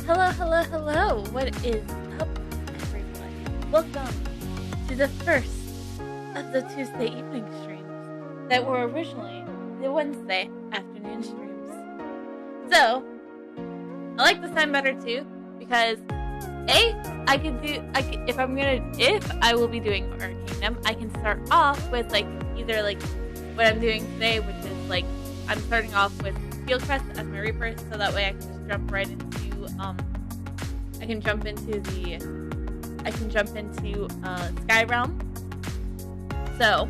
Hello. What is up, everyone? Welcome to the first of the Tuesday evening streams that were originally the Wednesday afternoon streams. So, I like this time better too, because if I will be doing Art Kingdom, I can start off with either what I'm doing today, which is I'm starting off with Field Quest as my Reaper, so that way I can just jump right into I can jump into Sky Realm. So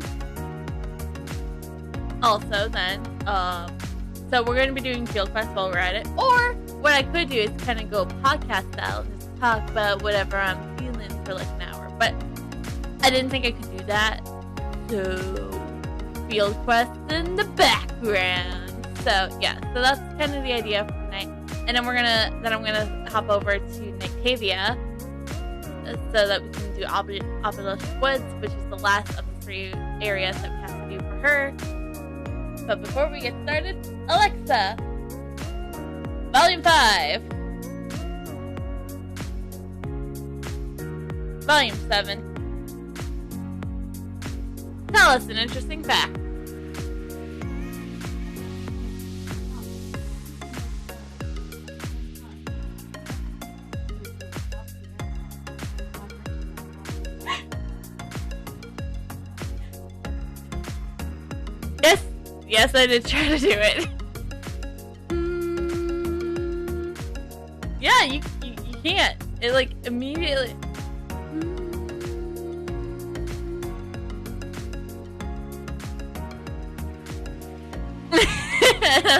also then so we're gonna be doing Field Quest while we're at it. Or what I could do is kinda go podcast style and just talk about whatever I'm feeling for an hour. But I didn't think I could do that. So Field Quest in the background. So yeah, so that's kind of the idea for tonight. And then I'm gonna hop over to Nictavia so that we can do Obelisk Woods, which is the last of the 3 areas that we have to do for her. But before we get started, Alexa, Volume 5, Volume 7. Tell us an interesting fact. Yes, I did try to do it. Yeah, you can't. It immediately.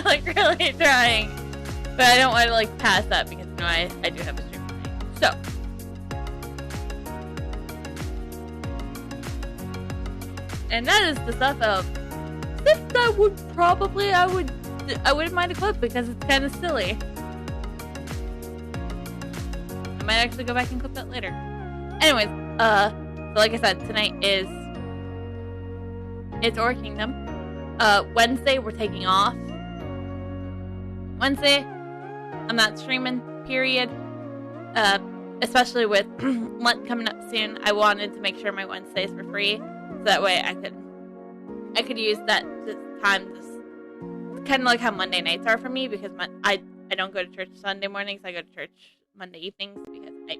I'm really trying, but I don't want to pass that because I do have a stream tonight. So. And that is the stuff of. That would probably I wouldn't mind a clip because it's kind of silly. I might actually go back and clip that later. Anyways, so like I said, tonight it's Art Kingdom. Wednesday we're taking off. Wednesday I'm not streaming. Period. Especially with Lent coming up soon, I wanted to make sure my Wednesdays were free, so that way I could use that time, just kind of like how Monday nights are for me, because I don't go to church Sunday mornings. I go to church Monday evenings because I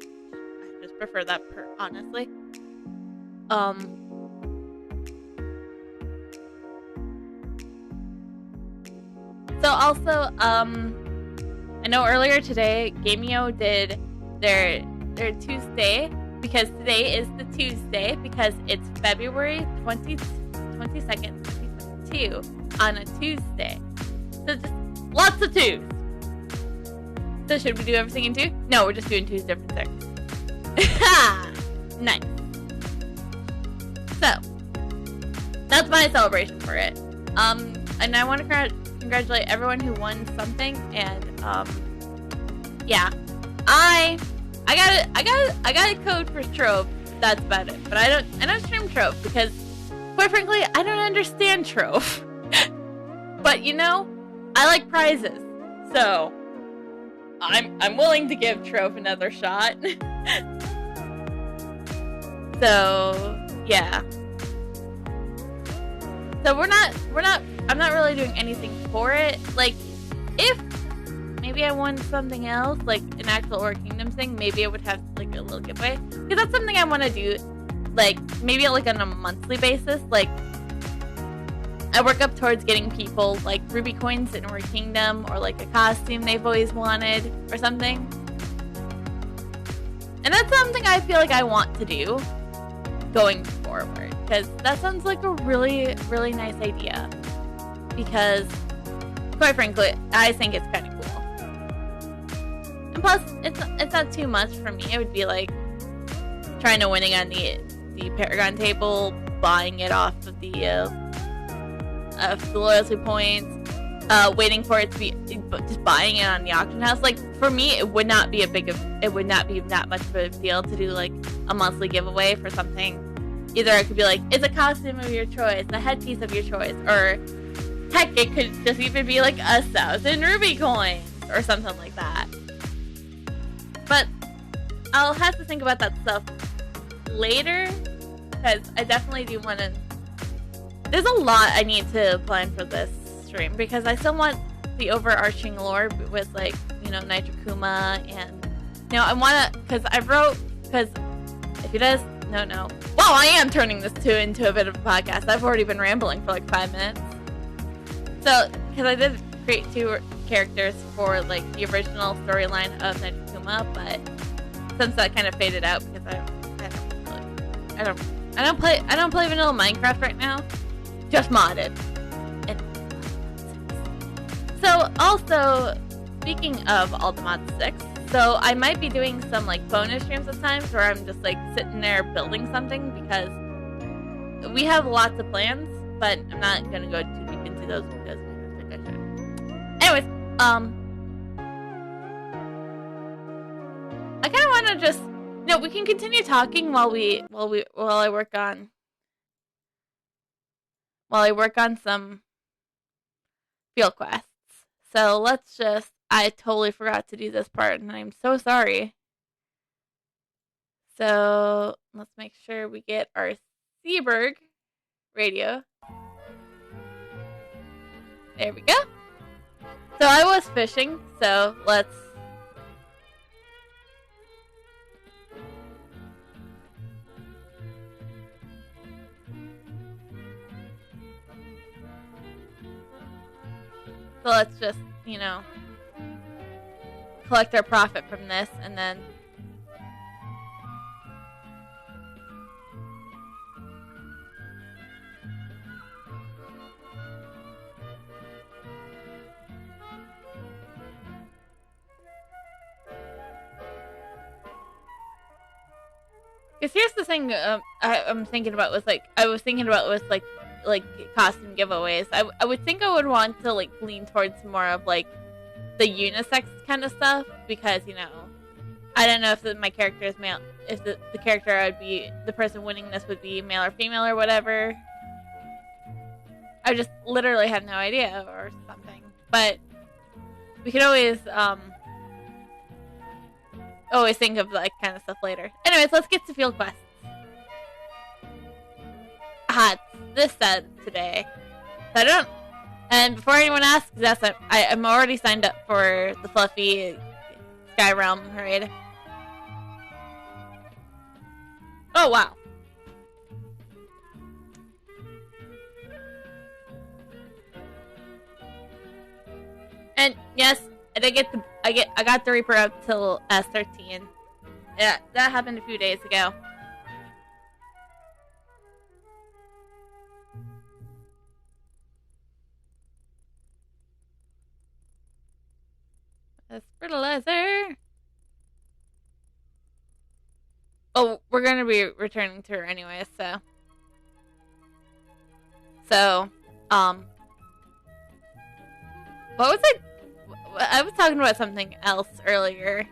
just prefer that, honestly. So also, I know earlier today, Gameo did their Tuesday, because today is the Tuesday, because it's February 22nd, 2022 on a Tuesday. So just lots of 2s. So should we do everything in 2? No, we're just doing 2 different things. Nice. So that's my celebration for it. And I want to congratulate everyone who won something. And yeah, I got a code for Trove. That's about it. But I don't stream Trove because, quite frankly, I don't understand Trove. But I like prizes, so I'm willing to give Trove another shot. So yeah. So I'm not really doing anything for it. If maybe I won something else, an actual Art Kingdom thing, maybe I would have a little giveaway, because that's something I want to do. Maybe on a monthly basis. I work up towards getting people Ruby coins in Art Kingdom, or a costume they've always wanted or something. And that's something I feel I want to do going forward, because that sounds like a really, really nice idea. Because quite frankly, I think it's kind of cool. And plus, it's not too much for me. It would be trying to winning on the Paragon table, buying it off of the loyalty points, waiting for it to be, just buying it on the auction house. For me, it would not be that much of a deal to do a monthly giveaway for something. Either it could be it's a costume of your choice, a headpiece of your choice, or heck, it could just even be 1,000 Ruby coins or something like that. But I'll have to think about that stuff later, because I definitely do want to. There's a lot I need to plan for this stream, because I still want the overarching lore with, like, you know, Nitro Kuma, and, you know, I want to, because if you guys don't know, well, I am turning this into a bit of a podcast. I've already been rambling for like 5 minutes. So, because I did create 2 characters for, like, the original storyline of Nitro Kuma, but since that kind of faded out because I don't play vanilla Minecraft right now, just modded. And so also, speaking of Ultimate 6, so I might be doing some, like, bonus streams at times where I'm just, like, sitting there building something, because we have lots of plans, but I'm not gonna go too deep into those because I think I should. Anyways, I kind of want to just, no, we can continue talking while I work on some field quests. So let's just, I totally forgot to do this part, and I'm so sorry. So let's make sure we get our Seaberg radio. There we go. So I was fishing, so let's... So let's just, you know, collect our profit from this, and then... Because here's the thing I'm thinking about was, like, costume giveaways. I would think I would want to, like, lean towards more of, like, the unisex kind of stuff, because, you know, I don't know if my character is male, if the character I would be, the person winning this would be male or female or whatever. I just literally have no idea or something. But we could always think of, like, kind of stuff later. Anyways, let's get to field quests. It's this set today. So I don't... And before anyone asks, yes, I'm already signed up for the Fluffy Sky Realm raid. Oh, wow. And yes, I got the Reaper up till S13. Yeah, that happened a few days ago. That's fertilizer. Oh, we're gonna be returning to her anyway, so. What was it? I was talking about something else earlier.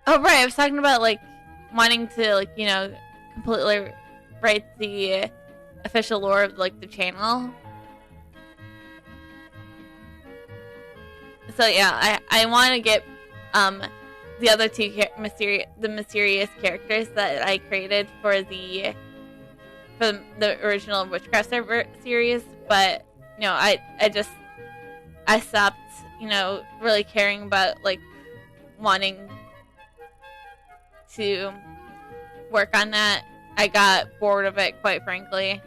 Oh, right, I was talking about, like, wanting to, like, you know, completely write the official lore of, like, the channel. So yeah, I want to get the other 2 mysterious characters that I created for the original Witchcraft server series, but you know, I stopped, you know, really caring about, like, wanting to work on that. I got bored of it, quite frankly.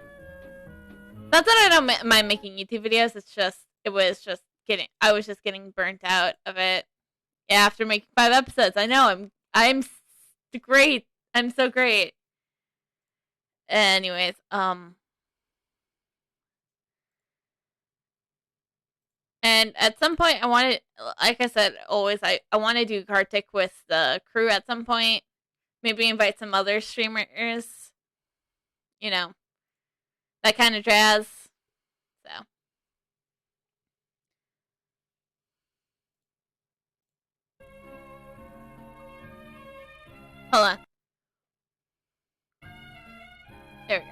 Not that I don't mind making YouTube videos, I was just getting burnt out of it after making 5 episodes. I know, I'm great. I'm so great. Anyways, and at some point I wanted, like I said, always, I want to do Kartik with the crew at some point. Maybe invite some other streamers. You know, that kind of jazz. So. Hold on. There we go.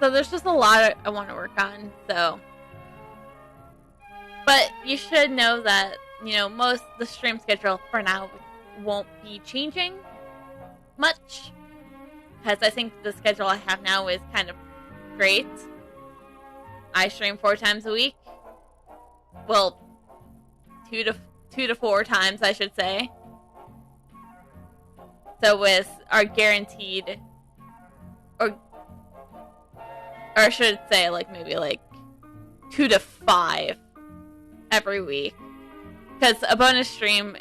So there's just a lot I want to work on, so. But you should know that, most the stream schedule for now won't be changing much. Because I think the schedule I have now is kind of great. I stream 4 times a week. Well, two to 4 times, I should say. So with our guaranteed, or I should say, maybe 2 to 5 every week. Because a bonus stream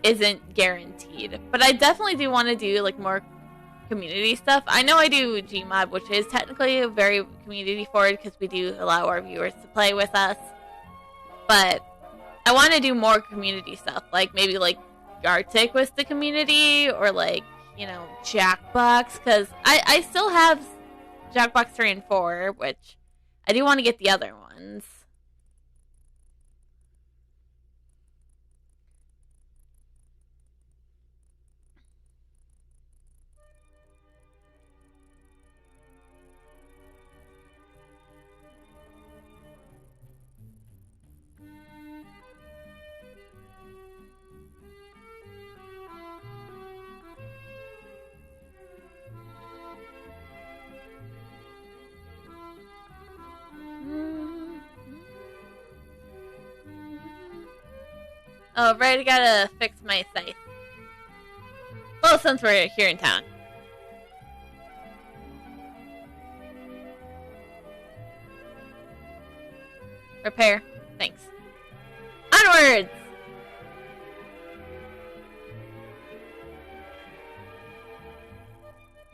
isn't guaranteed. But I definitely do want to do, more community stuff. I know I do Gmod, which is technically very community forward, because we do allow our viewers to play with us. But I want to do more community stuff. Maybe, Gartic with the community, or, Jackbox. Because I still have Jackbox 3 and 4, which I do want to get the other ones. Oh, right, I gotta fix my scythe. Well, since we're here in town. Repair. Thanks. Onwards!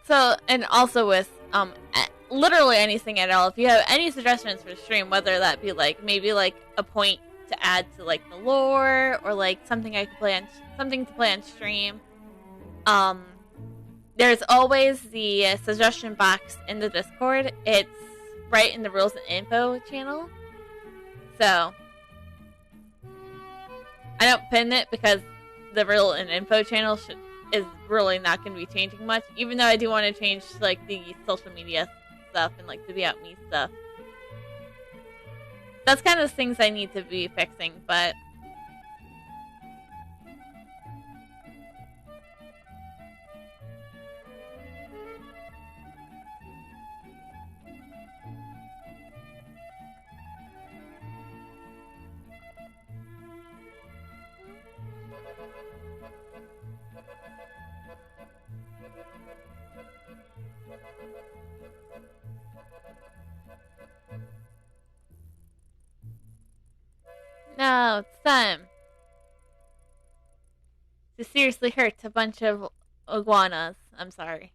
So, and also with, literally anything at all, if you have any suggestions for the stream, whether that be, maybe, a point to add to the lore, or something I could play on, something to play on stream. There's always the suggestion box in the Discord. It's right in the rules and info channel. So I don't pin it because the rule and info channel is really not going to be changing much. Even though I do want to change the social media stuff and the Be Out Me stuff. That's kind of the things I need to be fixing, but no, it's time to seriously hurt a bunch of iguanas. I'm sorry.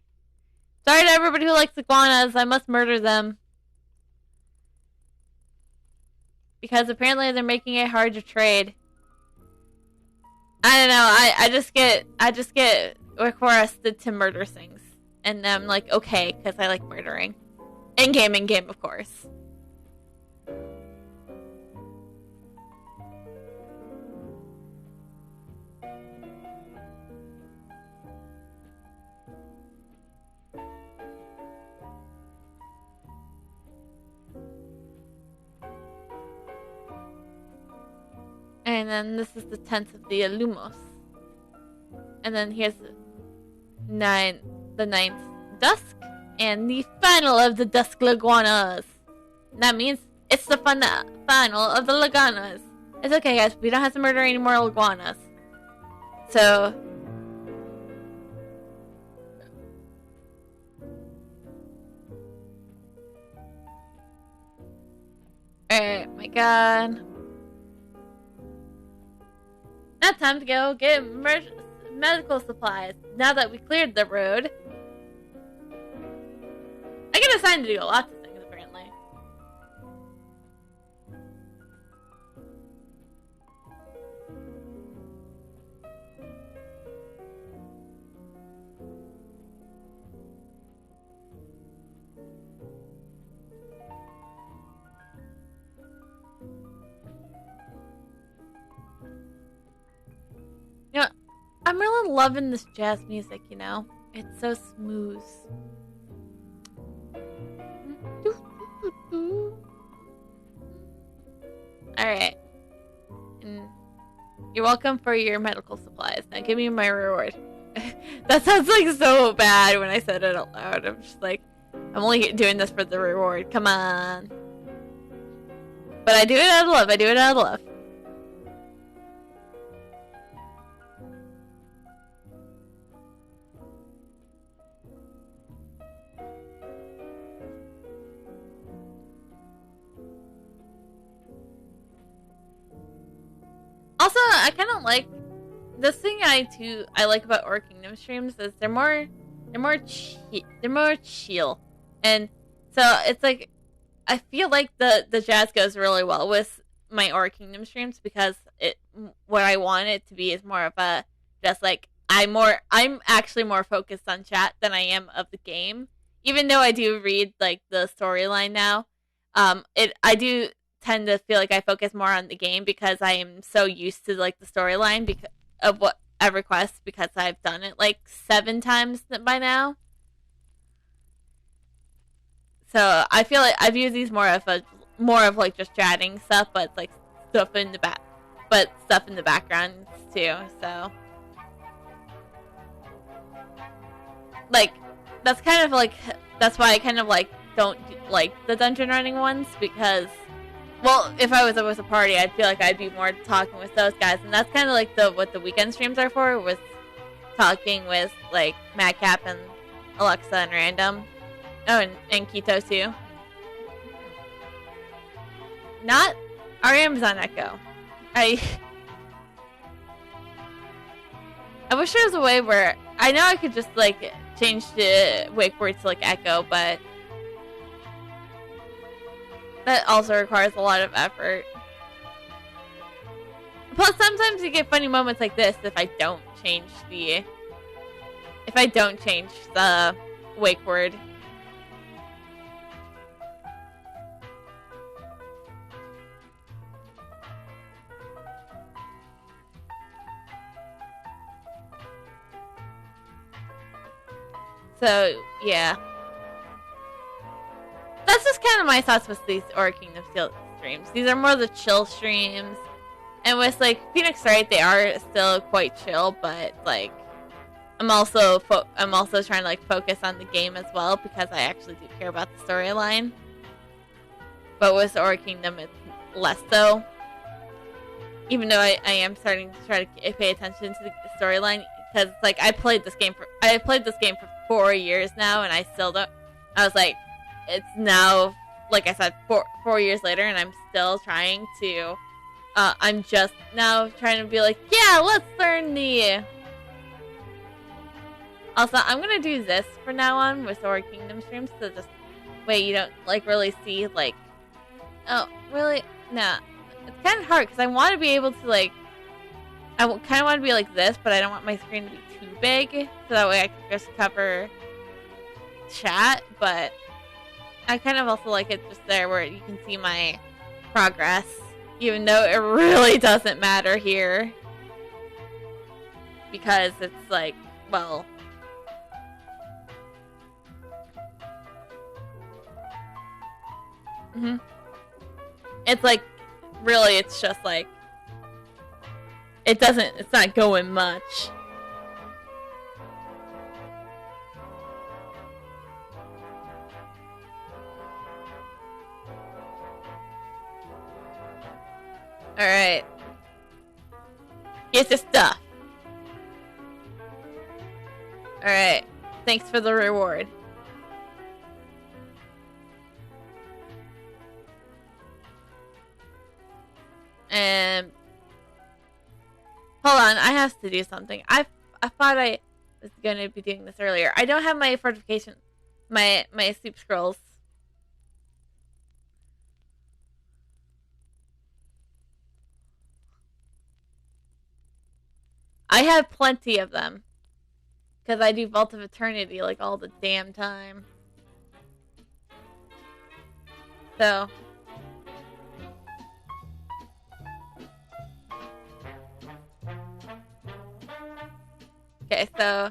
Sorry to everybody who likes iguanas. I must murder them. Because apparently they're making it hard to trade. I don't know. I just get requested to murder things. And I'm like, okay, because I like murdering. In game, of course. And then this is the 10th of the Lumos. And then here's the 9th Dusk. And the final of the Dusk Laguanas. That means it's the final of the Laguanas. It's okay, guys. We don't have to murder any more Laguanas. So alright, my god. Now time to go get medical supplies. Now that we cleared the road. I get assigned to do lots of things, apparently. You know, I'm really loving this jazz music, you know? It's so smooth. Alright. You're welcome for your medical supplies. Now give me my reward. That sounds like so bad when I said it out loud. I'm just like, I'm only doing this for the reward. Come on. But I do it out of love. I do it out of love. Also, I kind of like this thing I like about Or Kingdom streams is they're more chill, and so it's like I feel like the jazz goes really well with my Or Kingdom streams because what I want it to be is more of a just like I'm actually more focused on chat than I am of the game, even though I do read like the storyline now. I do tend to feel like I focus more on the game because I am so used to like the storyline because of what every quest because I've done it like 7 times by now. So I feel like I view these more of like just chatting stuff, but like stuff in the background too. So like that's why I kind of like don't like the dungeon running ones because. Well, if I was with a party, I'd feel like I'd be more talking with those guys, and that's kind of like what the weekend streams are for, was talking with like Madcap and Alexa and Random. Oh, and Keto too. Not RM's on Echo. I wish there was a way where I know I could just like change the wake word to like Echo, but that also requires a lot of effort. Plus, sometimes you get funny moments like this if I don't change the wake word. So, yeah. That's just kind of my thoughts with these Or Kingdom streams. These are more the chill streams. And with, like, Phoenix Wright, they are still quite chill, but, like, I'm also trying to, like, focus on the game as well, because I actually do care about the storyline. But with Or Kingdom, it's less so. Even though I am starting to try to pay attention to the storyline, because, like, I played this game for 4 years now, and I still don't. I was like, it's now, like I said, 4 years later, and I'm still trying to. I'm just now trying to be like, yeah, let's learn the. Also, I'm gonna do this from now on with Or Kingdom streams, so just way you don't like really see like. Oh, really? Nah, it's kind of hard because I want to be able to like. I kind of want to be like this, but I don't want my screen to be too big, so that way I can just cover chat, but I kind of also like it just there where you can see my progress, even though it really doesn't matter here. Because it's like, well... It's like, really, it's just like... It's not going much. Alright. Here's the stuff. Alright. Thanks for the reward. And... Hold on, I have to do something. I thought I was going to be doing this earlier. I don't have my fortification... My sleep scrolls. I have plenty of them. Because I do Vault of Eternity like all the damn time. So. Okay, so.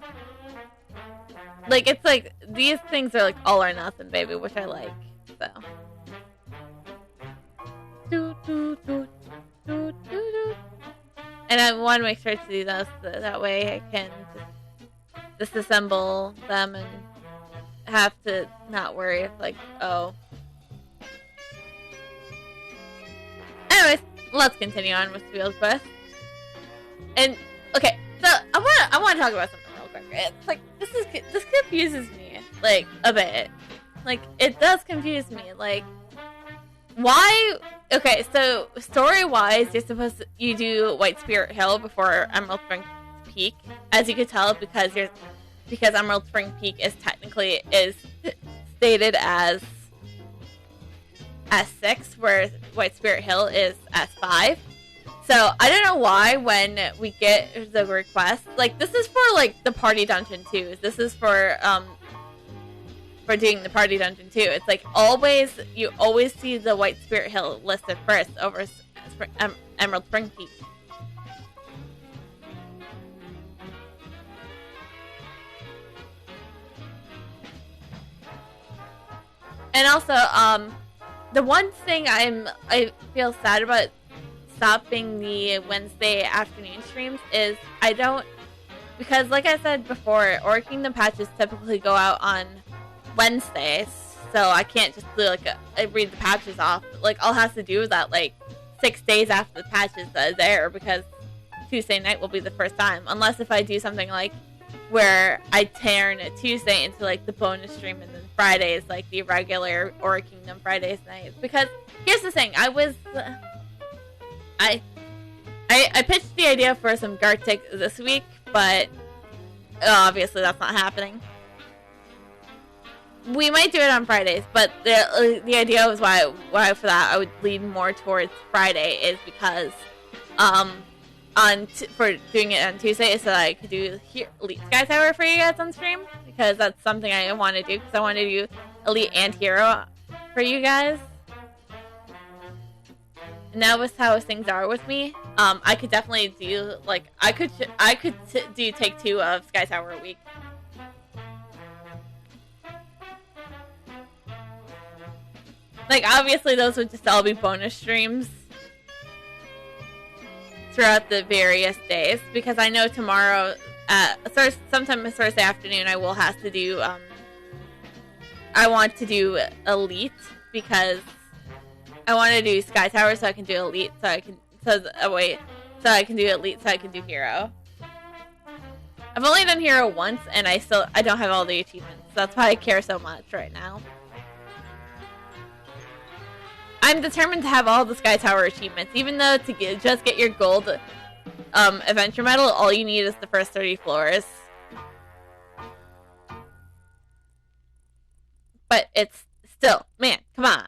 Like, it's like, these things are like all or nothing, baby, which I like. So. And I want to make sure to do those so that way I can just disassemble them and have to not worry if, like, oh. Anyways, let's continue on with Field Quest. And okay, so I want to talk about something real quick. It's like this confuses me like a bit. Like, it does confuse me. Like, why? Okay, so story-wise, you do White Spirit Hill before Emerald Spring Peak, as you could tell, because Emerald Spring Peak is technically stated as S6, whereas White Spirit Hill is S5. So I don't know why when we get the request, like, this is for like the party dungeon too. This is for doing the party dungeon too. It's like you always see the White Spirit Hill listed first over Emerald Spring Peak. And also, the one thing I feel sad about stopping the Wednesday afternoon streams is because like I said before, Aura Kingdom patches typically go out on Wednesdays, so I can't just do read the patches off. Like, I'll have to do that like 6 days after the patches are there, because Tuesday night will be the first time, unless if I do something like where I turn a Tuesday into like the bonus stream, and then Friday is like the regular Aura Kingdom Fridays night. Because here's the thing, I pitched the idea for some Gartic this week, but obviously that's not happening. We might do it on Fridays, but the idea was why for that I would lean more towards Friday is because for doing it on Tuesday so that I could do Elite Sky Tower for you guys on stream, because that's something I want to do, because I want to do Elite and Hero for you guys. And that was how things are with me. I could definitely do like I could do take 2 of Sky Tower a week. Like, obviously those would just all be bonus streams throughout the various days, because I know tomorrow, sometime Thursday afternoon, I will have to do, I want to do Elite, because I want to do Sky Tower so I can do Elite, so I can do Elite so I can do Hero. I've only done Hero once, and I don't have all the achievements. That's why I care so much right now. I'm determined to have all the Sky Tower achievements, even though to just get your gold adventure medal, all you need is the first 30 floors. But it's still, man, come on.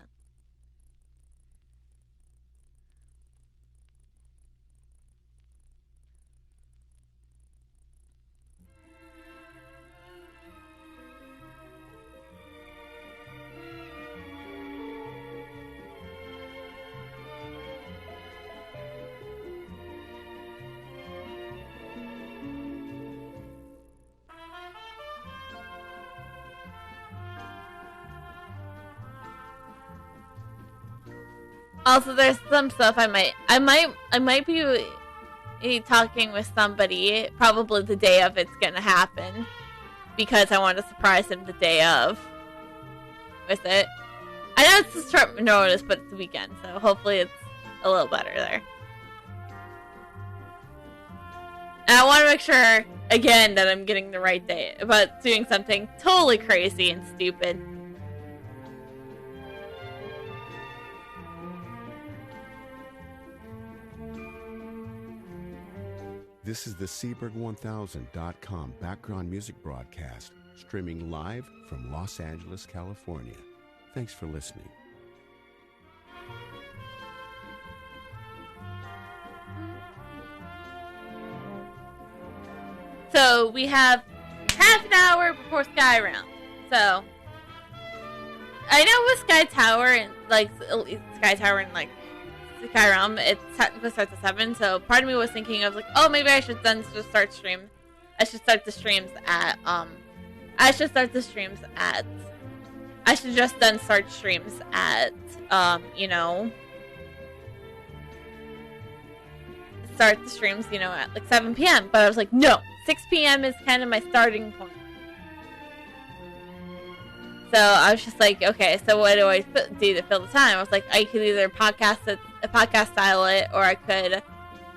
Also, there's some stuff I might be talking with somebody probably the day of it's gonna happen, because I want to surprise him the day of with it. I know it's a short notice, but it's the weekend, so hopefully it's a little better there. And I want to make sure again that I'm getting the right day about doing something totally crazy and stupid. This is the Seaberg1000.com background music broadcast, streaming live from Los Angeles, California. Thanks for listening. So we have half an hour before Sky Realm. So I know with Sky Tower and like Sky Realm, it technically starts at 7, so part of me was thinking of like, oh, maybe I should then just start the streams at I should just then start streams at start the streams, you know, at like 7 p.m. But I was like, no, 6 p.m. is kind of my starting point. So I was just like, okay, so what do I do to fill the time? I was like, I could either podcast style it, or I could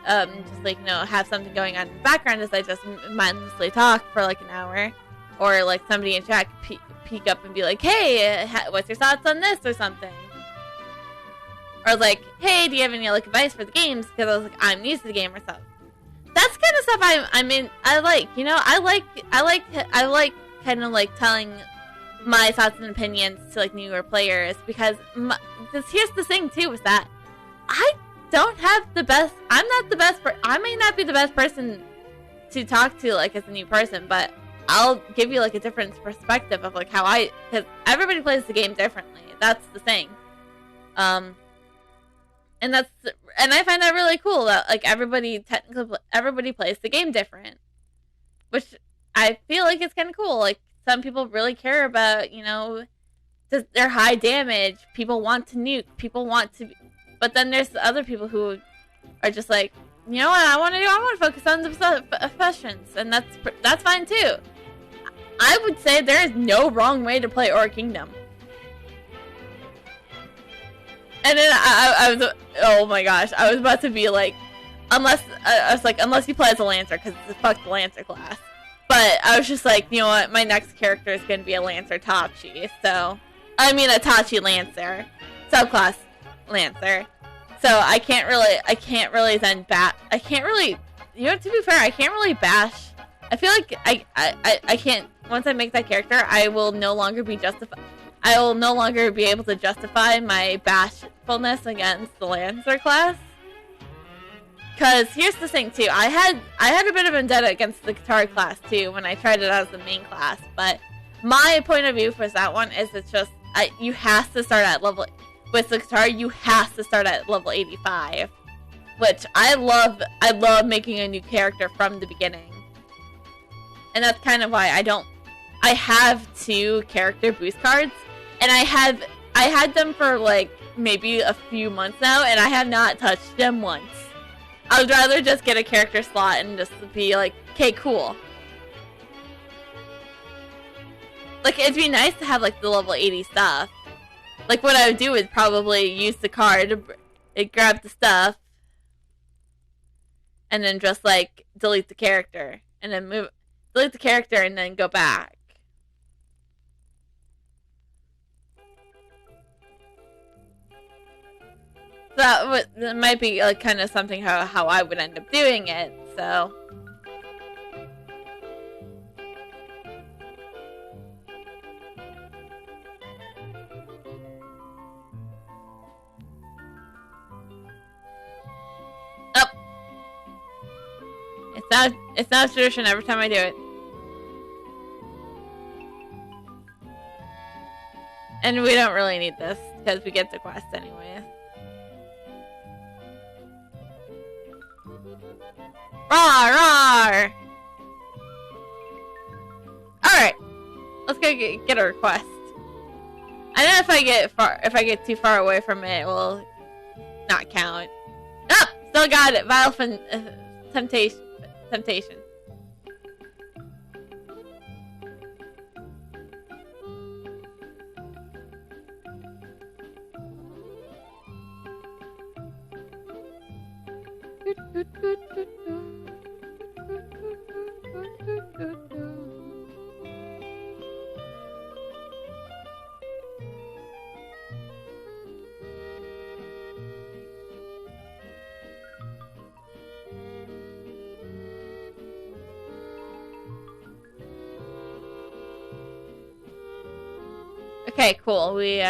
just like, you know, have something going on in the background as I just mindlessly talk for like an hour, or like somebody in chat peek up and be like, hey, what's your thoughts on this or something? Or like, hey, do you have any like advice for the games? Because I was like, I'm new to the game or something. That's kind of stuff I like, you know, I like kind of like telling my thoughts and opinions to like newer players, because here's the thing too, is that I don't have the best, I'm not the best, I may not be the best person to talk to like as a new person, but I'll give you like a different perspective of like how because everybody plays the game differently. That's the thing. And I find that really cool that like everybody plays the game different, which I feel like it's kind of cool. Like some people really care about, you know, their high damage. People want to nuke. People want to, but then there's the other people who are just like, you know what I want to do? I want to focus on the efficiency, and that's fine too. I would say there is no wrong way to play Aura Kingdom. And then I was, oh my gosh, I was about to be like, unless you play as a Lancer, because fuck the Lancer class. But I was just like, you know what, my next character is going to be a Lancer Tachi, so, I mean a Tachi Lancer, subclass Lancer. So I can't really then you know, to be fair, I can't really bash. I feel like I can't, once I make that character, I will no longer be able to justify my bashfulness against the Lancer class. Because here's the thing too, I had a bit of vendetta against the Guitar class too when I tried it as the main class, but my point of view for that one is it's just, you have to start at level, with the Guitar, you have to start at level 85. Which I love making a new character from the beginning. And that's kind of why I have 2 character boost cards, and I had them for like maybe a few months now, and I have not touched them once. I would rather just get a character slot and just be like, okay, cool. Like, it'd be nice to have like the level 80 stuff. Like, what I would do is probably use the card, grab the stuff, and then just like delete the character, and then delete the character, and then go back. That might be like kind of something how I would end up doing it, so. Oh. It's not a tradition every time I do it. And we don't really need this, because we get the quest anyway. Rawr, rawr! Alright. Let's go get a request. I know if I get too far away from it, it will not count. Oh! Still got it! Vile temptation. Okay, cool. We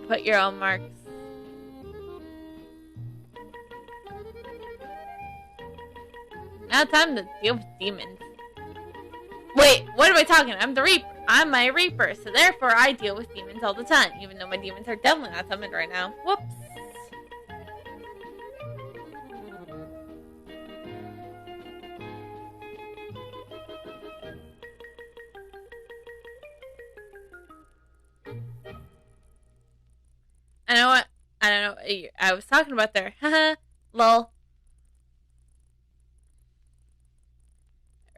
put your own marks. Now time to deal with demons. Wait, what am I talking? I'm the Reaper. I'm my Reaper, so therefore I deal with demons all the time, even though my demons are definitely not summoned right now. Whoops. I know what? I don't know. I was talking about there. Haha. Lol.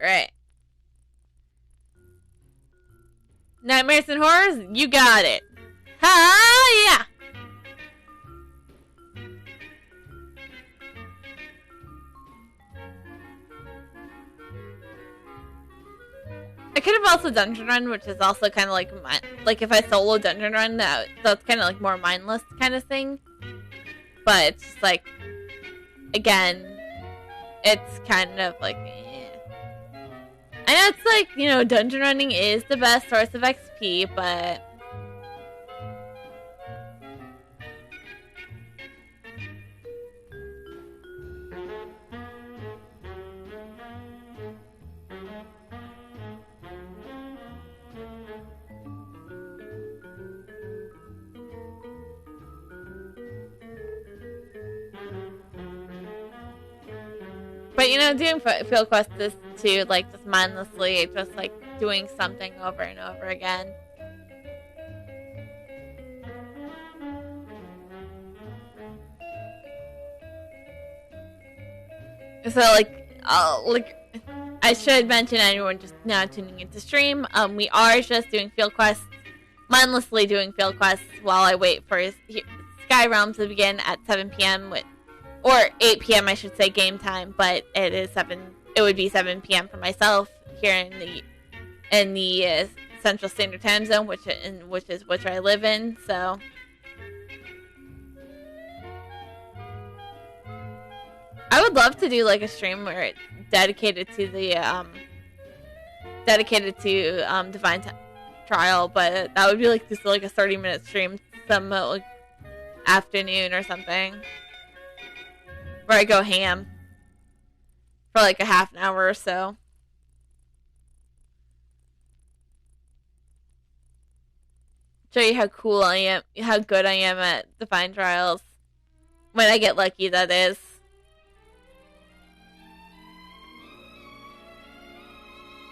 Right. Nightmares and horrors? You got it. Ha yeah! I could have also dungeon run, which is also kind of like if I solo dungeon run, that's kind of like more mindless kind of thing. But it's just like, again, it's kind of like, I know it's like, you know, dungeon running is the best source of XP, but you know, doing field quests is to like just mindlessly, just like doing something over and over again. So like I should mention anyone just now tuning into stream. We are just doing field quests, mindlessly doing field quests while I wait for Sky Realms to begin at 7 p.m. Or 8 p.m. I should say game time, but it would be 7 p.m. for myself here in the Central Standard Time Zone, which I live in. So I would love to do like a stream where it's dedicated to Divine Trial, but that would be like just like a 30-minute stream some like afternoon or something. Where I go ham for like a half an hour or so. Show you how cool I am, how good I am at Divine Trials. When I get lucky, that is.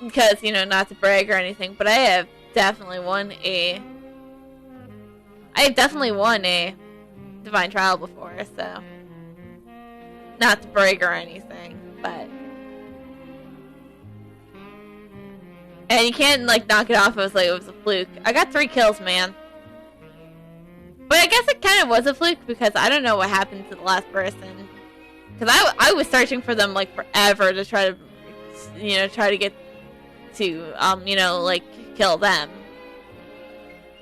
Because, you know, not to brag or anything, but I have definitely won a Divine Trial before, so. Not to brag or anything, but. And you can't, like, knock it off as, like, it was a fluke. I got 3 kills, man. But I guess it kind of was a fluke, because I don't know what happened to the last person. Because I was searching for them, like, forever to try to, you know, get to, you know, like, kill them.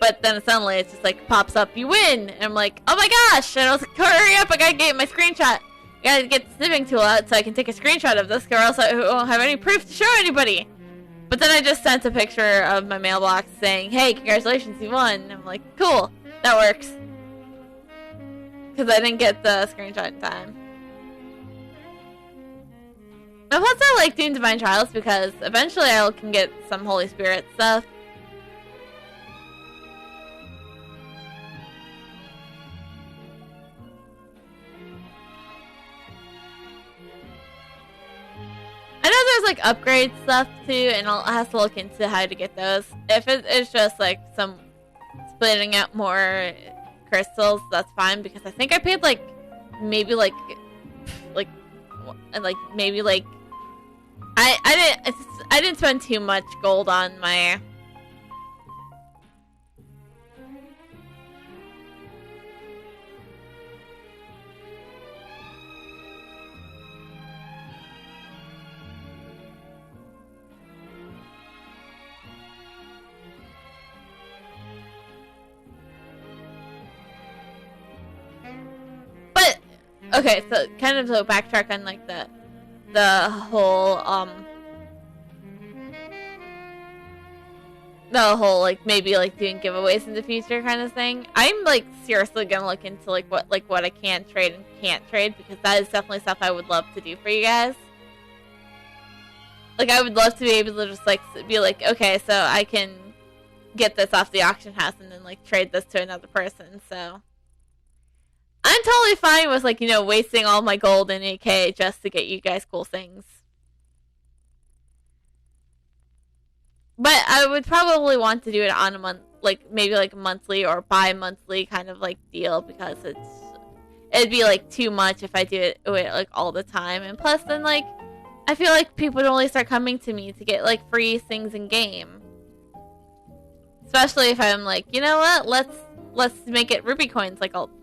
But then suddenly it's just, like, pops up, you win! And I'm like, oh my gosh! And I was like, hurry up, I gotta get my screenshot. I gotta get the snipping tool out so I can take a screenshot of this, or else I won't have any proof to show anybody. But then I just sent a picture of my mailbox saying, hey, congratulations, you won. And I'm like, cool, that works. Because I didn't get the screenshot in time. And plus I like doing Divine Trials because eventually I can get some Holy Spirit stuff. I know there's like upgrade stuff too, and I'll have to look into how to get those. If it's just like some splitting out more crystals, that's fine, because I think I paid like maybe like maybe like I didn't spend too much gold on my okay, so kind of to backtrack on like the whole like maybe like doing giveaways in the future kind of thing. I'm like seriously gonna look into like what I can trade and can't trade, because that is definitely stuff I would love to do for you guys. Like I would love to be able to just like be like, okay, so I can get this off the auction house and then like trade this to another person. So I'm totally fine with, like, you know, wasting all my gold in AK just to get you guys cool things. But I would probably want to do it on a month, like, maybe like a monthly or bi-monthly kind of, like, deal, because it'd be, like, too much if I do it, like, all the time. And plus, then, like, I feel like people would only start coming to me to get like free things in game. Especially if I'm like, you know what? Let's make it Ruby coins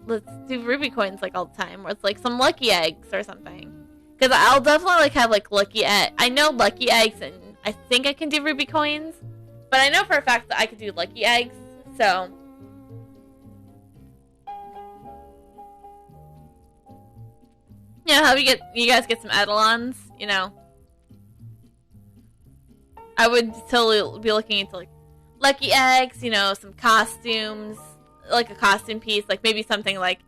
let's do Ruby coins like all the time, or it's like some lucky eggs or something. Because I'll definitely like have like lucky egg. I know lucky eggs, and I think I can do Ruby coins, but I know for a fact that I could do lucky eggs. So yeah, how you guys get some etalons, you know. I would totally be looking into like lucky eggs, you know, some costumes, like a costume piece, like maybe something like,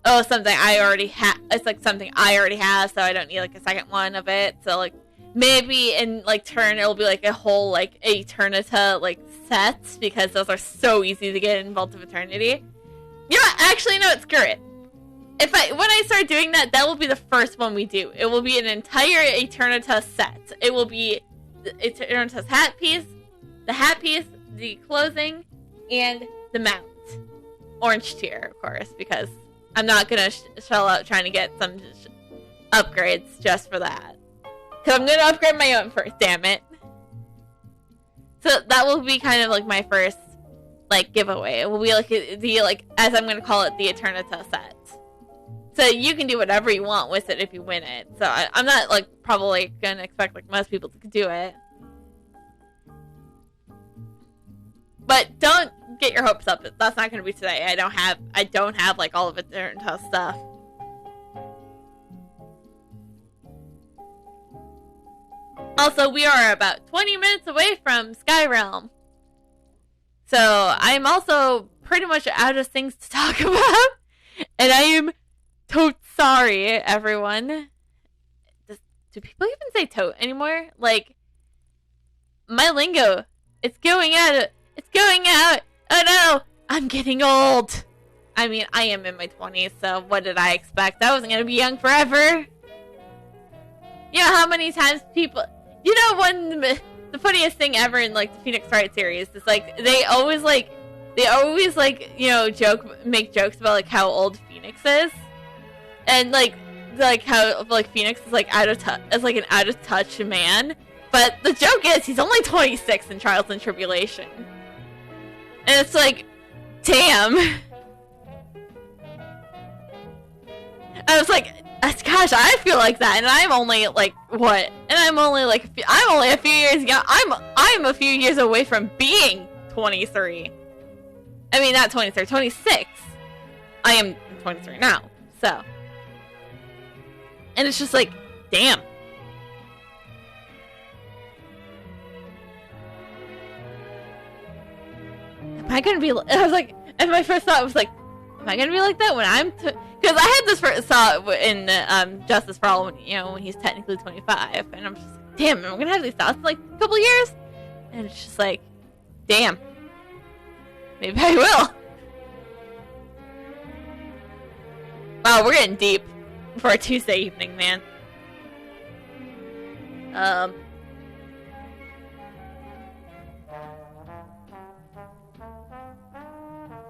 oh, something I already have. It's like something I already have, so I don't need like a second one of it. So like maybe in like turn it'll be like a whole like Eternita like set, because those are so easy to get in Vault of Eternity. You know what? Actually, no, screw it. When I start doing that, that will be the first one we do. It will be an entire Eternita set. It will be Eternita's hat piece, the clothing, and the mount. Orange tier, of course, because I'm not gonna shell out trying to get some upgrades just for that. Because I'm gonna upgrade my own first, damn it. So that will be kind of like my first like giveaway. It will be like the as I'm gonna call it, the Eternita set. So you can do whatever you want with it if you win it. So I'm not like probably gonna expect like most people to do it. But don't get your hopes up. That's not gonna be today. I don't have like all of Eternita stuff. Also, we are about 20 minutes away from Skyrealm. So I'm also pretty much out of things to talk about. And I am totes sorry, everyone. Do people even say tote anymore? Like, my lingo, it's going out. It's going out. Oh no, I'm getting old. I mean, I am in my 20s, so what did I expect? I wasn't gonna be young forever. You know how many times people... You know, the funniest thing ever in, like, the Phoenix Wright series is, like, they always, you know, make jokes about, like, how old Phoenix is. And, like how, like, Phoenix is, like, an out-of-touch man. But the joke is, he's only 26 in Trials and Tribulation. And it's like, damn. I was like, gosh, I feel like that, and I'm only like what? And I'm only a few years young. I'm a few years away from being 23. I mean, not 23, 26. I am 23 now, so. And it's just like, damn. Am I gonna be? I was like, and my first thought was like, am I gonna be like that when I'm? Because I had this first thought in Justice for All, when he's technically 25, and I'm just like, damn, am I gonna have these thoughts in like a couple years? And it's just like, damn, maybe I will. Wow, we're getting deep for a Tuesday evening, man.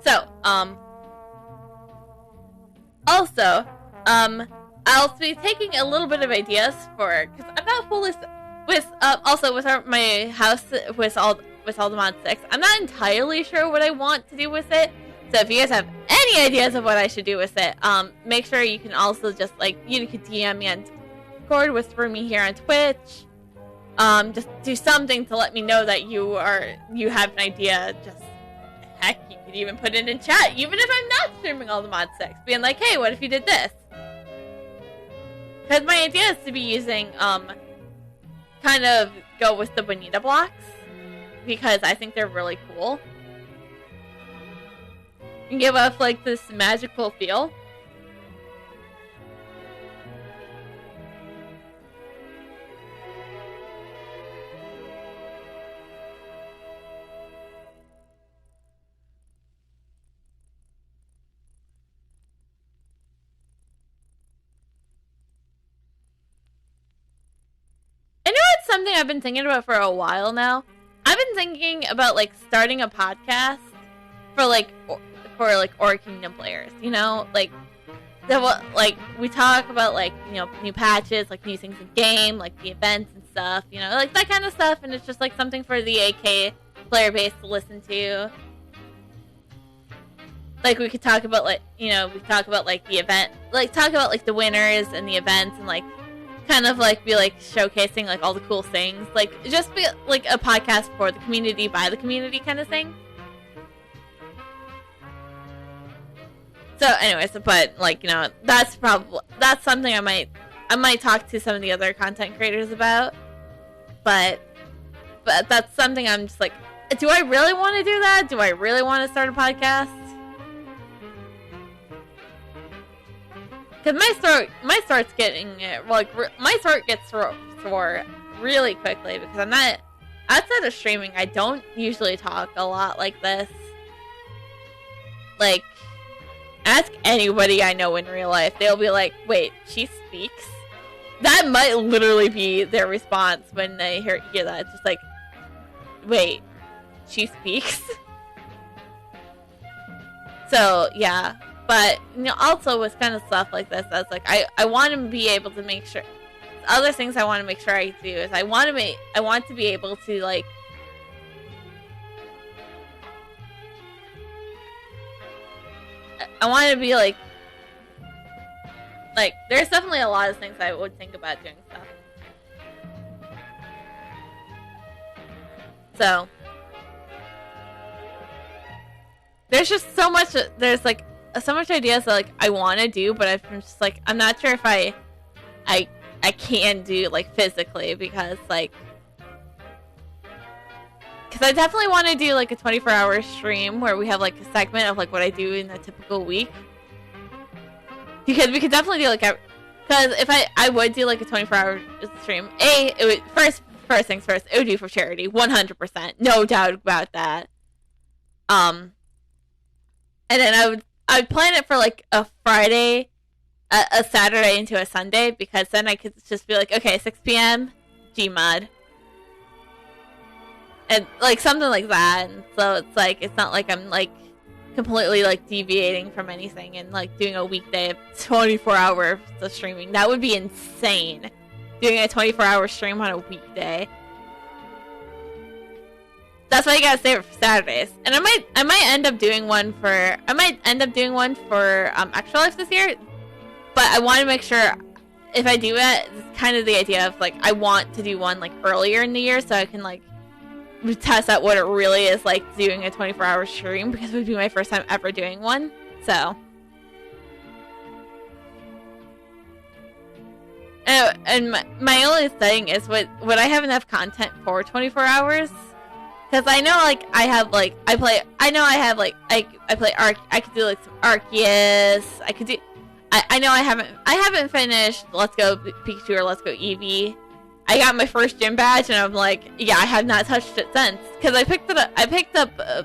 So, also, I'll be taking a little bit of ideas because I'm not full with my house with all the mod 6. I'm not entirely sure what I want to do with it. So if you guys have any ideas of what I should do with it, make sure you can also just you could DM me on Discord, whisper me here on Twitch. Just do something to let me know that you have an idea. Just heck, you could even put it in chat, even if I'm not streaming all the mod 6, being like, hey, what if you did this? Because my idea is to be using kind of go with the Bonita blocks, because I think they're really cool and give off this magical feel. Something I've been thinking about for a while now. I've been thinking about starting a podcast for Aura Kingdom players, like we talk about like, you know, new patches, like new things in game, like the events and stuff, you know, like that kind of stuff, and it's just like something for the AK player base to listen to. Like we could talk about like, you know, we talk about like the event, like talk about like the winners and the events, and like kind of like be like showcasing like all the cool things, like just be like a podcast for the community by the community kind of thing. So anyways, but like, you know, that's something I might talk to some of the other content creators about, but that's something I'm just like, do I really want to do that? Do I really want to start a podcast? Because my throat's getting like, my throat gets sore really quickly because I'm not, outside of streaming, I don't usually talk a lot like this. Like, ask anybody I know in real life, they'll be like, wait, she speaks? That might literally be their response when they hear that. It's just like, wait, she speaks? So, yeah. But, you know, also with kind of stuff like this, I was like, I want to be able to make sure, other things I want to make sure I do is I want to be able to, like, I want to be like, there's definitely a lot of things I would think about doing stuff. So, there's just so much, there's like, so much ideas that like I want to do, but I'm just like, I'm not sure if I can do like physically, because like, because I definitely want to do like a 24-hour stream where we have like a segment of like what I do in a typical week. Because we could definitely do like, because if I would do like a 24-hour stream, it would, first things first, it would be for charity, 100%, no doubt about that. And then I would plan it for like a Friday, a Saturday into a Sunday, because then I could just be like, okay, 6 p.m. Gmod. And like something like that. And so it's like, it's not like I'm like completely like deviating from anything and like doing a weekday of 24 hours of streaming. That would be insane. Doing a 24-hour stream on a weekday. That's why you gotta save it for Saturdays. And I might end up doing one for Extra Life this year. But I want to make sure, if I do it, it's kind of the idea of like, I want to do one like earlier in the year so I can like test out what it really is like doing a 24-hour stream, because it would be my first time ever doing one. So, and my only thing is, would I have enough content for 24 hours? Because I know like I play Arc. I could do like some Arceus. I could do. I know I haven't finished Let's Go Pikachu or Let's Go Eevee. I got my first gym badge, and I'm like, yeah, I have not touched it since. Because I picked up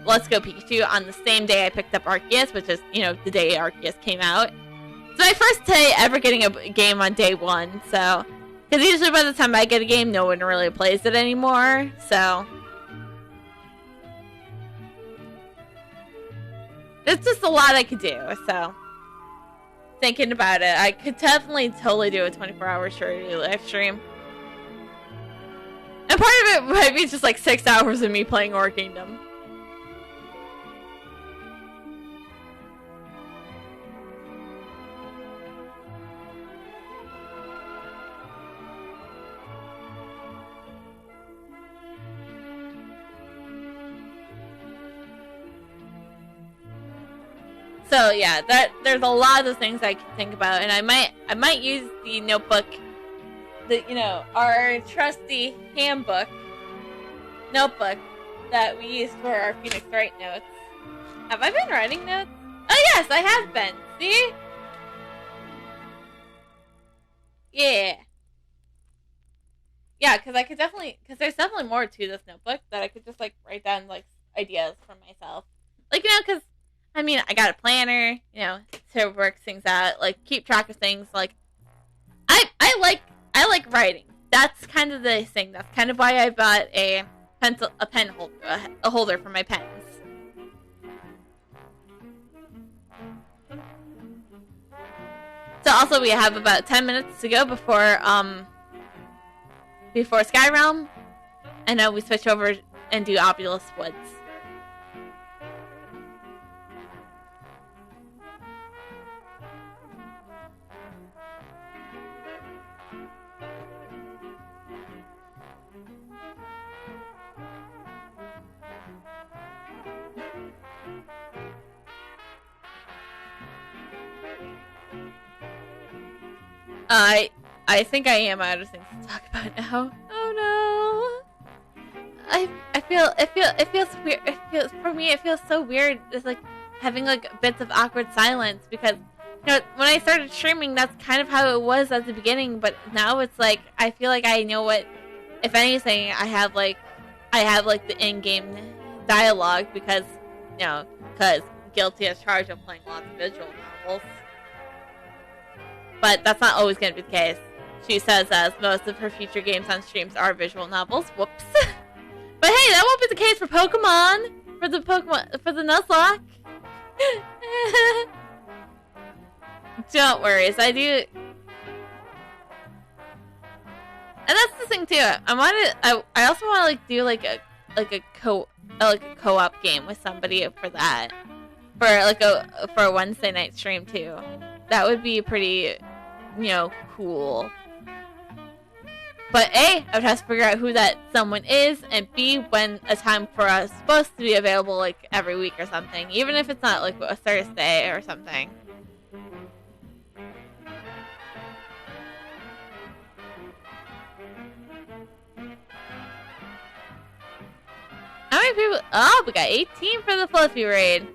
Let's Go Pikachu on the same day I picked up Arceus, which is, you know, the day Arceus came out. It's my first day ever getting a game on day one, so. Because usually by the time I get a game, no one really plays it anymore, so. It's just a lot I could do, so. Thinking about it, I could definitely totally do a 24-hour charity live stream. And part of it might be just like 6 hours of me playing War Kingdom. So yeah, there's a lot of things I can think about, and I might use the notebook, our trusty handbook notebook that we use for our Phoenix Write notes. Have I been writing notes? Oh yes, I have been. See? Yeah. Yeah, because there's definitely more to this notebook that I could just like write down like ideas for myself. Like, because I mean, I got a planner, to work things out, like keep track of things. Like, I like writing. That's kind of the thing. That's kind of why I bought a pen holder for my pens. So also we have about 10 minutes to go before Skyrealm, and then we switch over and do Obelisk Woods. I think I am out of things to talk about now. Oh no! It feels weird. For me it feels so weird. It's like having like bits of awkward silence because when I started streaming, that's kind of how it was at the beginning. But now it's like I feel like I know what, if anything, I have like the in-game dialogue because guilty as charged of playing lots of visual novels. But that's not always going to be the case. She says as most of her future games on streams are visual novels. Whoops. But hey, that won't be the case for Pokemon. For the Nuzlocke. Don't worry. So I do. And that's the thing too. I also want to like do like a co-op game with somebody for that. For a Wednesday night stream too. That would be pretty, cool. But A, I would have to figure out who that someone is, and B, when a time for us supposed to be available, like, every week or something. Even if it's not, like, a Thursday or something. How many people? Oh, we got 18 for the Fluffy raid.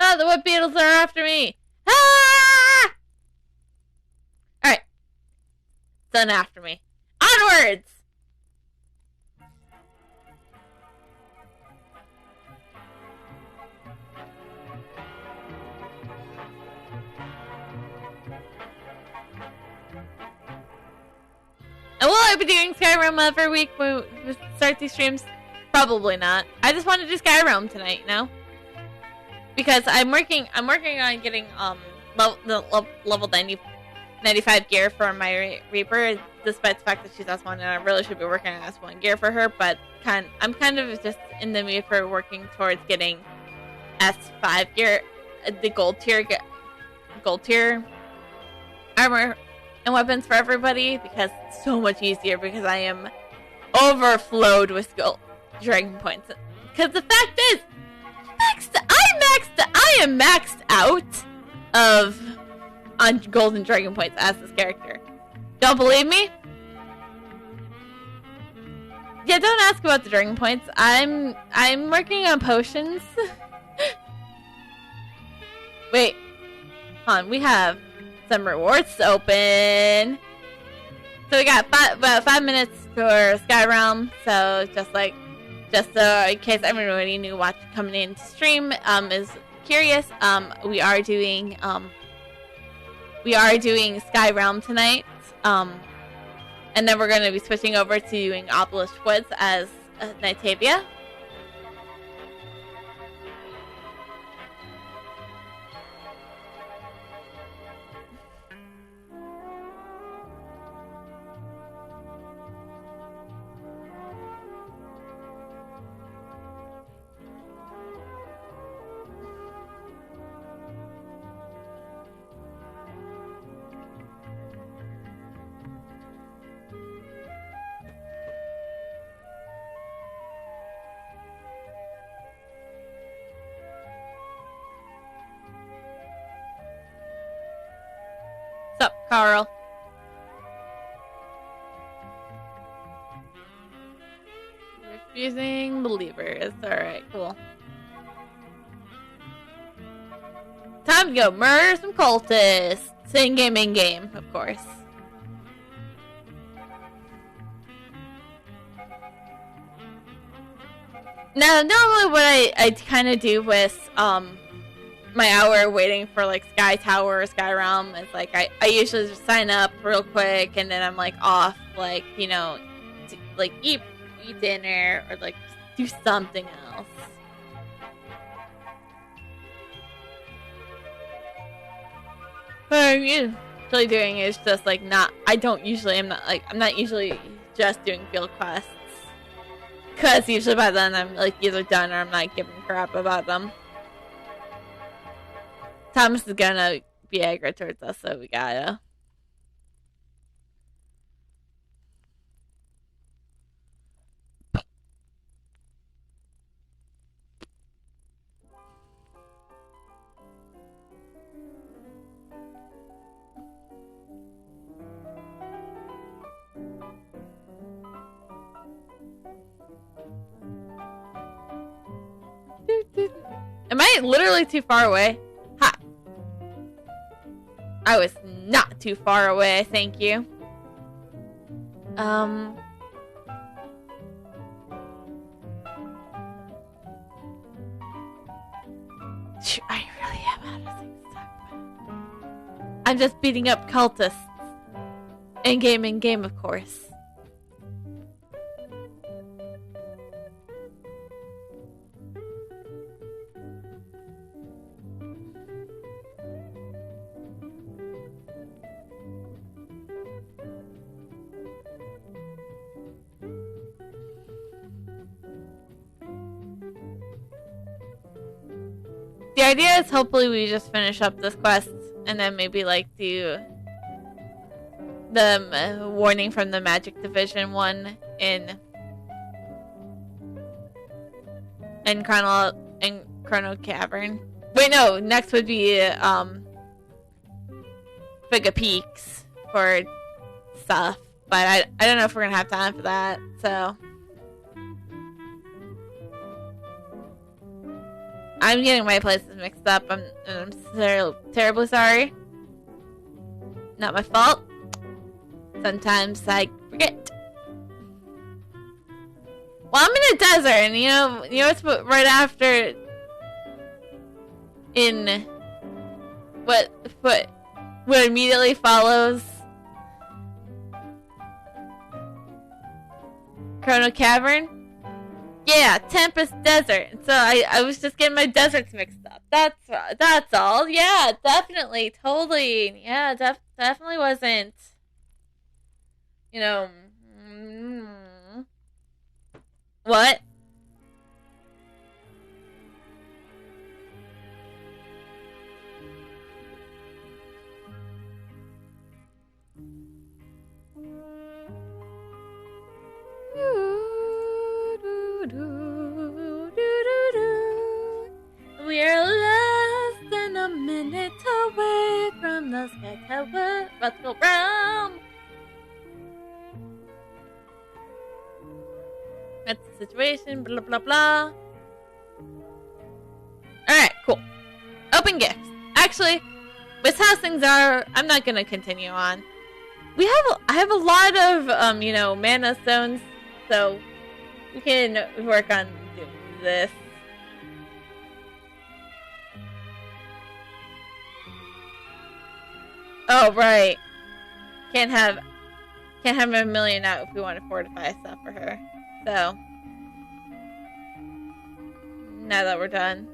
Oh, the wood beetles are after me! Ah! Alright. Done after me. Onwards! And will I be doing Skyrim every week when we start these streams? Probably not. I just want to do Skyrim tonight, because I'm working on getting level 95 gear for my Reaper, despite the fact that she's S1 and I really should be working on S1 gear for her, but I'm kind of just in the mood for working towards getting S5 gear, the gold tier armor and weapons for everybody, because it's so much easier because I am overflowed with gold dragon points. Because the fact is, I am maxed out on golden dragon points as this character. Don't believe me? Yeah, don't ask about the dragon points. I'm working on potions. Wait, hold on. We have some rewards to open. So we got about 5 minutes for Skyrealm. So just in case everybody new coming in to stream is curious, we are doing Skyrealm tonight, and then we're going to be switching over to doing Obelisk Woods as Nightavia. What's up, Carl? Refusing believers. Alright, cool. Time to go murder some cultists. In-game, of course. Now, normally what I kind of do with my hour waiting for like Sky Tower or Sky Realm is like I usually just sign up real quick and then I'm like off, like, you know, to, like eat dinner or like do something else. What I'm usually doing is just like I'm not usually just doing field quests. Because usually by then I'm like either done or I'm not giving a crap about them. Thomas is gonna be aggro towards us, so we gotta. Am I literally too far away? Ha! I was not too far away, thank you. I really am out of things to talk about. I'm just beating up cultists. In game, of course. The idea is hopefully we just finish up this quest and then maybe like do the warning from the Magic Division one in Chrono Cavern. Wait, no, next would be Figa Peaks for stuff, but I don't know if we're gonna have time for that, so I'm getting my places mixed up. I'm terribly sorry. Not my fault. Sometimes I forget. Well, I'm in a desert, and you know what's right after in what immediately follows Chrono Cavern? Yeah, Tempest Desert. So I was just getting my deserts mixed up. That's all. Yeah, definitely, totally. Yeah, definitely wasn't. You know, what? We are less than a minute away from the Sky Tower. Let's go round. That's the situation. Blah blah blah. All right, cool. Open gifts. Actually, with how things are, I'm not gonna continue on. I have a lot of mana stones, so we can work on doing this. Oh right, can't have a million out if we want to fortify stuff for her. So now that we're done.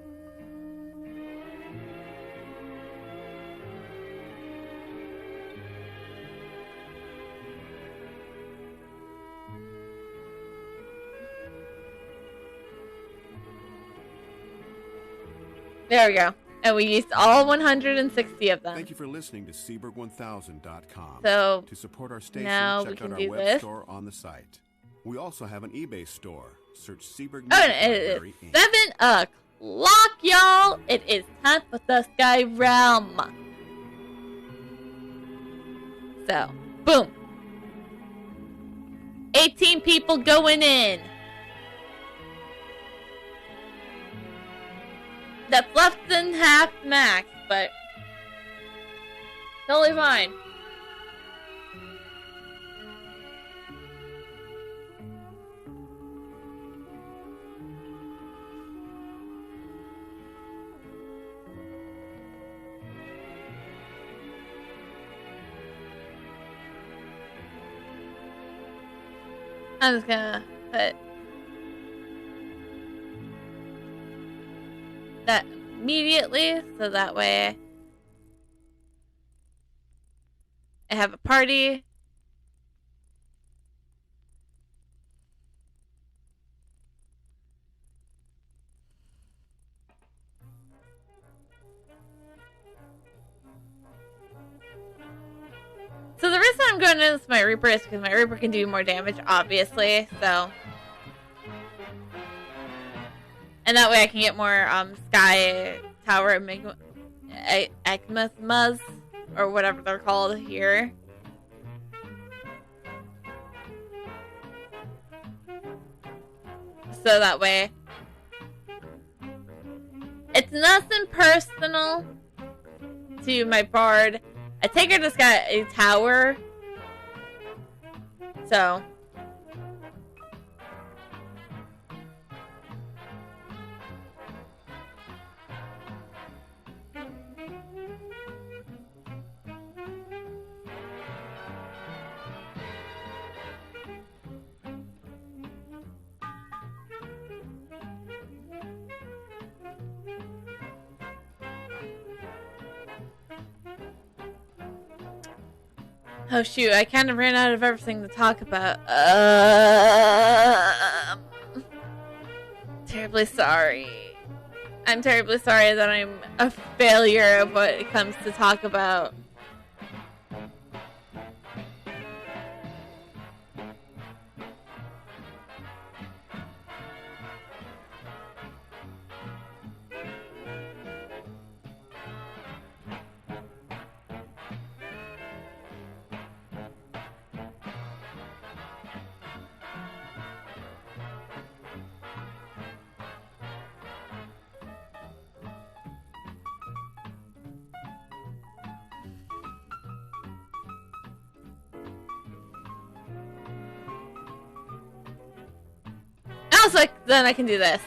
There we go. And we used all 160 of them. Thank you for listening to Seaberg1000.com. So to support our station, now check we can out our do web this. store on the site. We also have an eBay store. Search Seaberg. Oh, and it is 7 o'clock, y'all. It is time for the Sky Realm. So, boom. 18 people going in. That's less than half max, but totally fine. I'm just gonna put that immediately, so that way I have a party. So the reason I'm going into my Reaper is because my Reaper can do more damage, obviously, so. And that way I can get more Sky Tower Agmas, or whatever they're called here. So that way it's nothing personal to my bard. I take her to Sky Tower. So oh shoot, I kind of ran out of everything to talk about. Terribly sorry. I'm terribly sorry that I'm a failure of what it comes to talk about. I was like, then I can do this.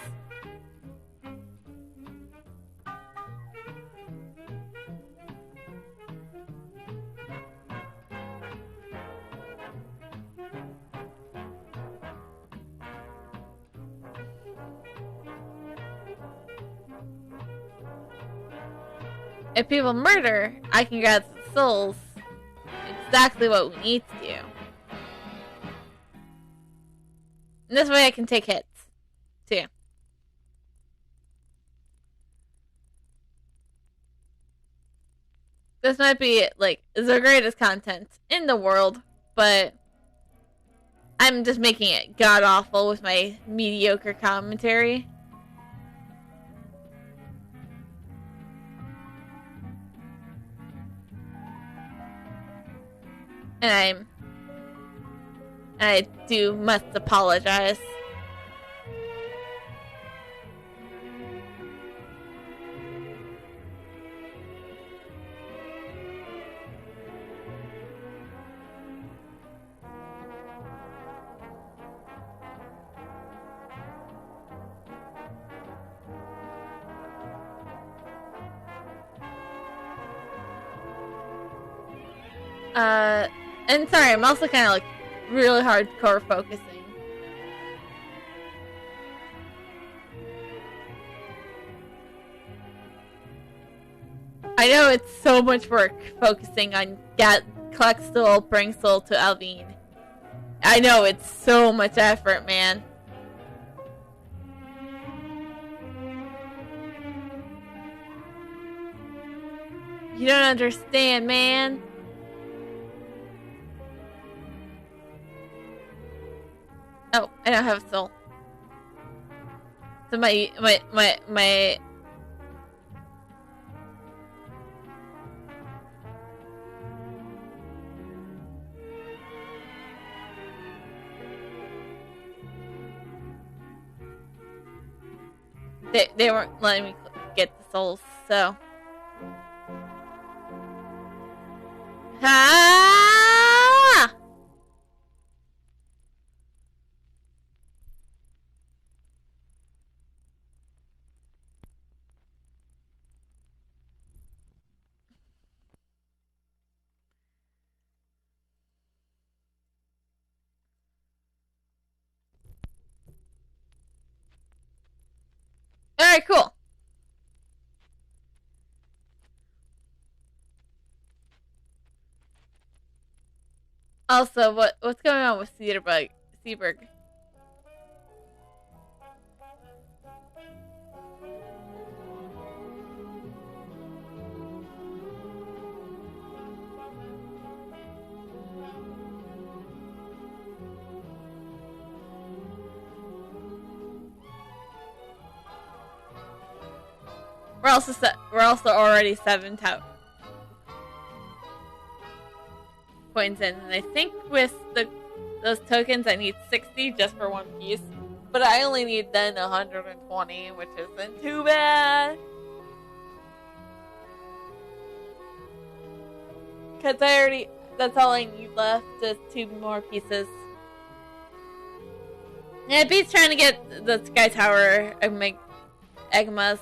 If people murder, I can grab the souls. Exactly what we need to do. And this way I can take hits, too. This might be, like, the greatest content in the world, but I'm just making it god-awful with my mediocre commentary. And I do must apologize. And sorry, I'm also kind of like really hardcore focusing. I know it's so much work focusing on collect soul, bring soul to Alvine. I know it's so much effort, man. You don't understand, man. Oh, I don't have a soul. So my they weren't letting me get the souls, so. Ah! Alright, cool. Also, what's going on with Seaberg? We're also already 7 coins in, and I think with those tokens I need 60 just for one piece, but I only need then 120, which isn't too bad. Cause that's all I need left, is 2 more pieces. Yeah, Beat's trying to get the Sky Tower and make Egmas.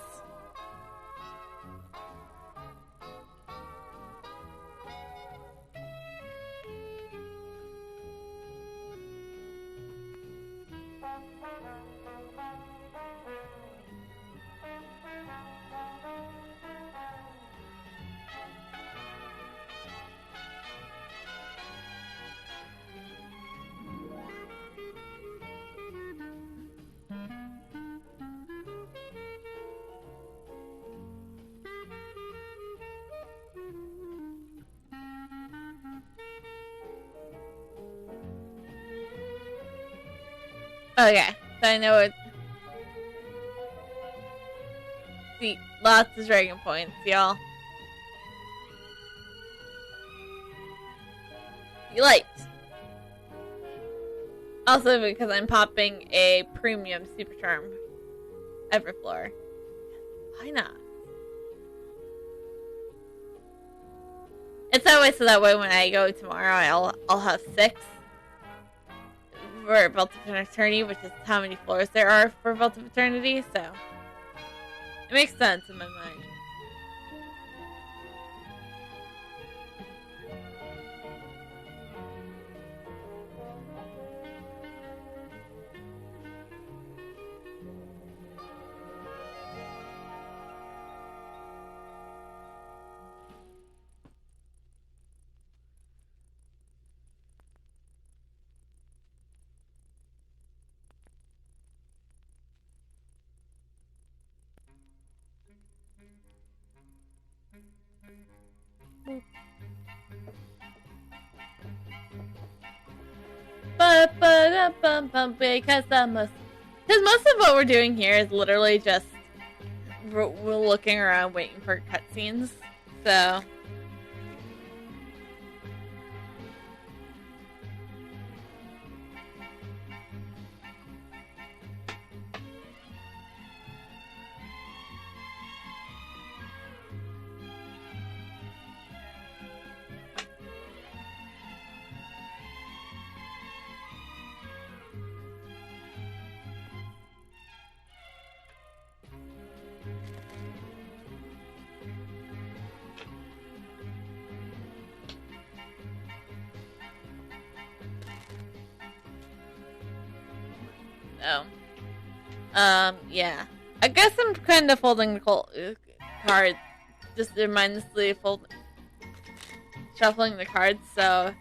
Okay, so I know it. See, lots of dragon points, y'all. You liked. Also because I'm popping a premium super charm every floor. Why not? It's that way so that way when I go tomorrow I'll have 6 for Vault of Eternity, which is how many floors there are for Vault of Eternity, so it makes sense in my mind. Because most of what we're doing here is literally just we're looking around waiting for cutscenes, so yeah. I guess I'm kind of folding the cards, just mindlessly shuffling the cards, so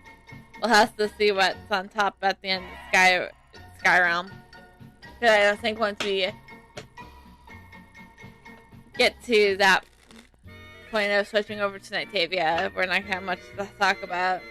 we'll have to see what's on top at the end of Sky Realm. Because I think once we get to that point of switching over to Nightavia, we're not going to have much to talk about.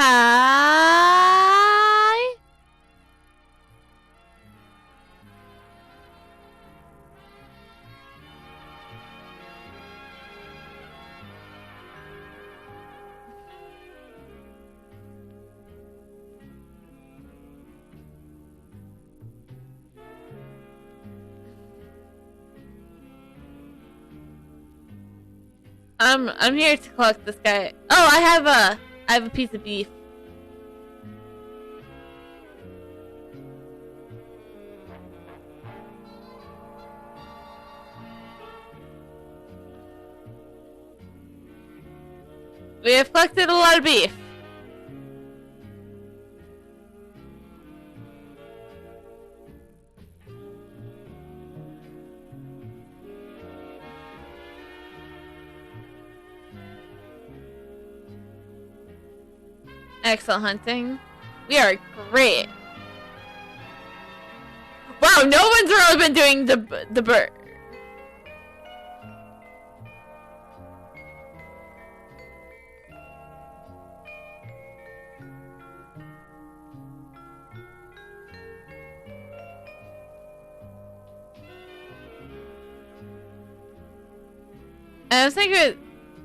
Hi. I'm here to collect this guy. Oh, I have a piece of beef. We have collected a lot of beef. Excellent hunting. We are great. Wow, no one's really been doing the bird. I was thinking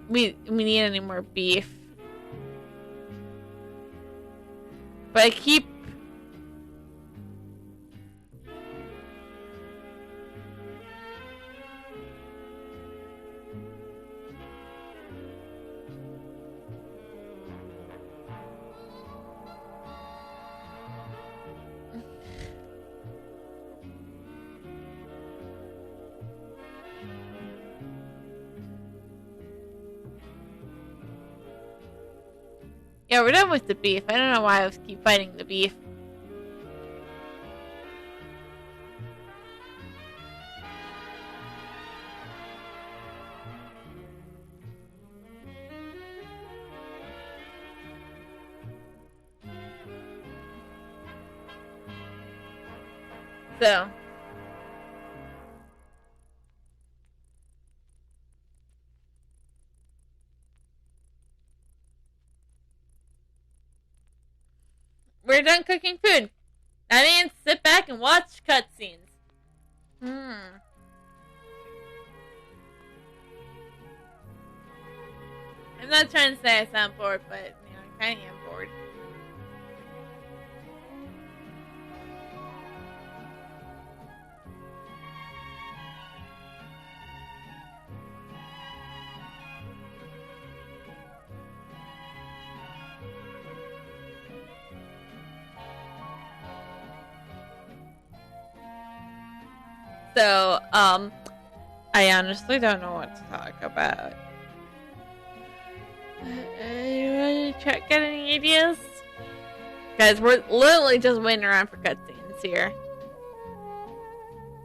we need any more beef. But I keep... Yeah, we're done with the beef. I don't know why I keep fighting the beef. So... we're done cooking food. That means sit back and watch cutscenes. I'm not trying to say I sound bored, but I kind of am bored. So, I honestly don't know what to talk about. You want to get any ideas? Guys, we're literally just waiting around for cutscenes here.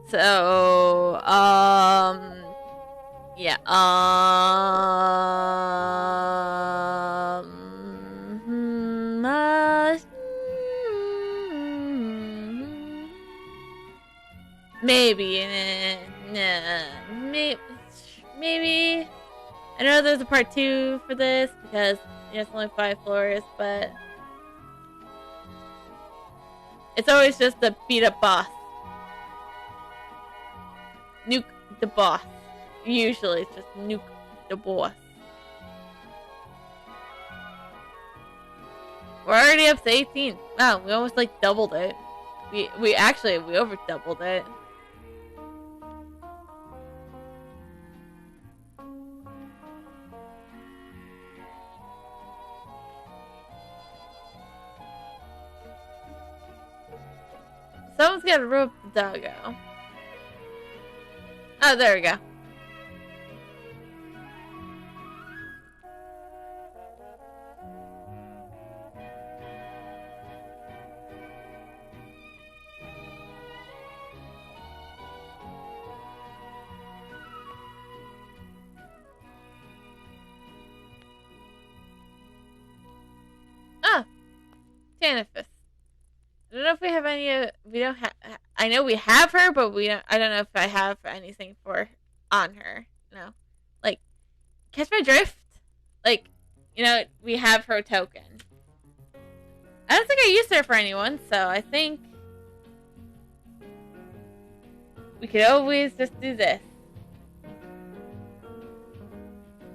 So, yeah, maybe, maybe. I know there's a part 2 for this because it's only 5 floors, but it's always just a beat up boss. Nuke the boss. Usually it's just nuke the boss. We're already up to 18. Wow, we almost like doubled it. We over doubled it. Someone's gotta rope the doggo. Oh, there we go. Ah, Tanifus. I don't know if we have any. We don't have. I know we have her, but we don't. I don't know if I have anything for on her. No, like, catch my drift. Like, we have her token. I don't think I used her for anyone, so I think we could always just do this.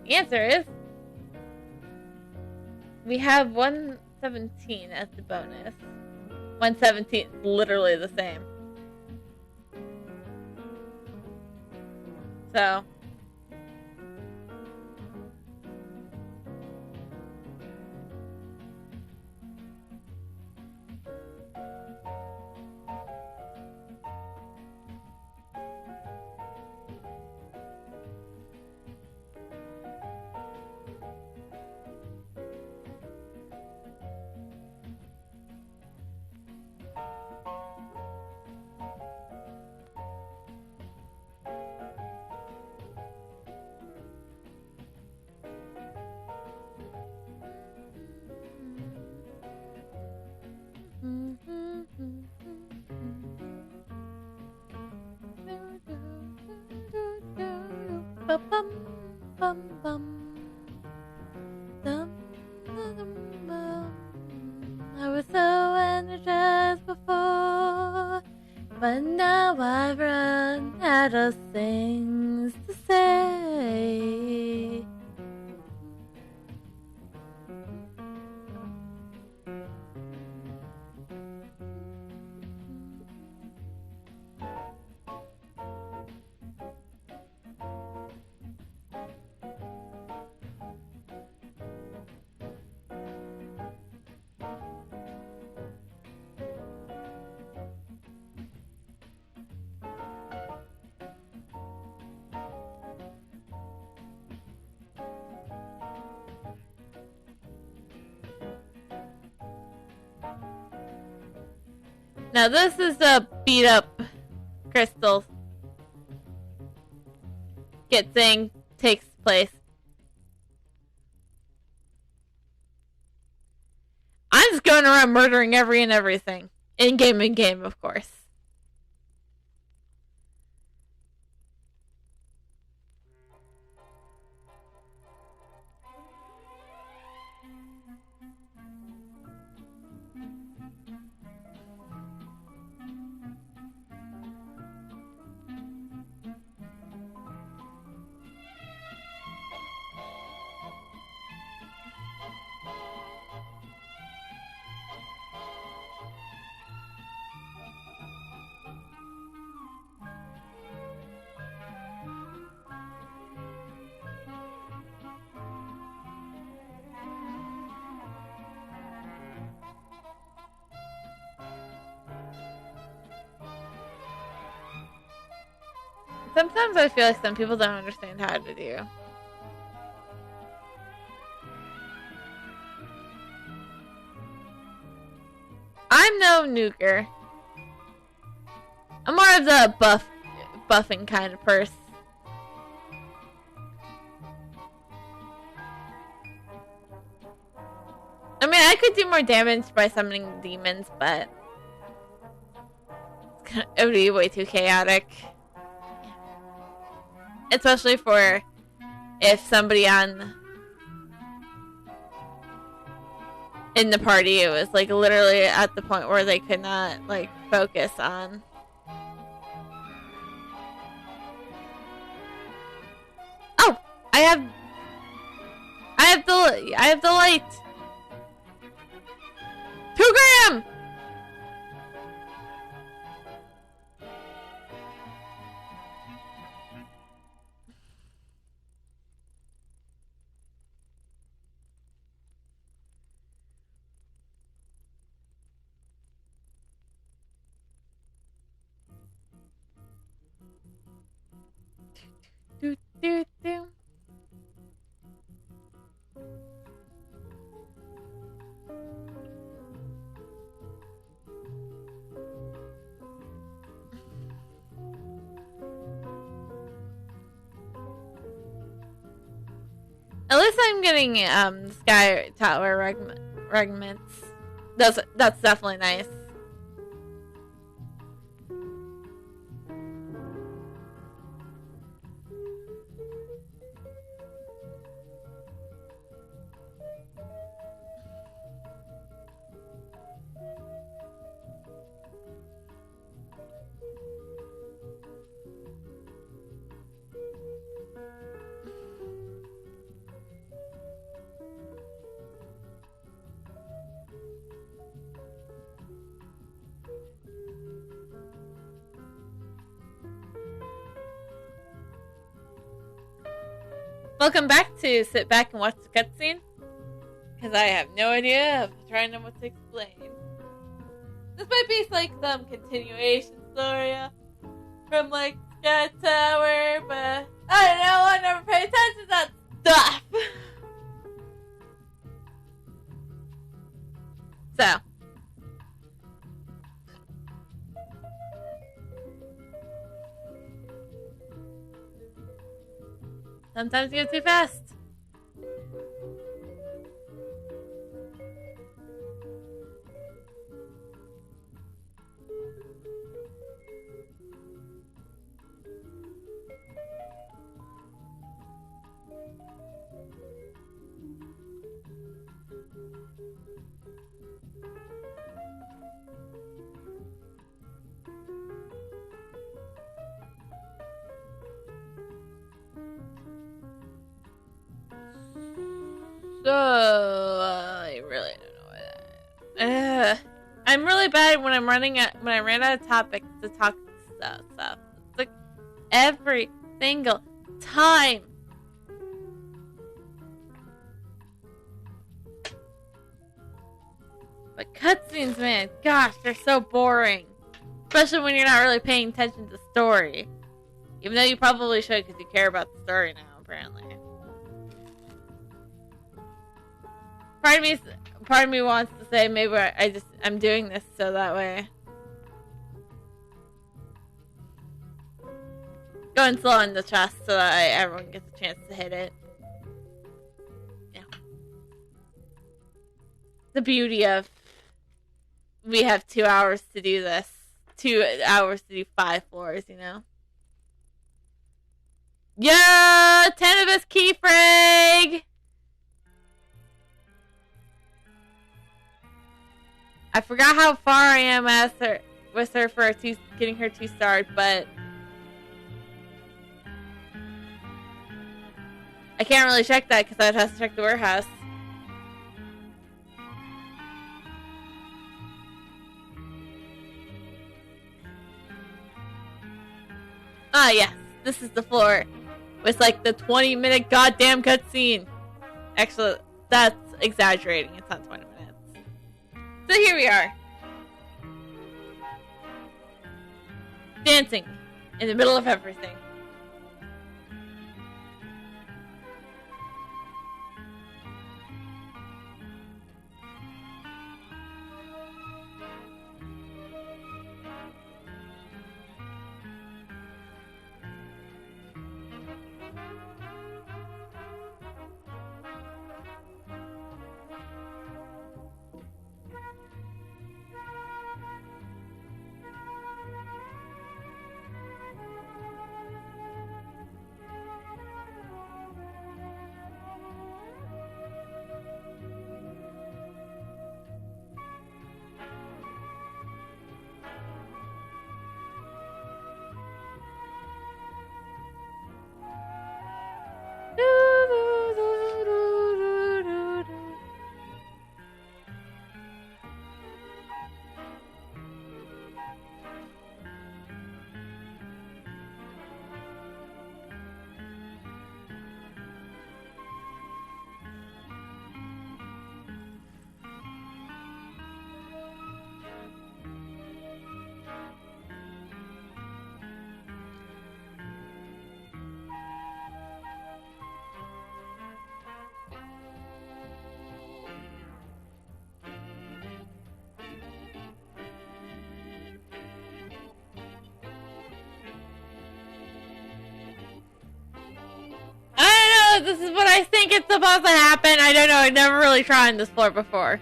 The answer is we have 117 as the bonus. 117 is literally the same. So I was so energized before, but now I've run out of things to say. Now this is a beat up Crystal Skit thing takes place. I'm just going around murdering every and everything. In game, of course. Sometimes I feel like some people don't understand how to do. I'm no nuker. I'm more of the buffing kind of person. I mean, I could do more damage by summoning demons, but it would be way too chaotic. Especially for if somebody in the party, it was like literally at the point where they could not like focus on. Oh, I have the light. 2 gram. Do, do, do. At least I'm getting Sky Tower regiments. That's definitely nice. Welcome back to Sit Back and Watch the Cutscene. Because I have no idea. I'm trying to know what to explain. This might be like some continuation story from like Sky Tower, but I don't know. I never pay attention to that stuff. So. Sometimes you go too fast. So, I really don't know what I'm really bad when I ran out of topics to talk stuff. It's like every single time. But cutscenes, man, gosh, they're so boring. Especially when you're not really paying attention to the story. Even though you probably should because you care about the story now, apparently. Part of me wants to say maybe I'm doing this so that way. Going slow on the chest so that everyone gets a chance to hit it. Yeah. The beauty of we have 2 hours to do this. 2 hours to do 5 floors, you know? Yeah! Tenebus Keyfrag! I forgot how far I am with her for getting her 2-starred, but I can't really check that because I'd have to check the warehouse. Ah, yes. This is the floor with like the 20-minute goddamn cutscene. Actually, that's exaggerating. It's not 20 minutes. So here we are. Dancing in the middle of everything. This is what I think it's supposed to happen. I don't know. I've never really tried this floor before.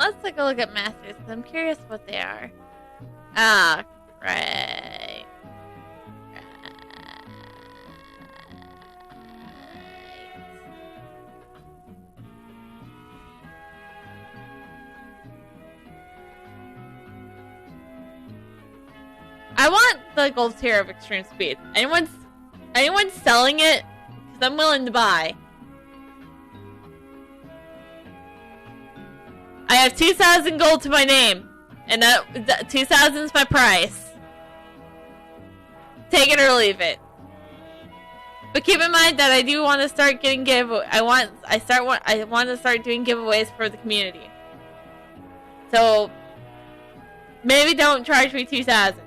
let's take a look at masters. I'm curious what they are. Ah, right. I want the gold tier of extreme speed. Anyone selling it? Because I'm willing to buy. I have 2,000 gold to my name, and that 2,000 is my price. Take it or leave it. But keep in mind that I do want to start getting I want to start doing giveaways for the community. So maybe don't charge me 2,000.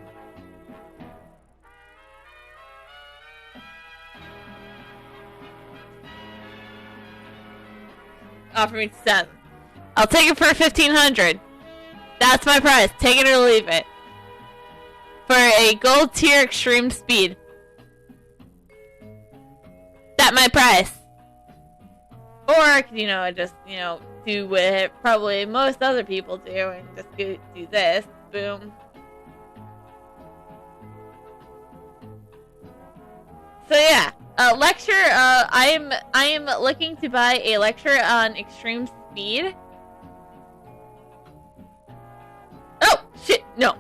Offer me 2,000. I'll take it for 1,500. That's my price. Take it or leave it. For a gold tier extreme speed. That's my price. Or I could, just, do what probably most other people do and just do this. Boom. So yeah, lecture. I am looking to buy a lecture on extreme speed. Oh shit! No.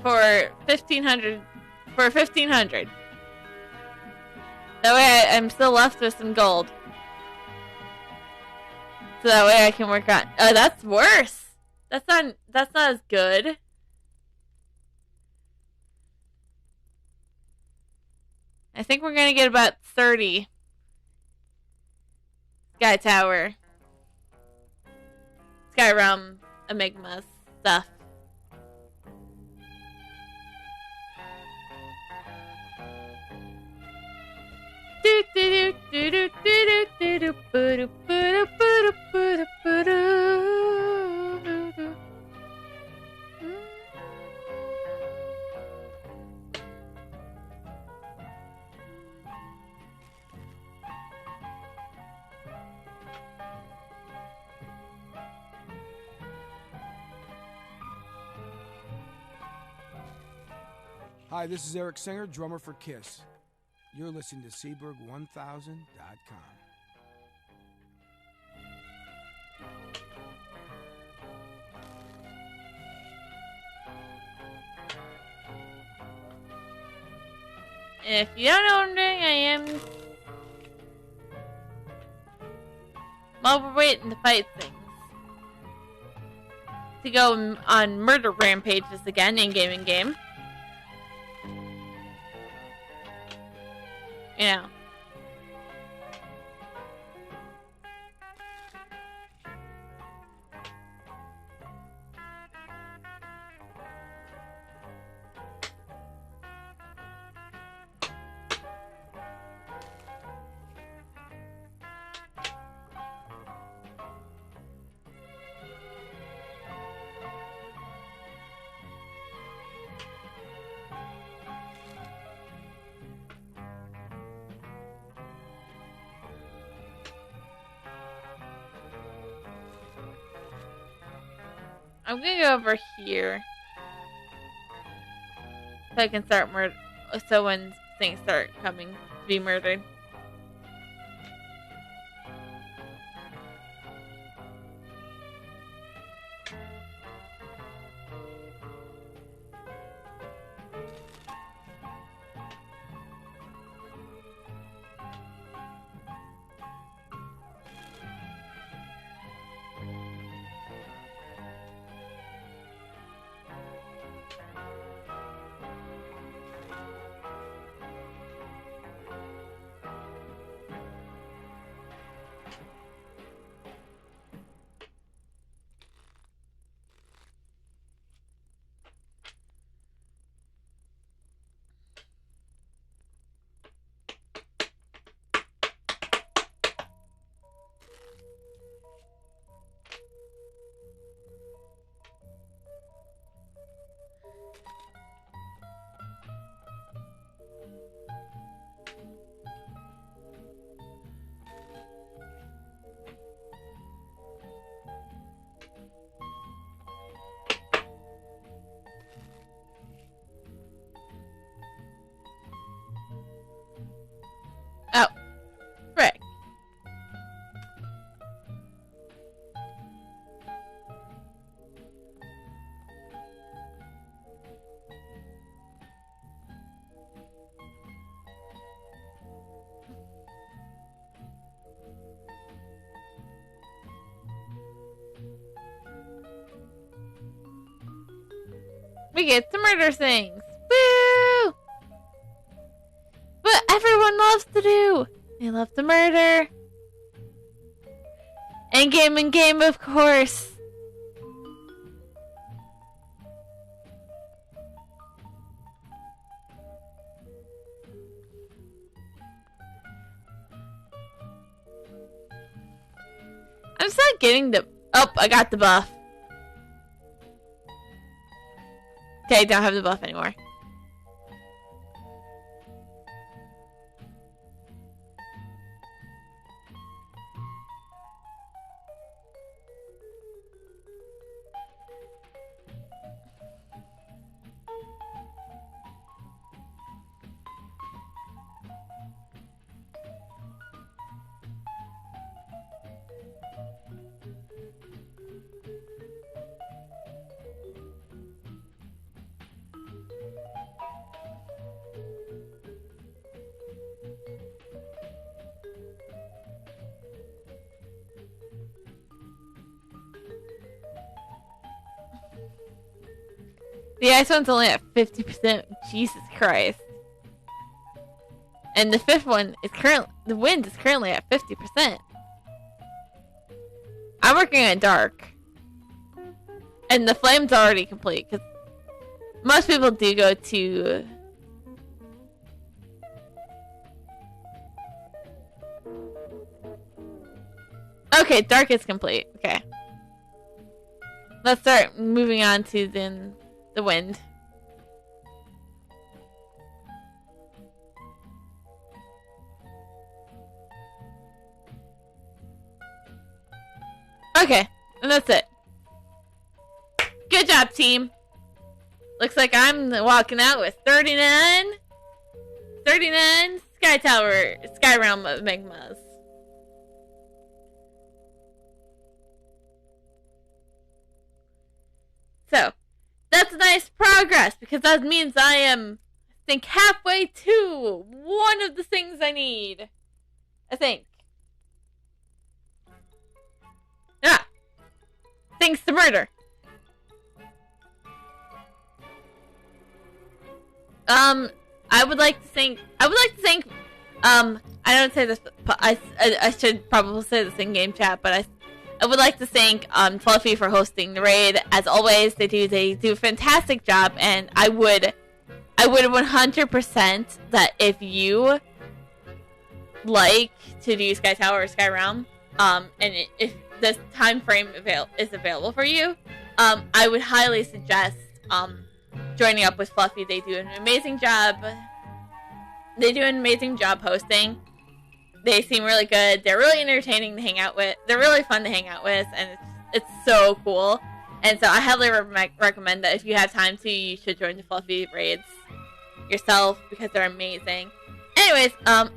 For 1,500. For 1,500. That way I'm still left with some gold. So that way I can work on... Oh, that's worse. That's not as good. I think we're gonna get about 30. Sky Tower. Sky Realm, Enigma stuff. Hi, this is Eric Singer, drummer for Kiss. You're listening to Seaberg1000.com. If you don't know what I'm doing, I am overweight to fight things. To go on murder rampages again in game. You know. I'm gonna go over here. So I can start so when things start coming to be murdered. We get to murder things. Woo! What everyone loves to do. They love to murder. And game, of course. I'm still getting the... Oh, I got the buff. Okay, I don't have the buff anymore. The ice one's only at 50%. Jesus Christ. And the fifth one is the wind is currently at 50%. I'm working on dark. And the flame's already complete, because most people do go to... Okay, dark is complete. Okay. Let's start moving on to then the wind. Okay, and that's it. Good job, team. Looks like I'm walking out with 39 Sky Realm of Magmas. So, that's nice progress, because that means I am, I think, halfway to one of the things I need. I think. Ah! Things to murder. I would like to thank, I don't say this, I should probably say this in game chat, but I would like to thank Fluffy for hosting the raid. As always, they do a fantastic job, and I would 100% that if you like to do Sky Tower or Sky Realm, if this time frame is available for you, I would highly suggest joining up with Fluffy. They do an amazing job. They do an amazing job hosting. They seem really good. They're really entertaining to hang out with. They're really fun to hang out with, and it's so cool. And so I highly recommend that if you have time to, you should join the Fluffy raids yourself, because they're amazing. Anyways, I'm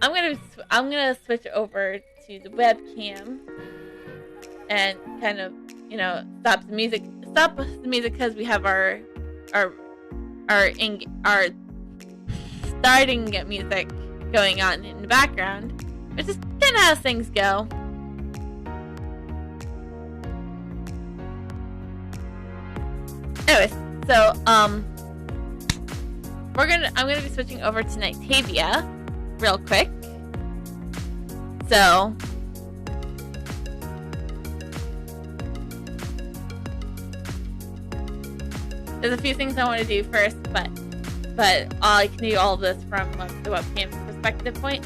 gonna switch over to the webcam and kind of, stop the music because we have our starting music going on in the background. Which is kind of how things go. Anyways, so I'm gonna be switching over to Nightavia real quick. So there's a few things I want to do first, but I can do all of this from the webcam perspective point.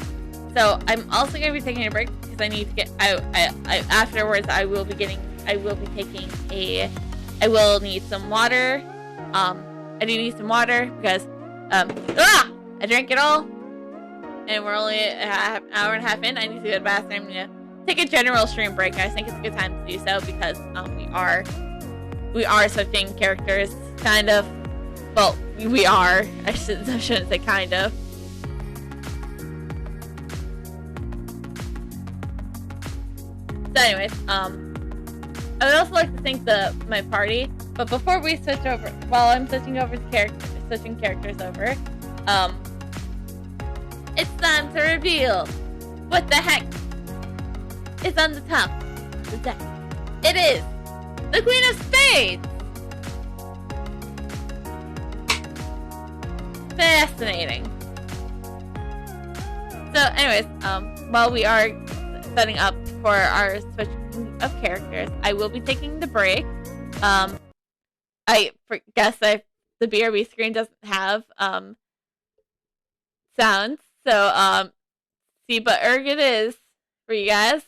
So I'm also going to be taking a break because I need to get out. Afterwards, I will need some water. I do need some water because I drank it all, and we're only an hour and a half in. I need to go to the bathroom to take a general stream break. I think it's a good time to do so because we are switching characters, kind of. Well, we are. I shouldn't say kind of. So anyways, I would also like to thank my party, but before we switch over, while I'm switching characters over, it's time to reveal what the heck is on the top of the deck. It is the Queen of Spades! Fascinating. So, anyways, while we are setting up for our switch of characters, I will be taking the break. The BRB screen doesn't have sounds, so see, but erg it is for you guys.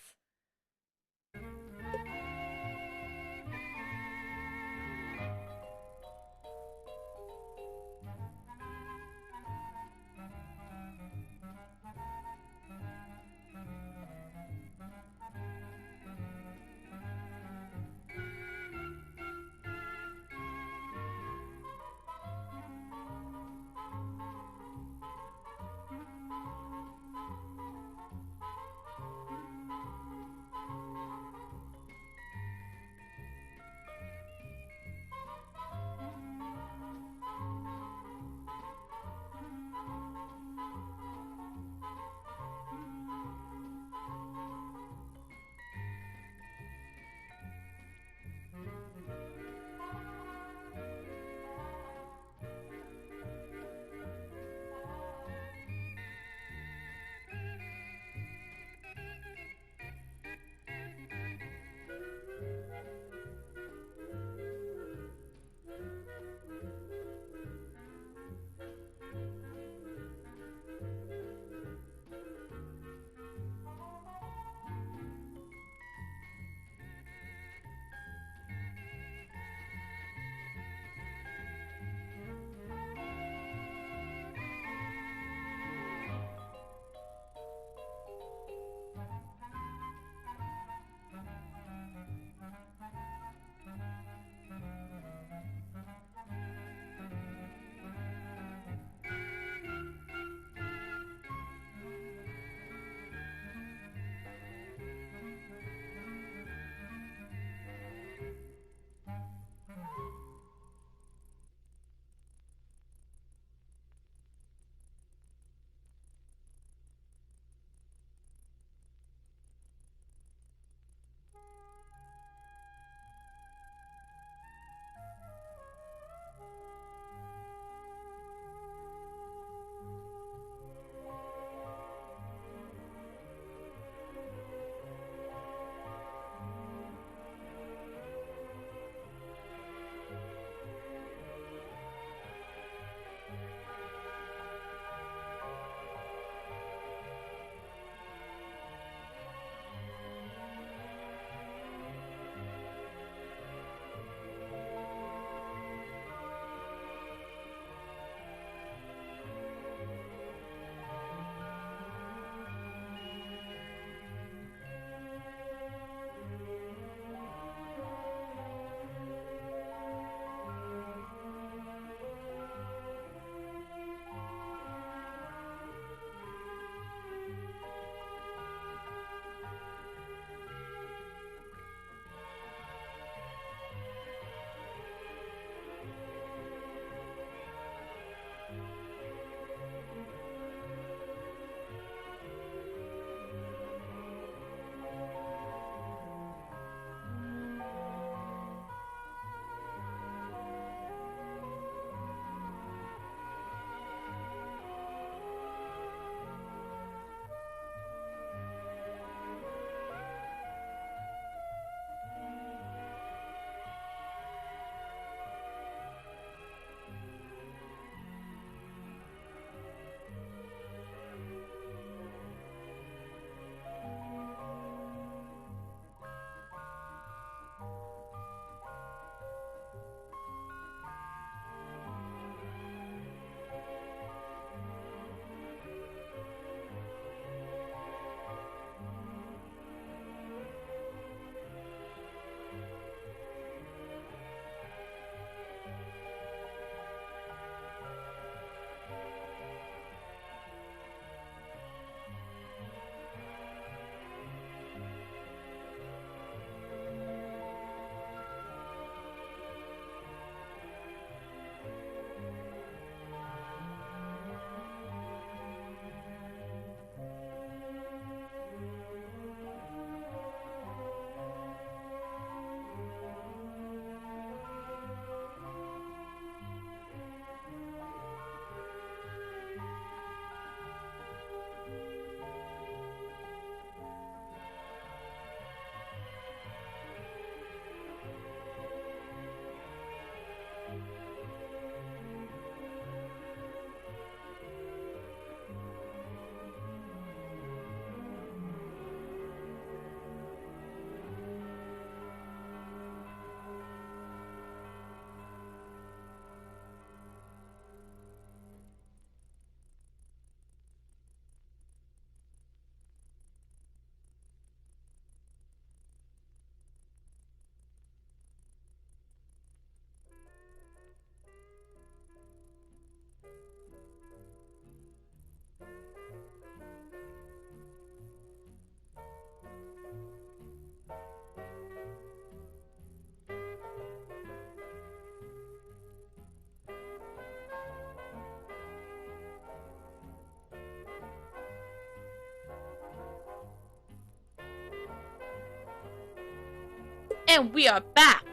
And we are back.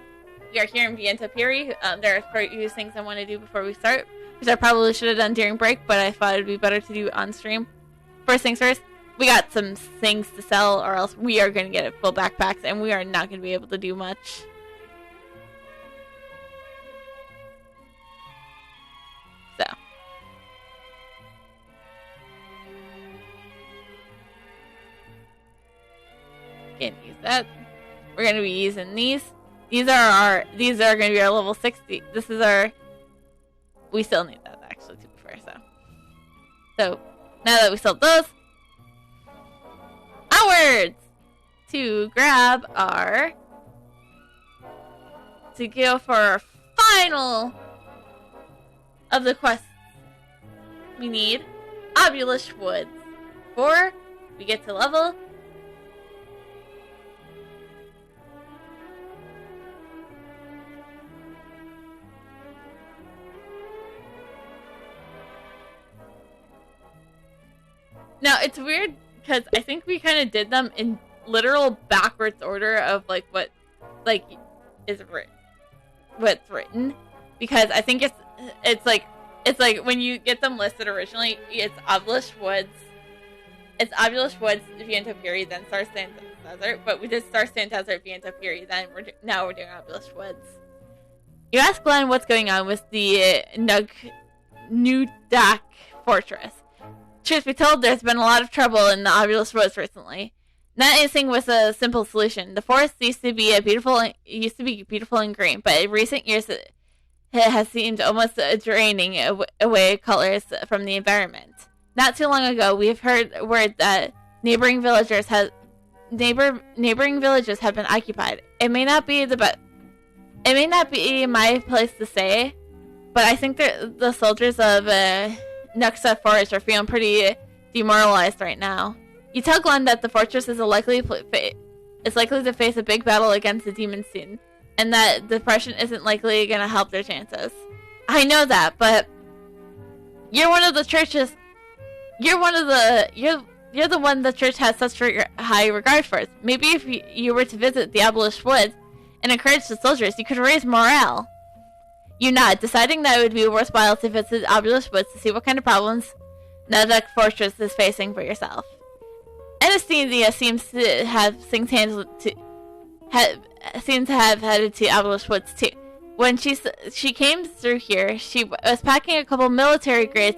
We are here in deviantART. There are a few things I want to do before we start, which I probably should have done during break, but I thought it would be better to do on stream. First things first, we got some things to sell, or else we are going to get full backpacks, and we are not going to be able to do much. So. Can't use that. We're going to be using these. These are going to be our level 60. This is our... We still need that, actually, to be fair, So, now that we sold those, onwards to grab our... To go for our final of the quests. We need Obelisk Woods. Before we get to level... Now, it's weird, because I think we kind of did them in literal backwards order of, like, what, like, is written. What's written. Because I think it's like, when you get them listed originally, it's Obelisk Woods. It's Obelisk Woods, deviantART, then Star Sand Desert. But we did Star Sand Desert, deviantART, then now we're doing Obelisk Woods. You ask Glenn what's going on with the Nudak Fortress. Truth be told, there's been a lot of trouble in the Obelisk Woods recently. Not anything with a simple solution. The forest used to be beautiful and green, but in recent years it has seemed almost draining away colors from the environment. Not too long ago, we've heard word that neighboring villages have been occupied. It may not be my place to say, but I think that the soldiers of Nuxa Forest are feeling pretty demoralized right now. You tell Glenn that the fortress is likely to face a big battle against the demon soon, and that depression isn't likely going to help their chances. I know that, but you're one of the churches. You're the one the church has such high regard for. Maybe if you were to visit the Obelisk Woods and encourage the soldiers, you could raise morale. You nod, deciding that it would be worthwhile to visit Obelisk Woods to see what kind of problems Nudak Fortress is facing for yourself. Anesthesia seems to have headed to Obelisk Woods too. When she came through here, she was packing a couple military-grade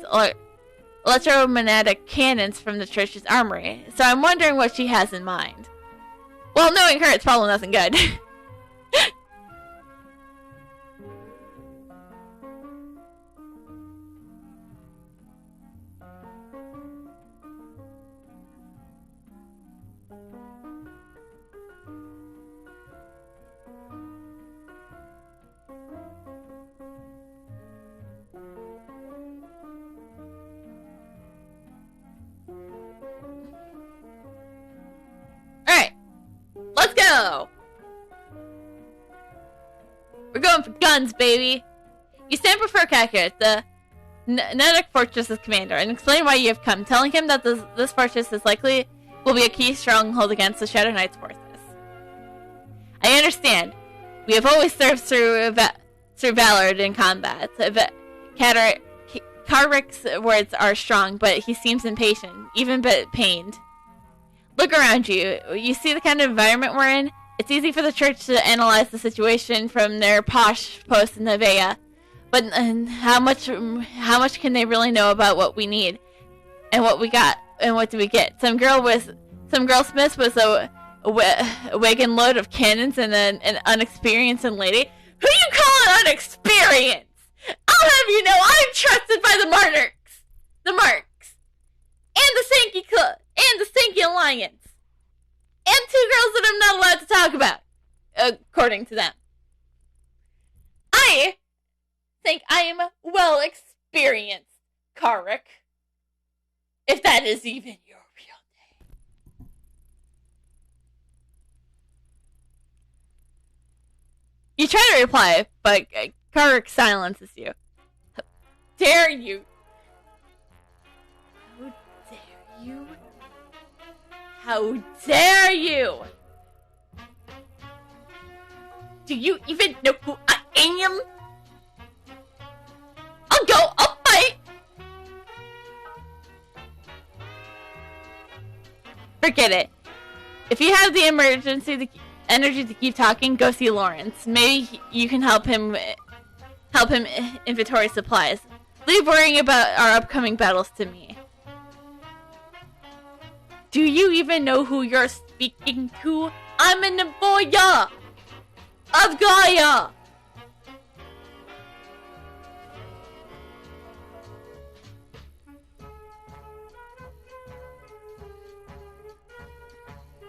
electromagnetic cannons from the church's armory, so I'm wondering what she has in mind. Well, knowing her, it's probably nothing good. Let's go! We're going for guns, baby! You stand before Kakir, the Nudak Fortress's commander, and explain why you have come, telling him that this fortress will be a key stronghold against the Shadow Knight's forces. I understand. We have always served through valor in combat. Karik's words are strong, but he seems impatient, even a bit pained. Look around you. You see the kind of environment we're in? It's easy for the church to analyze the situation from their posh post in Nevaeh, but how much can they really know about what we need and what we got and what do we get? Some girl smith with a wagon load of cannons and an unexperienced lady. Who you calling unexperienced? I'll have you know I'm trusted by the Marks, and the Sankey Club. And the Stinky Alliance. And 2 girls that I'm not allowed to talk about. According to them. I think I am well experienced, Karik. If that is even your real name. You try to reply, but Karik silences you. How dare you? How dare you? How dare you? Do you even know who I am? I'll fight! Forget it. If you have the energy to keep talking, go see Lawrence. Maybe you can help him inventory supplies. Leave worrying about our upcoming battles to me. Do you even know who you're speaking to? I'm an Naboya of Gaia!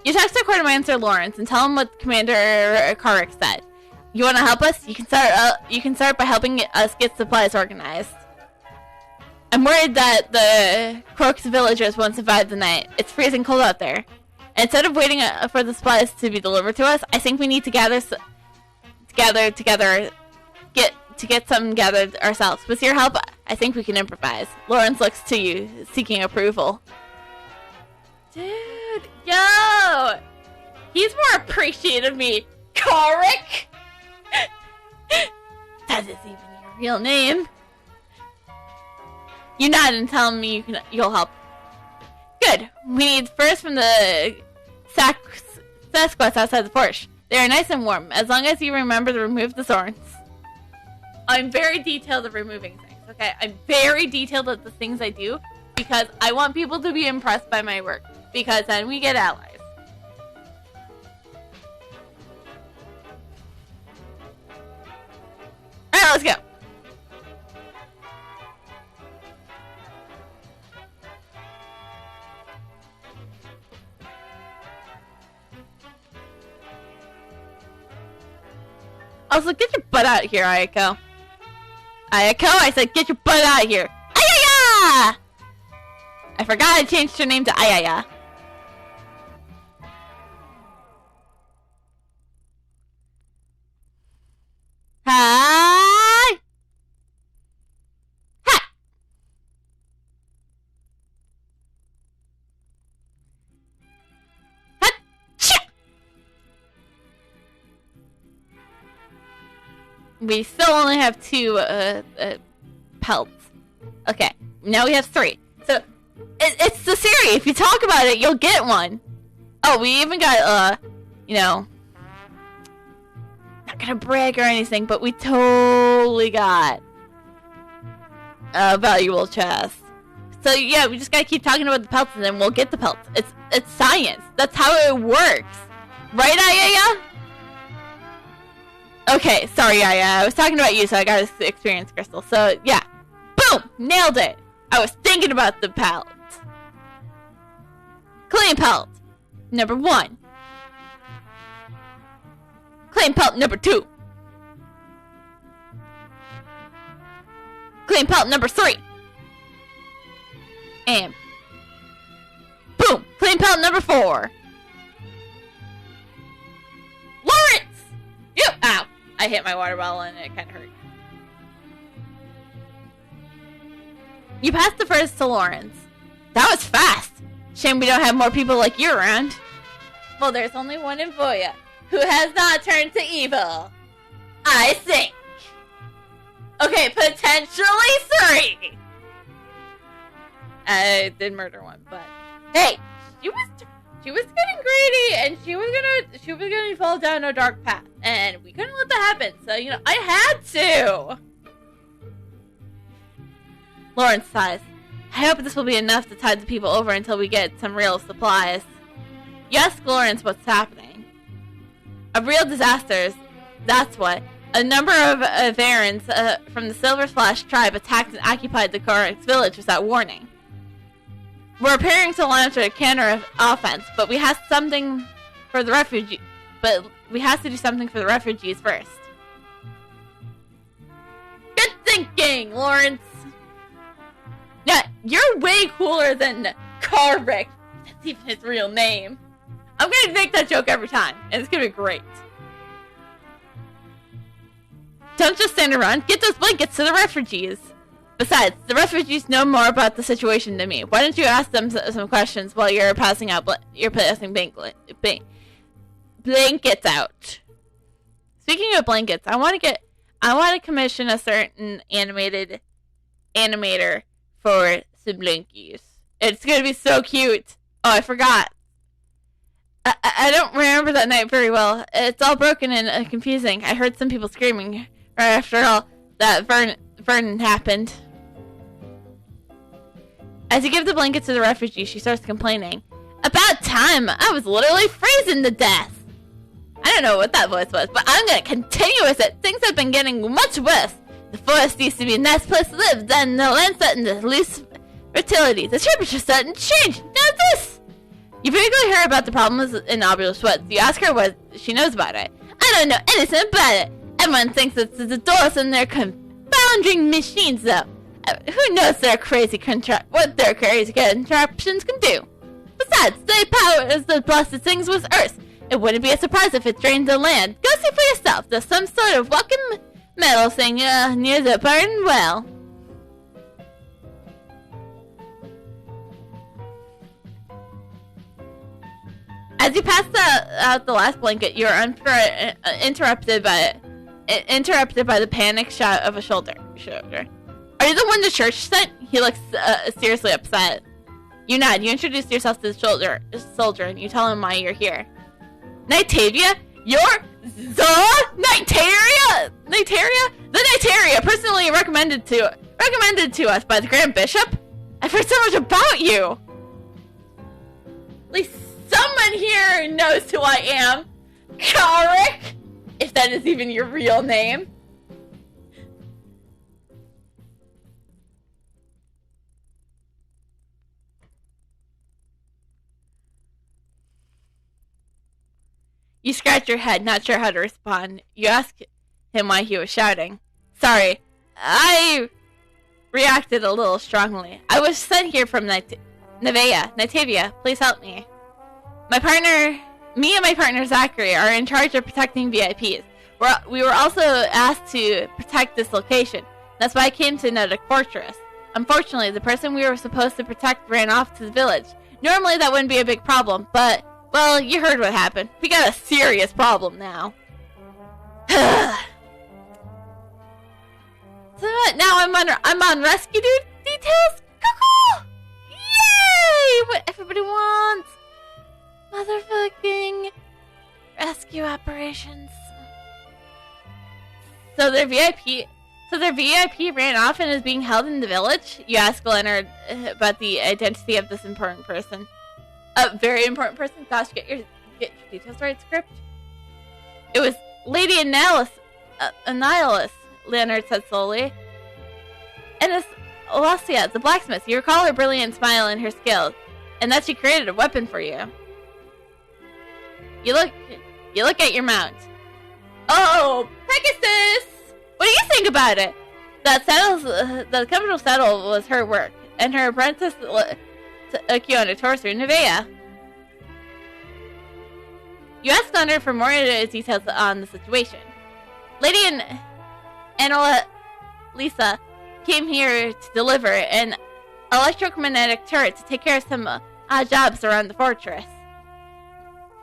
You text to Quartermaster Lawrence and tell him what Commander Karek said. You want to help us? You can start by helping us get supplies organized. I'm worried that the Crocus villagers won't survive the night. It's freezing cold out there. Instead of waiting for the supplies to be delivered to us, I think we need to get something gathered ourselves. With your help, I think we can improvise. Lawrence looks to you, seeking approval. Dude, yo! He's more appreciative of me. Karek! That isn't even your real name. You nod and tell me you'll help. Good. We need first from the Sasquatch outside the porch. They are nice and warm, as long as you remember to remove the thorns. I'm very detailed at removing things, okay? I'm very detailed at the things I do, because I want people to be impressed by my work, because then we get allies. Alright, let's go. Also, get your butt out of here, Ayako. Ayako, I said get your butt out of here. Ayaya! I forgot I changed her name to Ayaya. Hi! Hi! Achoo! We still only have 2 pelts. Okay, now we have 3. So, it's the series. If you talk about it, you'll get one. Oh, we even got, not gonna brag or anything, but we totally got a valuable chest. So, yeah, we just gotta keep talking about the pelts, and then we'll get the pelts. It's science. That's how it works. Right, Ayaya? Okay, sorry, I was talking about you, so I got this experience crystal. So, yeah. Boom! Nailed it! I was thinking about the pelt. Clean pelt. Number 1. Clean pelt number 2. Clean pelt number 3. And boom! Clean pelt number 4. Lawrence! Yep! Ow! I hit my water bottle and it kind of hurt. You passed the first to Lawrence. That was fast. Shame we don't have more people like you around. Well, there's only one in Voya who has not turned to evil. I think. Okay, potentially 3. I did murder one, but hey, she was getting greedy, and she was gonna fall down a dark path, and we couldn't let that happen. So I had to. Lawrence sighs. I hope this will be enough to tide the people over until we get some real supplies. You ask Lawrence what's happening. A real disaster. That's what. A number of Varans from the Silver Flash tribe attacked and occupied the Korax village without warning. We're preparing to launch a counter offense, but we have something for the refugee. But we have to do something for the refugees first. Good thinking, Lawrence. Yeah, you're way cooler than Karek. That's even his real name. I'm gonna make that joke every time, and it's gonna be great. Don't just stand around. Get those blankets to the refugees. Besides, the refugees know more about the situation than me. Why don't you ask them some questions while you're passing out blankets out? Speaking of blankets, I want to commission a certain animator for some blankies. It's gonna be so cute. Oh, I forgot. I don't remember that night very well. It's all broken and confusing. I heard some people screaming right after all that Vernon happened. As you give the blanket to the refugee, she starts complaining. About time! I was literally freezing to death! I don't know what that voice was, but I'm gonna continue with it. Things have been getting much worse. The forest used to be a nice place to live, then the land's starting to lose fertility. The temperature's starting to change. Now this! You vaguely hear about the problems in Obulus Woods. You ask her what she knows about it. I don't know anything about it. Everyone thinks it's the doors and their confounding machines, though. Who knows what their crazy contraptions can do? Besides, they power as the blessed things with Earth. It wouldn't be a surprise if it drained the land. Go see for yourself. There's some sort of walking metal thing near the burning well. As you pass out the last blanket, you're interrupted by the panic shout of a soldier. Are you the one the church sent? He looks seriously upset. You nod. You introduce yourself to the soldier, and you tell him why you're here. Nitavia? You're the Nitaria? The Nitaria, personally recommended to us by the Grand Bishop? I've heard so much about you. At least someone here knows who I am. Karik, if that is even your real name. You scratch your head, not sure how to respond. You ask him why he was shouting. Sorry, I reacted a little strongly. I was sent here from Nitavia. Please help me. Me and my partner Zachary are in charge of protecting VIPs. We were also asked to protect this location. That's why I came to Nordic Fortress. Unfortunately, the person we were supposed to protect ran off to the village. Normally that wouldn't be a big problem, but... well, you heard what happened. We got a serious problem now. So now I'm on rescue details? Cool! Yay! What everybody wants. Motherfucking rescue operations. So their VIP ran off and is being held in the village? You ask Leonard about the identity of this important person. A very important person. Gosh, get your details right, script. It was Lady Annihilus, Leonard said slowly. And it's Alasia, the blacksmith. You recall her brilliant smile and her skill, and that she created a weapon for you. You look at your mount. Oh, Pegasus! What do you think about it? The capital saddle was her work, and her apprentice took you on a tour through Nevea. You asked Thunder for more details on the situation. Lady and Lisa came here to deliver an electromagnetic turret to take care of some jobs around the fortress.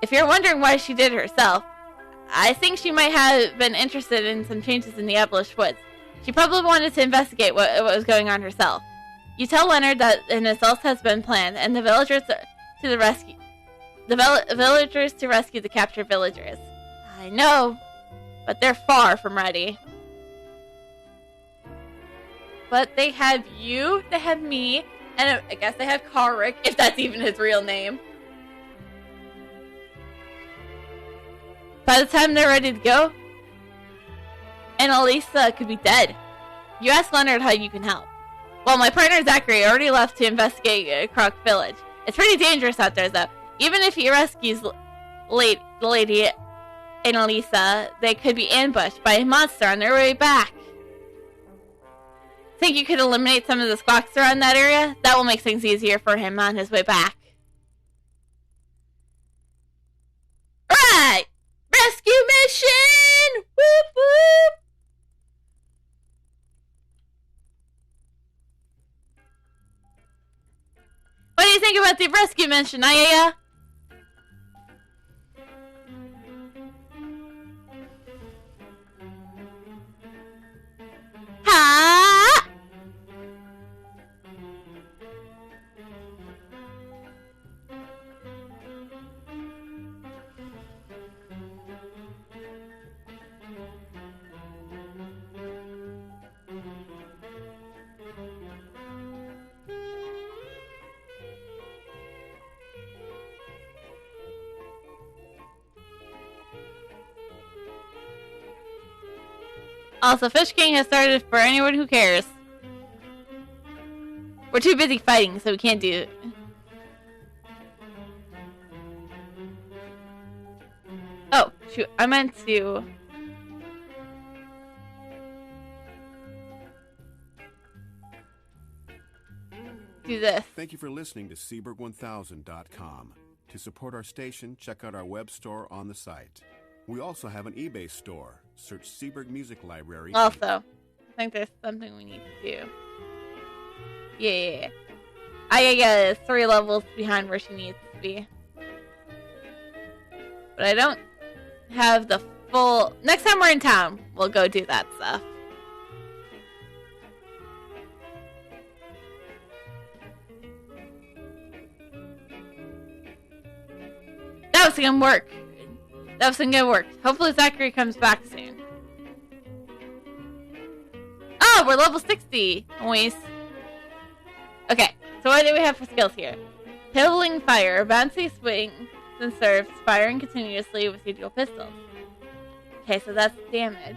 If you're wondering why she did it herself, I think she might have been interested in some changes in the Obelisk Woods. She probably wanted to investigate what was going on herself. You tell Leonard that an assault has been planned, and the villagers to rescue the captured villagers. I know, but they're far from ready. But they have you, they have me, and I guess they have Karik, if that's even his real name. By the time they're ready to go, Annalisa could be dead. You ask Leonard how you can help. Well, my partner Zachary already left to investigate Croc Village. It's pretty dangerous out there, though. Even if he rescues Lady Annalisa, they could be ambushed by a monster on their way back. Think you could eliminate some of the squawks around that area? That will make things easier for him on his way back. Alright! Rescue mission! Whoop whoop! What do you think about the rescue mission, Ayaya? Also, Fish King has started for anyone who cares. We're too busy fighting, so we can't do it. Oh, shoot. I meant to... do this. Thank you for listening to Seaberg1000.com. To support our station, check out our web store on the site. We also have an eBay store. Search Seaberg Music Library. Also, I think there's something we need to do. Yeah. I get 3 levels behind where she needs to be. But I don't have the full... Next time we're in town, we'll go do that stuff. That was gonna work. That was gonna work. Hopefully Zachary comes back soon. Oh, we're level 60. Always. Okay, so what do we have for skills here? Pivoting fire. Bouncy swings and serves, firing continuously with your dual pistols. Okay, so that's damage.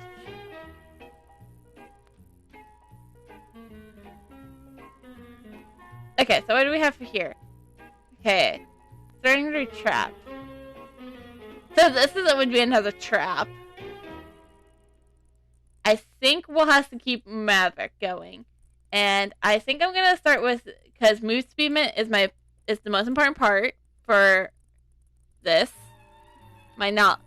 Okay, so what do we have for here? Okay. Starting to trap. So this would be another trap. I think we'll have to keep Maverick going. And I think I'm gonna start with, because move speedment is the most important part for this. My not.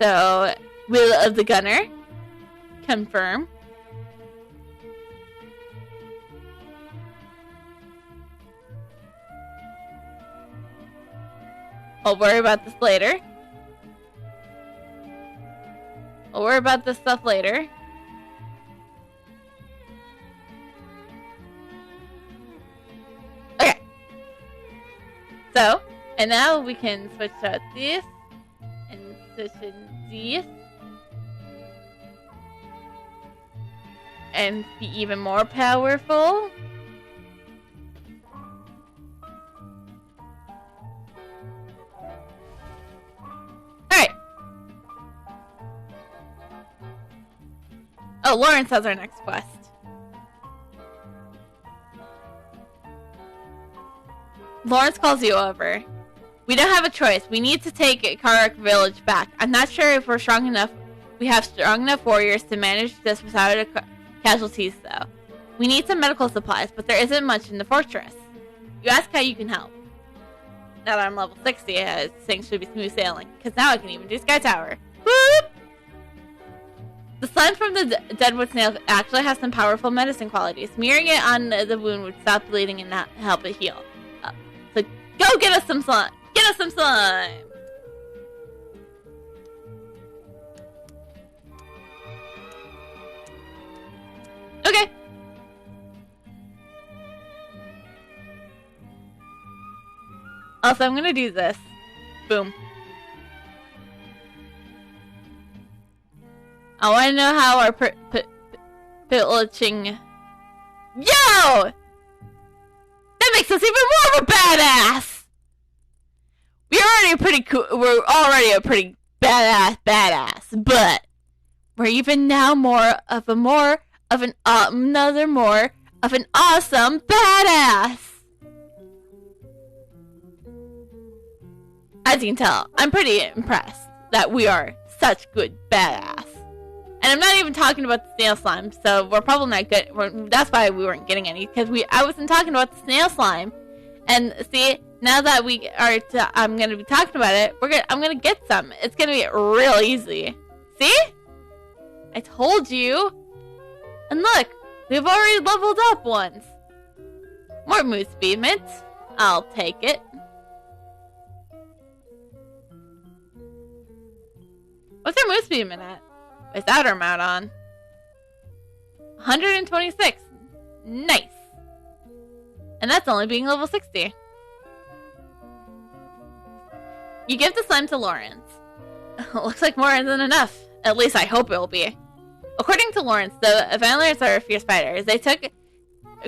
So Will of the Gunner. Confirm. I'll worry about this later. I'll worry about this stuff later. Okay. So, and now we can switch out this and switch in this. And be even more powerful. Oh, Lawrence has our next quest. Lawrence calls you over. We don't have a choice. We need to take Karak Village back. I'm not sure if we're strong enough. We have strong enough warriors to manage this without casualties, though. We need some medical supplies, but there isn't much in the fortress. You ask how you can help. Now that I'm level 60, things should be smooth sailing, because now I can even do Sky Tower. Whoop! The slime from the deadwood snail actually has some powerful medicine qualities. Smearing it on the wound would stop bleeding and not help it heal. So go get us some slime! Get us some slime! Okay. Also, I'm gonna do this. Boom. I want to know how our pillaging... Yo! That makes us even more of a badass! We're already pretty cool. We're already a pretty badass, but we're even now more of an awesome badass! As you can tell, I'm pretty impressed that we are such good badass. And I'm not even talking about the snail slime, so we're probably not good. That's why we weren't getting any, because I wasn't talking about the snail slime. And see, now that we are, I'm gonna be talking about it. I'm gonna get some. It's gonna be real easy. See? I told you. And look, we've already leveled up once. More moose speedment. I'll take it. What's our moose speedment at? Without our mount on. 126. Nice. And that's only being level 60. You give the slime to Lawrence. Looks like more than enough. At least I hope it will be. According to Lawrence, the Vanlars are fierce fighters. They took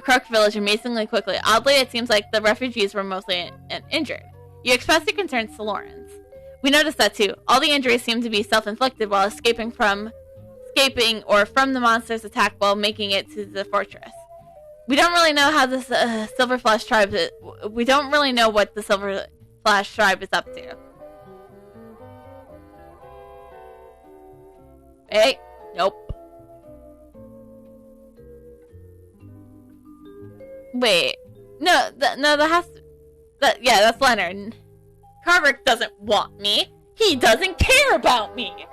Crook Village amazingly quickly. Oddly, it seems like the refugees were mostly injured. You express your concerns to Lawrence. We noticed that too. All the injuries seem to be self-inflicted while escaping or from the monster's attack while making it to the fortress. We don't really know how this Silver Flash tribe. We don't really know what the Silver Flash tribe is up to. Hey, nope. Wait, no, that has to. Yeah, that's Leonard. Carver doesn't want me. He doesn't care about me.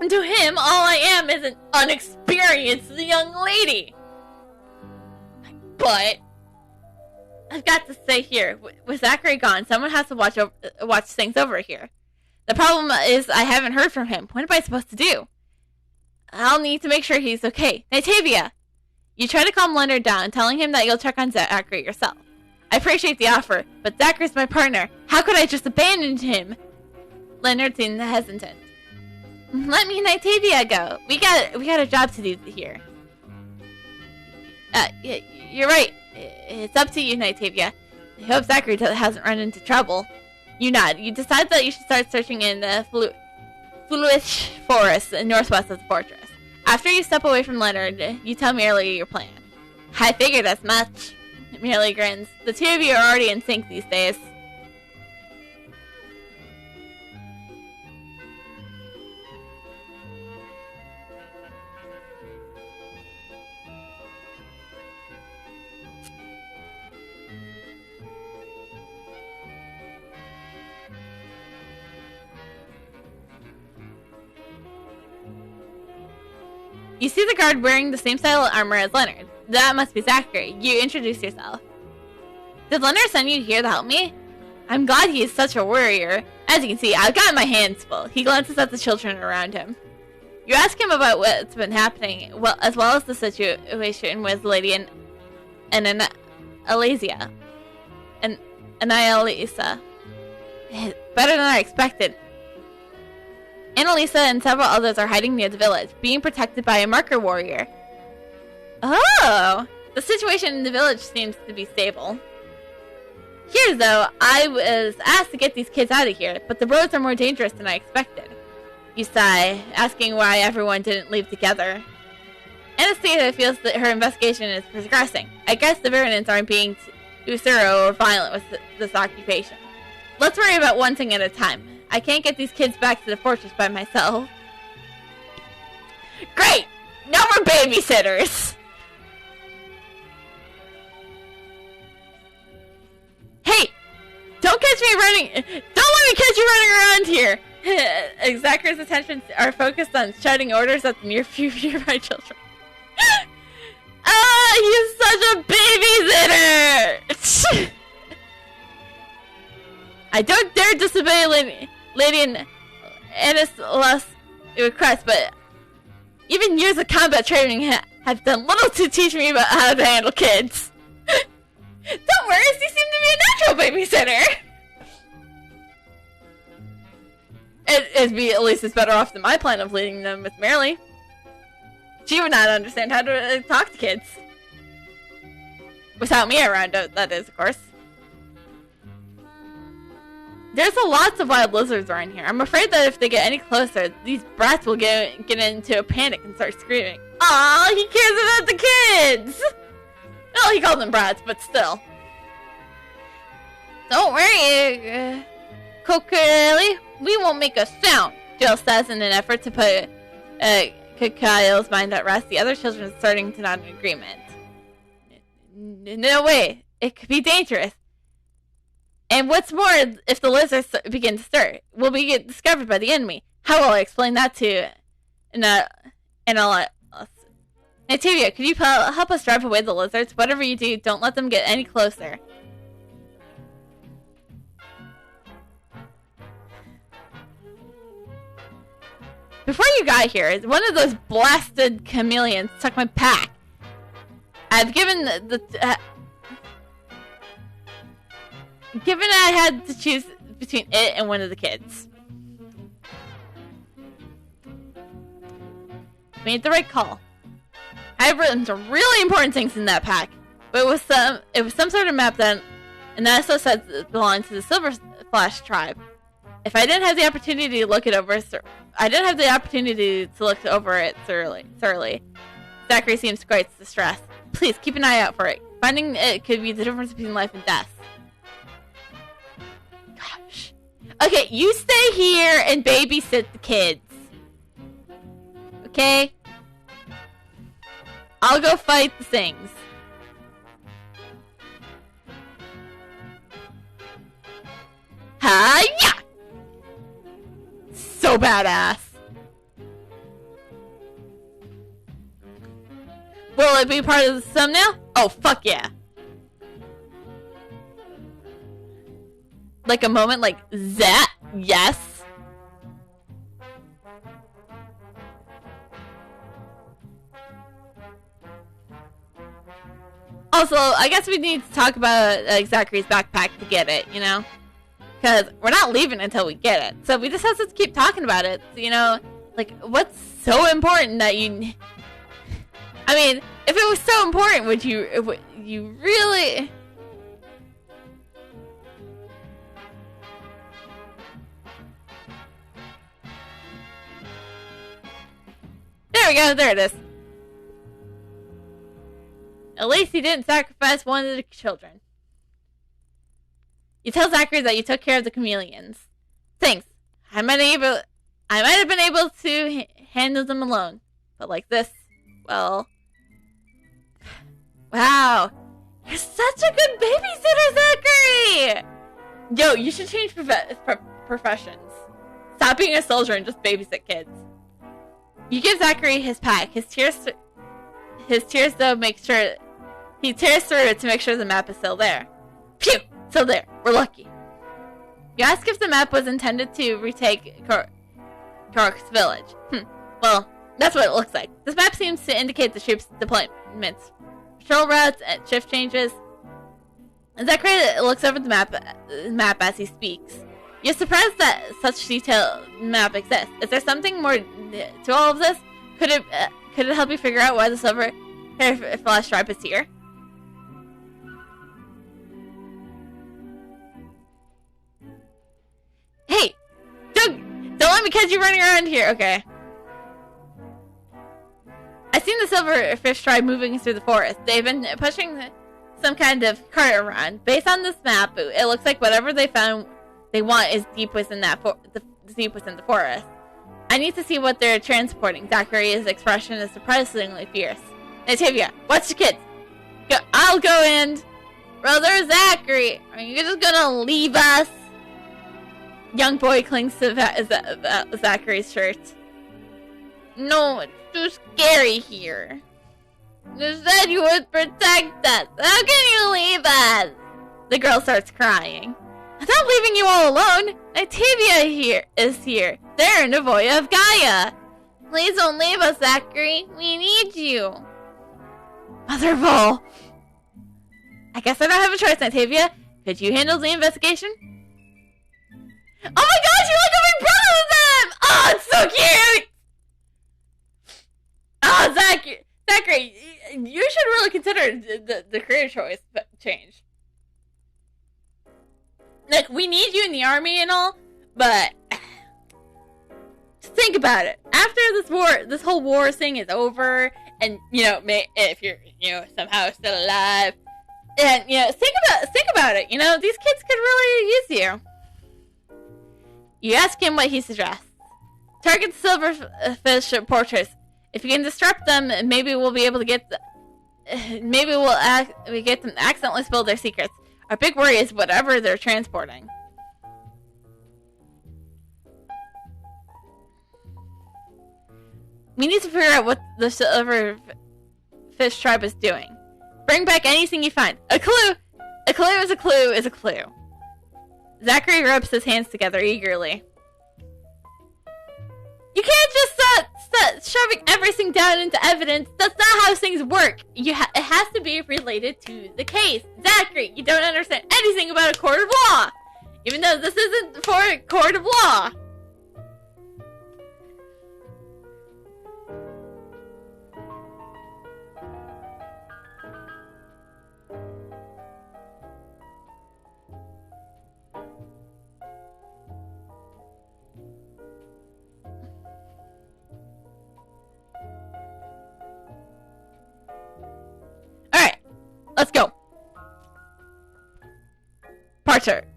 And to him, all I am is an unexperienced young lady. But I've got to say here, with Zachary gone, someone has to watch things over here. The problem is I haven't heard from him. What am I supposed to do? I'll need to make sure he's okay. Natavia! You try to calm Leonard down, telling him that you'll check on Zachary yourself. I appreciate the offer, but Zachary's my partner. How could I just abandon him? Leonard seemed hesitant. Let me and Natavia go. We got a job to do here. You're right. It's up to you, Natavia. I hope Zachary hasn't run into trouble. You nod. You decide that you should start searching in the Fluish Forest northwest of the fortress. After you step away from Leonard, you tell Merely your plan. I figured as much. Merely grins. The two of you are already in sync these days. You see the guard wearing the same style of armor as Leonard. That must be Zachary. You introduce yourself. Did Leonard send you here to help me? I'm glad he is such a warrior. As you can see, I've got my hands full. He glances at the children around him. You ask him about what's been happening, as well as the situation with Lady and Alesia. And Annalisa. Better than I expected. Annalisa and several others are hiding near the village, being protected by a marker warrior. Oh! The situation in the village seems to be stable. Here, though, I was asked to get these kids out of here, but the roads are more dangerous than I expected. You sigh, asking why everyone didn't leave together. Anastasia feels that her investigation is progressing. I guess the Verminants aren't being too thorough or violent with this occupation. Let's worry about one thing at a time. I can't get these kids back to the fortress by myself. Great! Now we're babysitters! Hey! Don't catch me running! Don't let me catch you running around here! Zachary's attentions are focused on shouting orders at the nearby children. He's such a babysitter! I don't dare disobey Lady and Anna's request, but even years of combat training have done little to teach me about how to handle kids. Don't worry, you seem to be a natural babysitter. At least it's better off than my plan of leading them with Merely. She would not understand how to talk to kids. Without me around, that is, of course. There's lots of wild lizards around here. I'm afraid that if they get any closer, these brats will get into a panic and start screaming. Aw, he cares about the kids! Well, he called them brats, but still. Don't worry, Coquelli. We won't make a sound, Jill says in an effort to put Kyle's mind at rest. The other children are starting to nod in agreement. No way. It could be dangerous. And what's more, if the lizards begin to stir, we'll be discovered by the enemy. How will I explain that to Natavia, could you help us drive away the lizards? Whatever you do, don't let them get any closer. Before you got here, one of those blasted chameleons took my pack. I've given Given I had to choose between it and one of the kids. Made the right call. I have written some really important things in that pack, but it was some sort of map that and that also says it belongs to the Silver Flash tribe. If I didn't have the opportunity to look it over, thoroughly. Zachary seems quite distressed. Please keep an eye out for it. Finding it could be the difference between life and death. Gosh. Okay, you stay here and babysit the kids. Okay? I'll go fight the things. Hi-ya! So badass. Will it be part of the thumbnail? Oh, fuck yeah. Like a moment like that? Yes. Also, I guess we need to talk about Zachary's backpack to get it, you know? Because we're not leaving until we get it. So we just have to keep talking about it, you know? Like, what's so important that you... I mean, if it was so important, would you really... There we go, there it is. At least he didn't sacrifice one of the children. You tell Zachary that you took care of the chameleons. Thanks. I might have been able to handle them alone. But like this, well... Wow. You're such a good babysitter, Zachary! Yo, you should change professions. Stop being a soldier and just babysit kids. You give Zachary his pack. His tears though make sure... He tears through it to make sure the map is still there. Phew! Still there. We're lucky. You ask if the map was intended to retake Kork's village. Well, that's what it looks like. This map seems to indicate the troops' deployments, patrol routes, and shift changes. And Zachary looks over the map as he speaks. You're surprised that such detailed map exists. Is there something more to all of this? Could it help you figure out why the Silver Flash tribe is here? Hey! Don't let me catch you running around here. Okay. I've seen the Silverfish tribe moving through the forest. They've been pushing some kind of cart around. Based on this map, it looks like whatever they found they want is deep within the forest. I need to see what they're transporting. Zachary's expression is surprisingly fierce. Nativia, watch the kids. I'll go in. Brother Zachary, are you just gonna leave us? Young boy clings to Zachary's shirt. No, it's too scary here. You said you would protect us. How can you leave us? The girl starts crying. I'm not leaving you all alone. Nativia is here. They're Navoya of Gaia. Please don't leave us, Zachary. We need you. Mother of all. I guess I don't have a choice, Nativia. Could you handle the investigation? Oh my gosh, you're like a big brother of them! Oh, it's so cute! Oh, Zachary, you should really consider the career choice change. Like, we need you in the army and all, but just think about it. After this whole war thing is over, and, you know, if you're, you know, somehow still alive, and, you know, think about it, you know, these kids could really use you. You ask him what he suggests. Target the silverfish portraits. If you can disrupt them, maybe we'll be able to get we get them to accidentally spill their secrets. Our big worry is whatever they're transporting. We need to figure out what the silverfish tribe is doing. Bring back anything you find. A clue! A clue is a clue is a clue. Zachary rubs his hands together eagerly. You can't just start shoving everything down into evidence. That's not how things work. It has to be related to the case. Zachary, you don't understand anything about a court of law. Even though this isn't for a court of law.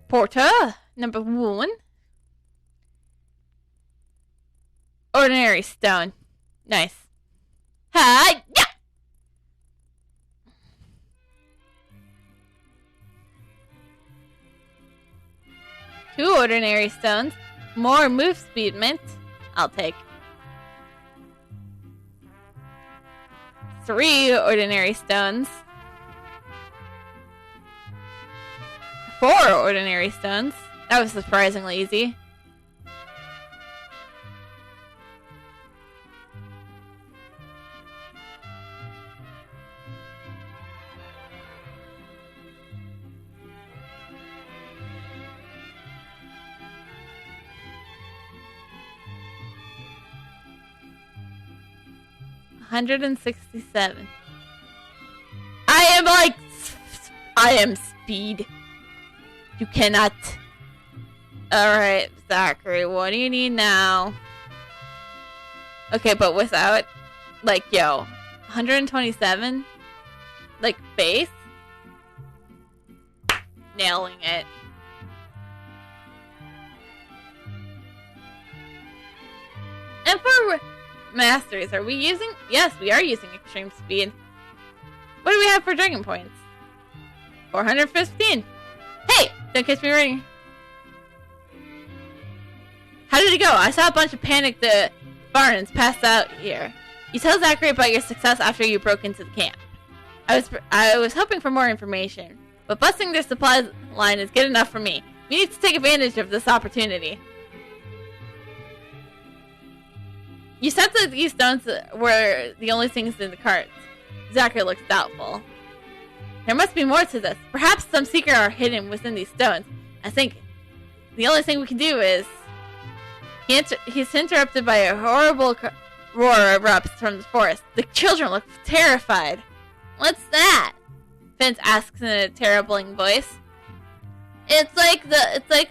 Porter. Number 1. Ordinary stone. Nice. Hi, yeah. Two ordinary stones. More move speed mint. I'll take. 3 ordinary stones. 4 ordinary stones. That was surprisingly easy. $167. I am speed. You cannot. Alright, Zachary, what do you need now? Okay, but without, like, 127? Like, base? Nailing it. And for masters, are we using? Yes, we are using extreme speed. What do we have for dragon points? 415. Hey, don't catch me running. How did it go? I saw a bunch of panicked Varans pass out here. You tell Zachary about your success after you broke into the camp. I was hoping for more information, but busting their supply line is good enough for me. We need to take advantage of this opportunity. You said that these stones were the only things in the carts. Zachary looks doubtful. There must be more to this. Perhaps some secret are hidden within these stones. I think the only thing we can do is... He's interrupted by a horrible roar erupts from the forest. The children look terrified. What's that? Vince asks in a terribling voice. It's like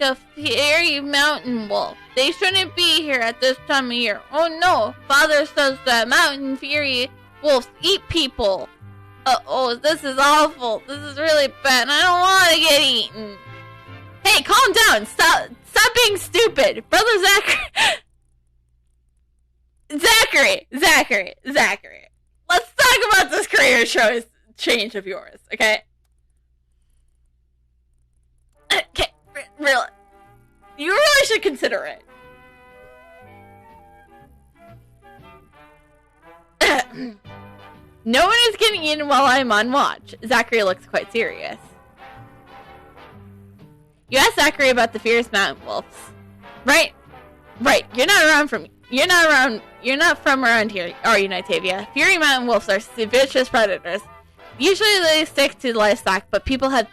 a fairy mountain wolf. They shouldn't be here at this time of year. Oh no, Father says that mountain fairy wolves eat people. Oh, this is awful. This is really bad. I don't want to get eaten. Hey, calm down. Stop being stupid. Brother Zachary. Let's talk about this career choice change of yours, okay? Okay, really. You really should consider it. No one is getting in while I'm on watch. Zachary looks quite serious. You asked Zachary about the fierce mountain wolves. Right. You're not from around here, are you, Nitavia? Fury mountain wolves are vicious predators. Usually they stick to livestock, but people have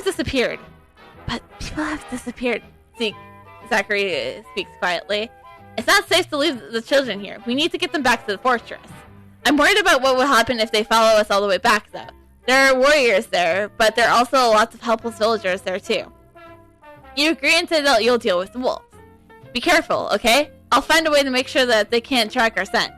disappeared. See, Zachary speaks quietly. It's not safe to leave the children here. We need to get them back to the fortress. I'm worried about what will happen if they follow us all the way back, though. There are warriors there, but there are also lots of helpless villagers there, too. You agree and say that you'll deal with the wolves. Be careful, okay? I'll find a way to make sure that they can't track our scent.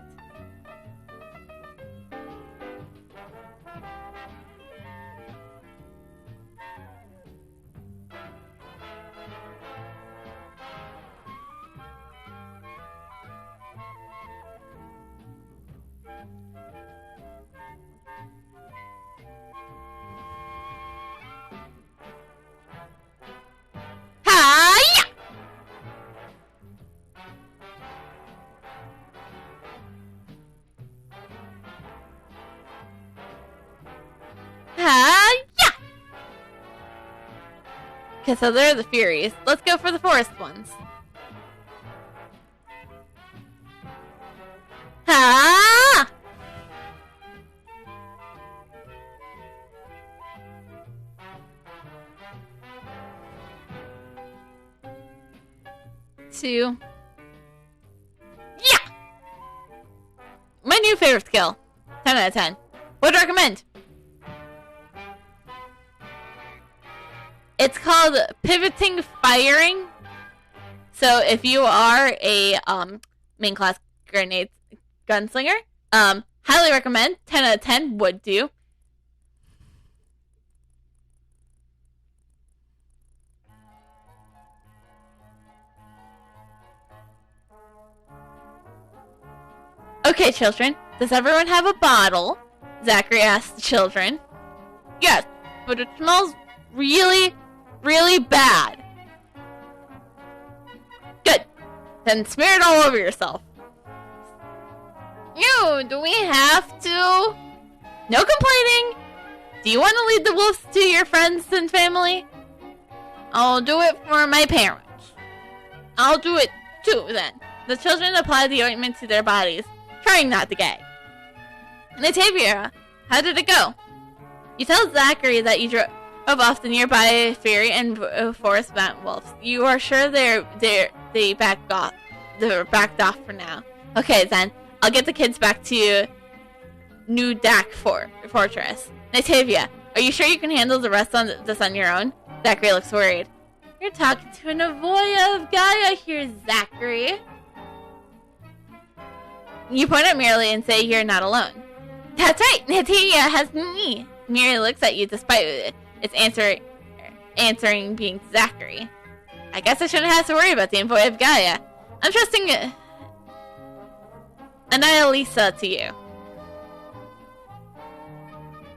Okay, so they're the Furies. Let's go for the forest ones. Ha! 2. Yeah! My new favorite skill. 10 out of 10. Would recommend. It's called pivoting firing. So if you are a main class grenade gunslinger, highly recommend. 10 out of 10 would do. Okay, children, does everyone have a bottle? Zachary asked the children. Yes, but it smells really, really bad. Good. Then smear it all over yourself. Ew, do we have to? No complaining. Do you want to lead the wolves to your friends and family? I'll do it for my parents. I'll do it too, then. The children applied the ointment to their bodies, trying not to gag. Natavia, how did it go? You tell Zachary that you drove off the nearby ferry and forest mountain wolves. You are sure they backed off for now. Okay, then. I'll get the kids back to New Dak Fortress. Natavia, are you sure you can handle the rest of this on your own? Zachary looks worried. You're talking to an Avoya of Gaia here, Zachary. You point at Merely and say you're not alone. That's right, Natavia has me. Merely looks at you despite its answering being Zachary. I guess I shouldn't have to worry about the Avoya of Gaia. I'm trusting Annalisa to you.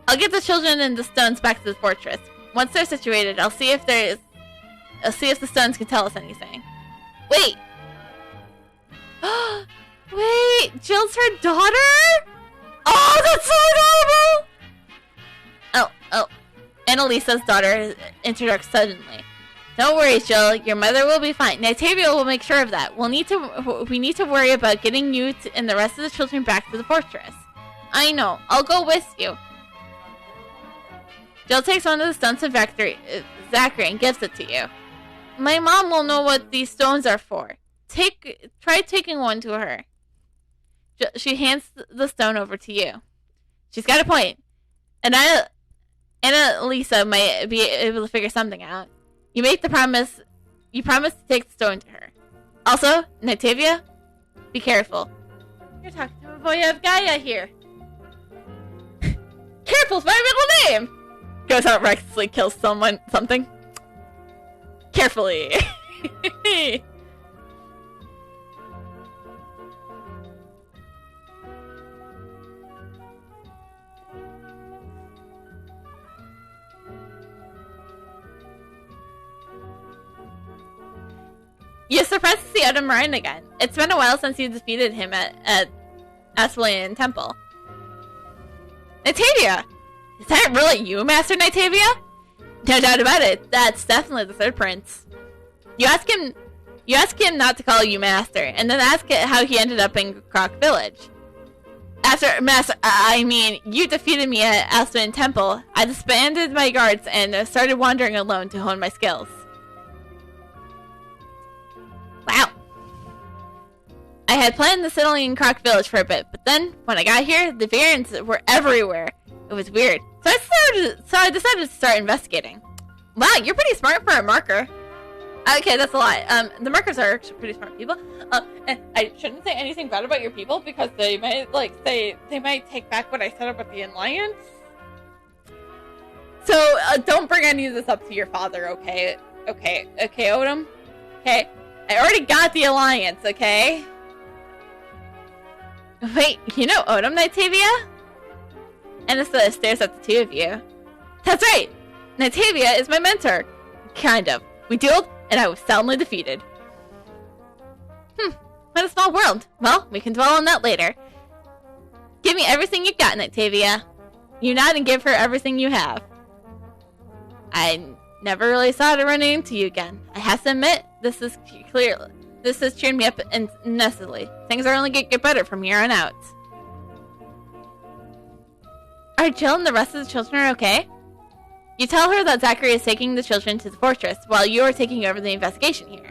I'll get the children and the stones back to the fortress. Once they're situated, I'll see if the stones can tell us anything. Wait. Wait, Jill's her daughter? Oh, that's so adorable! Oh. Annalisa's daughter interjects suddenly. Don't worry, Jill. Your mother will be fine. Natavia will make sure of that. We need to worry about getting you and the rest of the children back to the fortress. I know. I'll go with you. Jill takes one of the stones from Zachary and gives it to you. My mom will know what these stones are for. Try taking one to her. She hands the stone over to you. She's got a point. And Annalisa might be able to figure something out. You make the promise. You promise to take the stone to her. Also, Natavia, be careful. You're talking to a boy of Gaia here. Careful's my middle name. Goes out recklessly, kills something. Carefully. You're surprised to see Odom Ryan again. It's been a while since you defeated him at Aswalian Temple. Natavia! Is that really you, Master Natavia? No doubt about it. That's definitely the third prince. You ask him not to call you Master, and then ask how he ended up in Croc Village. You defeated me at Aswalian Temple. I disbanded my guards and started wandering alone to hone my skills. Wow. I had planned the settling in Croc Village for a bit, but then, when I got here, the variants were everywhere. It was weird. So I decided to start investigating. Wow, you're pretty smart for a marker. Okay, that's a lie. The markers are actually pretty smart people. And I shouldn't say anything bad about your people, because they might, they might take back what I said about the Alliance. So, don't bring any of this up to your father, okay? Okay, Odom? Okay? I already got the Alliance, okay? Wait, you know Odom, Natavia? Annalisa stares at the two of you. That's right! Natavia is my mentor. Kind of. We dueled, and I was soundly defeated. What a small world. Well, we can dwell on that later. Give me everything you got, Natavia. You nod and give her everything you have. I never really thought of running into you again. I have to admit, this has cheered me up immensely. Things are only going to get better from here on out. Are Jill and the rest of the children okay? You tell her that Zachary is taking the children to the fortress while you are taking over the investigation here.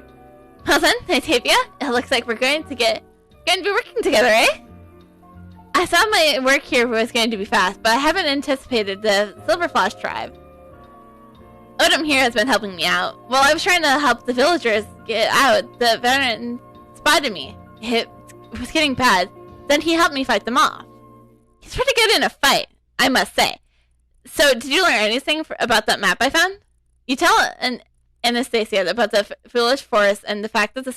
Well then, Natavia, it looks like we're going to be working together, eh? I thought my work here was going to be fast, but I haven't anticipated the Silverflash tribe. Odom here has been helping me out. While I was trying to help the villagers get out, the veteran spotted me. It was getting bad. Then he helped me fight them off. He's pretty good in a fight, I must say. So, did you learn anything about that map I found? You tell Anastasia about the foolish forest and the fact that the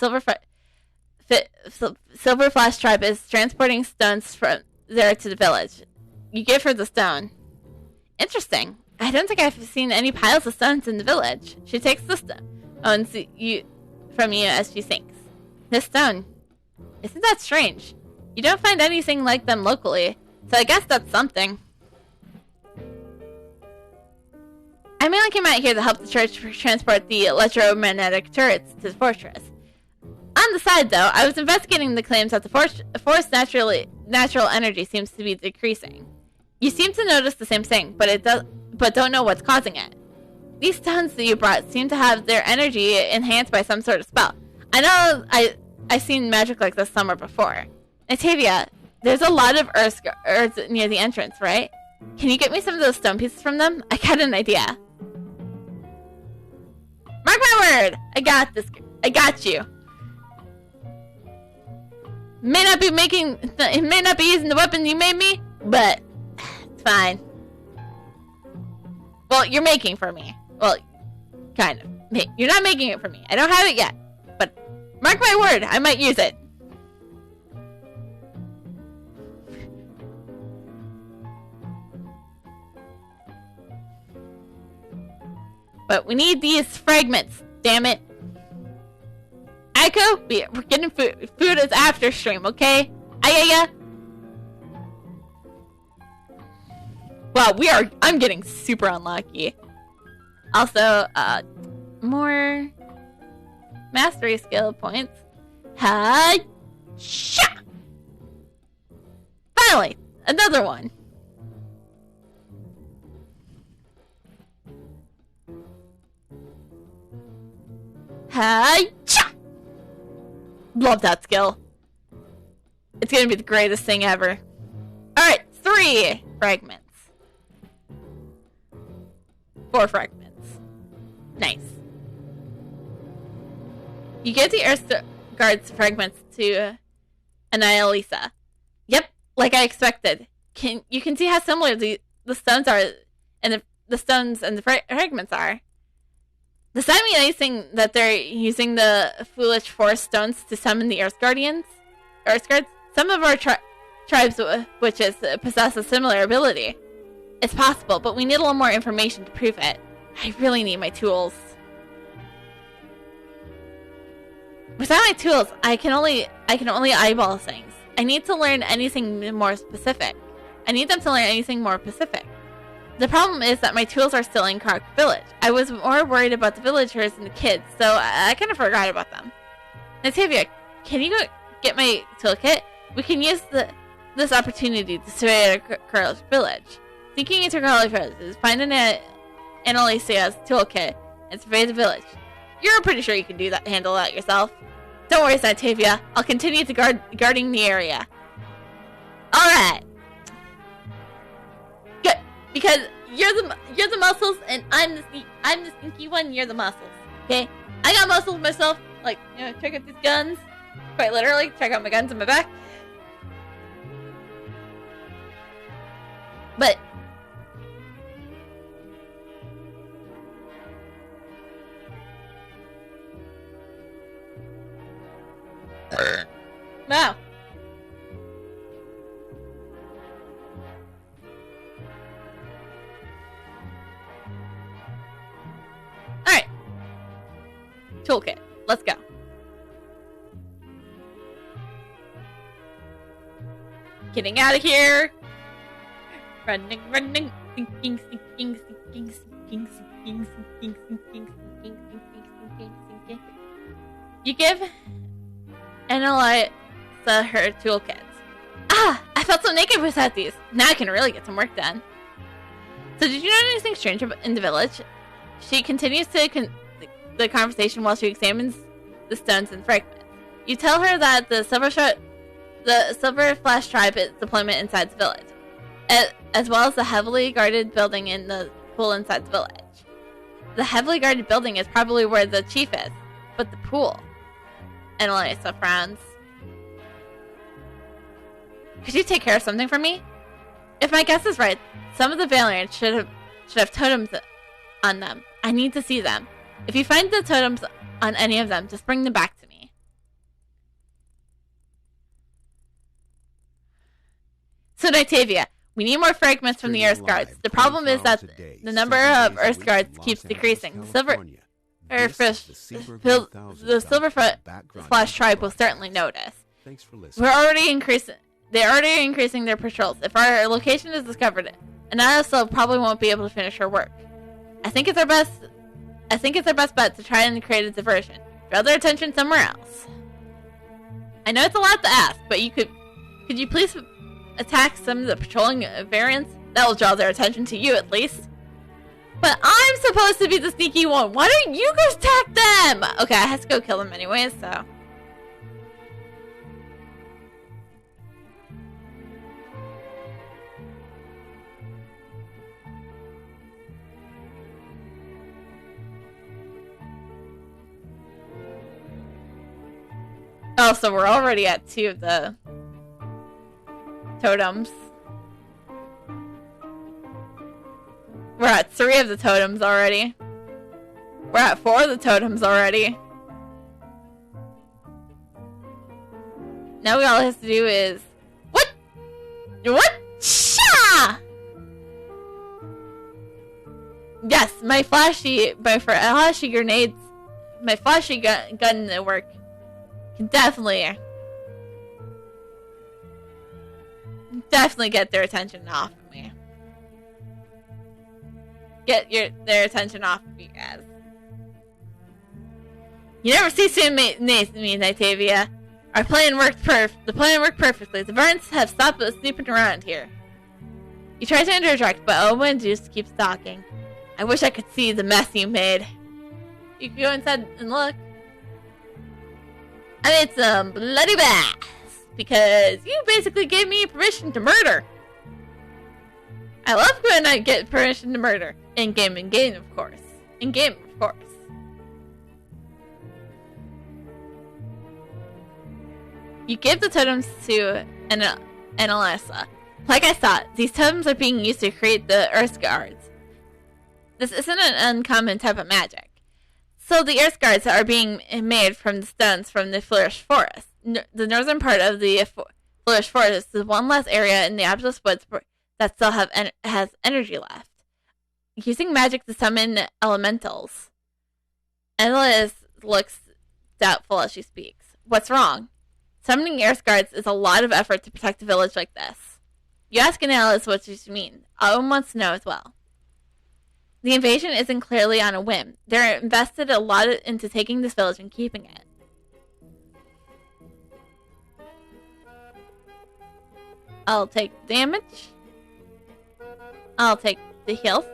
Silver Flash tribe is transporting stones from there to the village. You give her the stone. Interesting. I don't think I've seen any piles of stones in the village. She takes the stone from you as she sinks. This stone. Isn't that strange? You don't find anything like them locally, so I guess that's something. I mainly came out here to help the church transport the electromagnetic turrets to the fortress. On the side, though, I was investigating the claims that the force natural energy seems to be decreasing. You seem to notice the same thing, but don't know what's causing it. These stones that you brought seem to have their energy enhanced by some sort of spell. I know I've seen magic like this somewhere before. Natavia, there's a lot of earth near the entrance, right? Can you get me some of those stone pieces from them? I got an idea. Mark my word! I got this. I got you. It may not be using the weapon you made me, but it's fine. Well, you're making for me. Well, kind of. You're not making it for me. I don't have it yet, but mark my word, I might use it. But we need these fragments, damn it. Aiko, we're getting food. Food is after stream, okay? Ayaya. Wow, I'm getting super unlucky. Also, more mastery skill points. Ha-cha! Finally, another one. Ha-cha! Love that skill. It's gonna be the greatest thing ever. Alright, 3 fragments. 4 fragments. Nice. You give the Earth Guard's fragments to Annalisa. Yep, like I expected. You can see how similar the stones are, and the stones and the fragments are. Does that mean anything that they're using the foolish forest stones to summon the Earth Guardians? Earth Guards? Some of our tribes witches possess a similar ability. It's possible, but we need a little more information to prove it. I really need my tools. Without my tools, I can only eyeball things. I need to learn anything more specific. I need them to learn anything more specific. The problem is that my tools are still in Kark Village. I was more worried about the villagers and the kids, so I kind of forgot about them. Natavia, can you go get my toolkit? We can use this opportunity to survey Kark Village. Thinking into Kark Village is find Annalisa's toolkit and survey the village. You're pretty sure you can handle that yourself. Don't worry, Natavia. I'll continue to guarding the area. Alright. Good. Because you're the muscles and I'm the sneaky one, you're the muscles. Okay? I got muscles myself. Like, check out these guns. Quite literally, check out my guns on my back. But wow. Alright. Toolkit. Let's go. Getting out of here. Running. Sinking. You give Annalisa her toolkits. Ah! I felt so naked without these. Now I can really get some work done. So did you know anything strange in the village? She continues to the conversation while she examines the stones and fragments. You tell her that the Silver Flash tribe is deployment inside the village, as well as the heavily guarded building in the pool inside the village. The heavily guarded building is probably where the chief is, but the pool. Annalisa frowns. Could you take care of something for me? If my guess is right, some of the Valiants should have totems on them. I need to see them. If you find the totems on any of them, just bring them back to me. So Nightavia, we need more fragments from the Earth Guards. The problem is that the number of Earth Guards keeps decreasing. The Silverfoot / tribe will certainly notice. They're already increasing their patrols. If our location is discovered, Anasa probably won't be able to finish her work. I think it's our best bet to try and create a diversion. Draw their attention somewhere else. I know it's a lot to ask, but could you please attack some of the patrolling variants? That will draw their attention to you at least. But I'm supposed to be the sneaky one. Why don't you go attack them? Okay, I have to go kill them anyways, so. Oh, so we're already at 2 of the totems. We're at 3 of the totems already. We're at 4 of the totems already. Now all we have to do is... What? Sha! Yes, my flashy grenades, my flashy gun network can definitely get their attention off of me. Get their attention off of you guys. You never cease to amaze me, Nightavia. The plan worked perfectly. The Varns have stopped snooping around here. You try to interject, but Owen just keeps talking. I wish I could see the mess you made. You can go inside and look. I made some bloody mess because you basically gave me permission to murder. I love when I get permission to murder. In game, of course. In game, of course. You gave the totems to Analisa. Like I thought, these totems are being used to create the Earth Guards. This isn't an uncommon type of magic. So the Earth Guards are being made from the stones from the Flourish Forest. The northern part of the Flourish Forest is one last area in the Abyss Woods that still has energy left. Using magic to summon elementals. Annalise looks doubtful as she speaks. What's wrong? Summoning Earth Guards is a lot of effort to protect a village like this. You ask Annalise what you mean. Owen wants to know as well. The invasion isn't clearly on a whim. They're invested a lot into taking this village and keeping it. I'll take damage. I'll take the heals.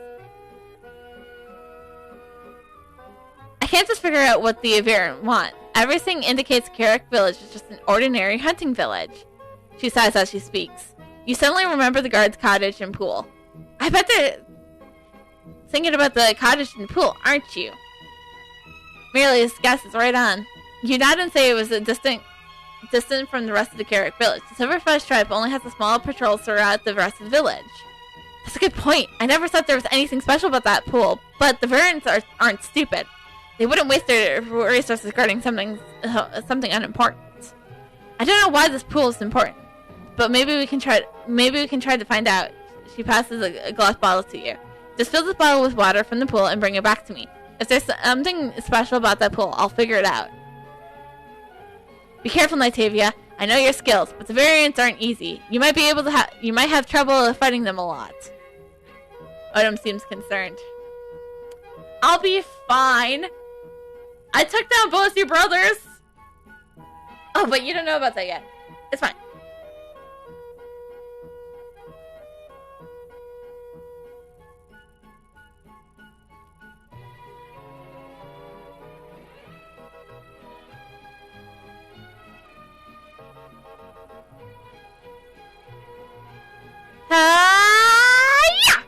I can't just figure out what the variant want. Everything indicates Carrick Village is just an ordinary hunting village. She sighs as she speaks. You suddenly remember the guard's cottage and pool. I bet they're thinking about the cottage and pool, aren't you? Merely's guess is right on. You nod and say it was distant from the rest of the Carrick Village. The Silverfish tribe only has a small patrol throughout the rest of the village. That's a good point. I never thought there was anything special about that pool, but the variants aren't stupid. They wouldn't waste their resources guarding something unimportant. I don't know why this pool is important, but maybe we can try to find out. She passes a glass bottle to you. Just fill this bottle with water from the pool and bring it back to me. If there's something special about that pool, I'll figure it out. Be careful, Nightavia. I know your skills, but the variants aren't easy. You might have trouble fighting them a lot. Odom seems concerned. I'll be fine. I took down both your brothers. Oh, but you don't know about that yet. It's fine. Yeah!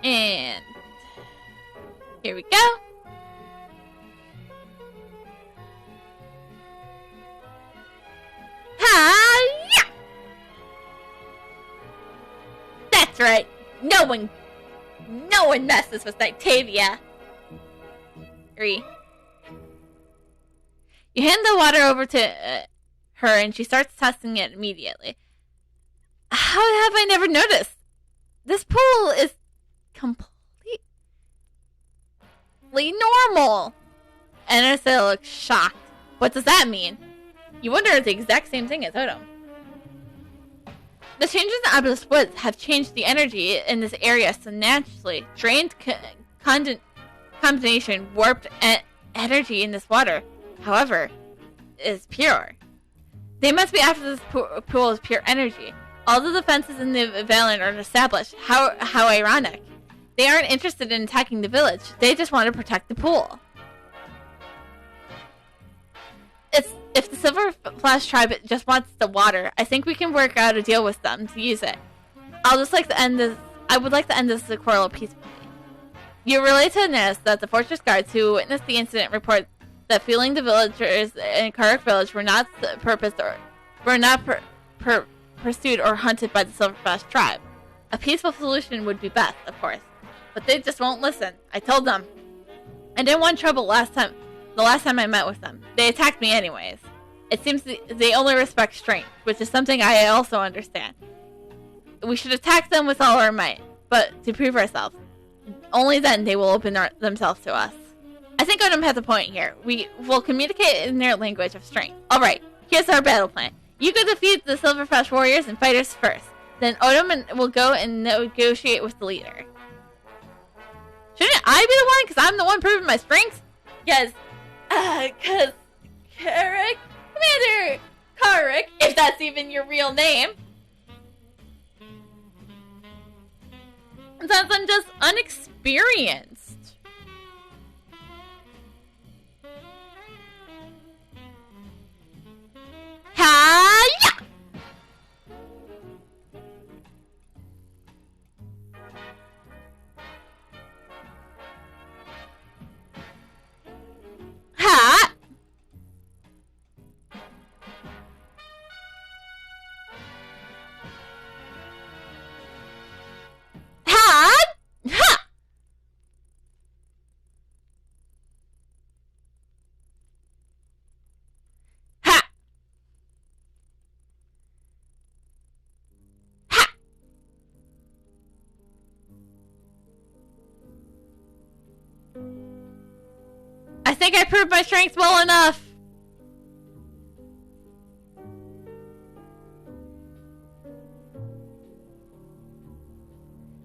And here we go. Yeah! That's right. No one messes with Nightavia. 3, You hand the water over to her, and she starts testing it immediately. How have I never noticed? This pool is completely normal. Anissa looks shocked. What does that mean? You wonder the exact same thing as Odom. The changes in Obelisk Woods have changed the energy in this area substantially. Drained combination warped energy in this water, however, is pure. They must be after this pool of pure energy. All the defenses in the Valen are established. How ironic. They aren't interested in attacking the village. They just want to protect the pool. If the Silver Flash tribe just wants the water, I think we can work out a deal with them to use it. I would like to end this quarrel peacefully. You relate to Ness that the fortress guards who witnessed the incident report that feeling the villagers in Karuk village were not pursued or hunted by the Silver Flash tribe. A peaceful solution would be best, of course, but they just won't listen. I told them. I didn't want trouble the last time I met with them. They attacked me anyways. It seems they only respect strength, which is something I also understand. We should attack them with all our might, but to prove ourselves. Only then they will open themselves to us. I think Odom has a point here. We will communicate in their language of strength. Alright, here's our battle plan. You go defeat the Silverflash warriors and fighters first. Then Odom will go and negotiate with the leader. Shouldn't I be the one? Because I'm the one proving my strengths? Yes. Because Commander Karuk, if that's even your real name, says I'm just unexperienced. Ha-ya! Ha! Ha! Ha! Ha! Ha! I think I proved my strengths well enough.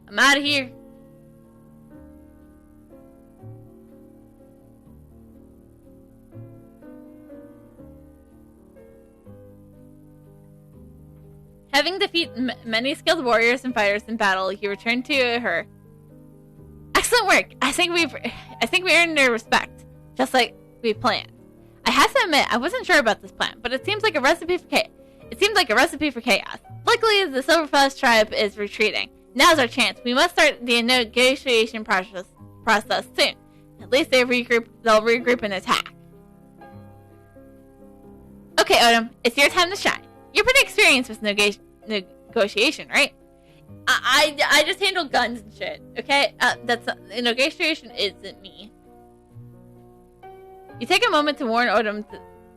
I'm out of here. Having defeated many skilled warriors and fighters in battle, he returned to her. Excellent work. I think we earned their respect, just like we planned. I have to admit, I wasn't sure about this plan, but it seems like a recipe for chaos. Luckily, the Silverflash tribe is retreating. Now's our chance. We must start the negotiation process soon. At least they'll regroup and attack. Okay, Odom, it's your time to shine. You're pretty experienced with negotiation, right? I just handle guns and shit. Okay, negotiation isn't me. You take a moment to warn Odom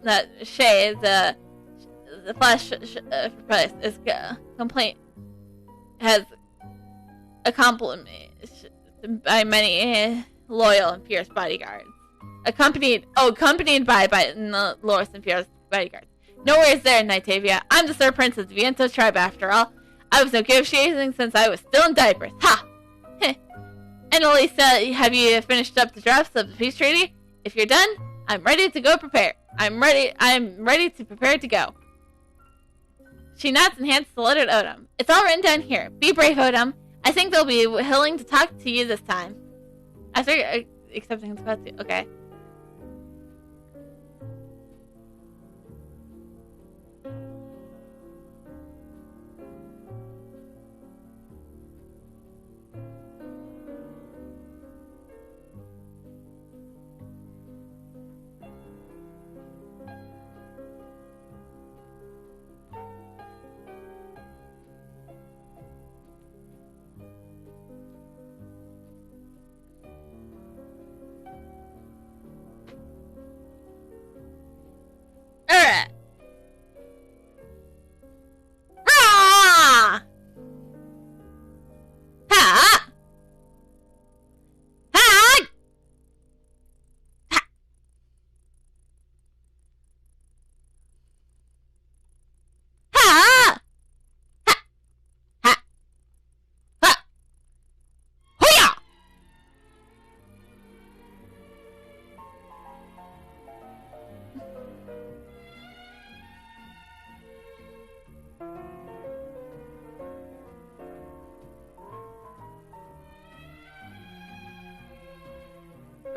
that Shay, the Flash is complaint has a compliment by many loyal and fierce bodyguards, accompanied by the loyal and fierce bodyguards. No worries there, Nightavia. I'm the Sir Prince of the DeviantART tribe after all. I was negotiating since I was still in diapers. Ha! And Elisa, have you finished up the drafts of the peace treaty? If you're done, I'm ready to go prepare. I'm ready to prepare to go. She nods and hands the letter to Odom. It's all written down here. Be brave, Odom. I think they'll be willing to talk to you this time. After accepting the quest, okay.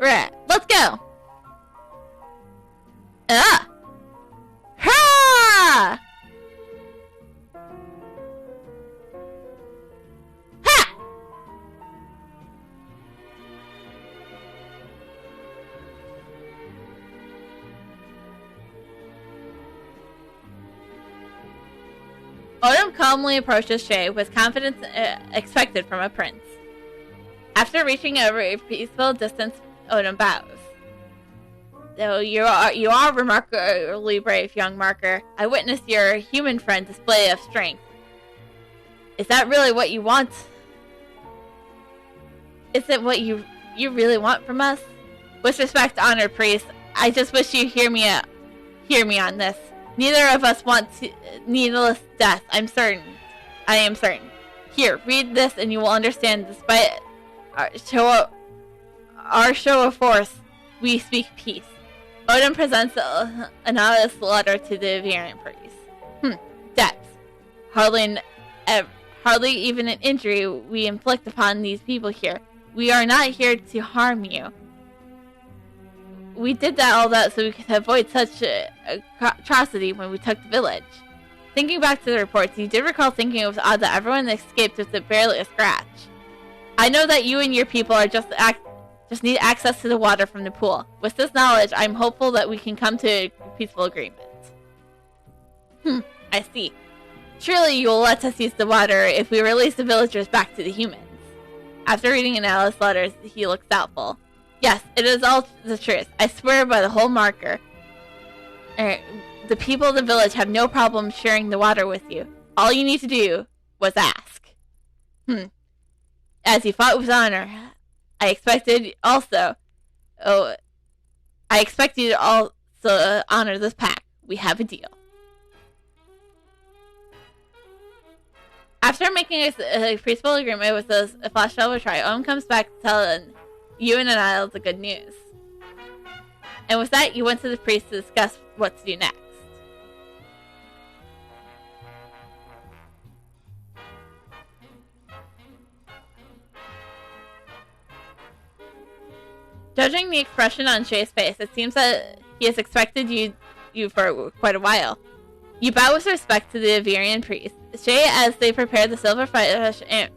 Right, let's go. Ah! Ha! Ha! Odom calmly approaches Shay with confidence expected from a prince. After reaching over a peaceful distance, Odom bows. Though you are remarkably brave, young marker. I witnessed your human friend display of strength. Is that really what you want? Is it what you really want from us? With respect, honored priest, I just wish you hear me on this. Neither of us want needless death. I am certain. Here, read this, and you will understand. Despite our show of force, we speak peace. Odin presents an anonymous letter to the variant priest. Depth. Hardly even an injury we inflict upon these people here. We are not here to harm you. We did all that so we could avoid such atrocity when we took the village. Thinking back to the reports, you did recall thinking it was odd that everyone escaped with barely a scratch. I know that you and your people are just need access to the water from the pool. With this knowledge, I'm hopeful that we can come to a peaceful agreement. I see. Surely you will let us use the water if we release the villagers back to the humans. After reading Analysis' letters, he looks doubtful. Yes, it is all the truth. I swear by the whole marker. The people of the village have no problem sharing the water with you. All you need to do was ask. As you fought with honor, I expect you to also honor this pact. We have a deal. After making a peaceful agreement with the Flash Silver Tri, Owen comes back telling you and Anile the good news. And with that, you went to the priest to discuss what to do next. Judging the expression on Shay's face, it seems that he has expected you for quite a while. You bow with respect to the Averian priest. Shay, as they prepare the Silverfish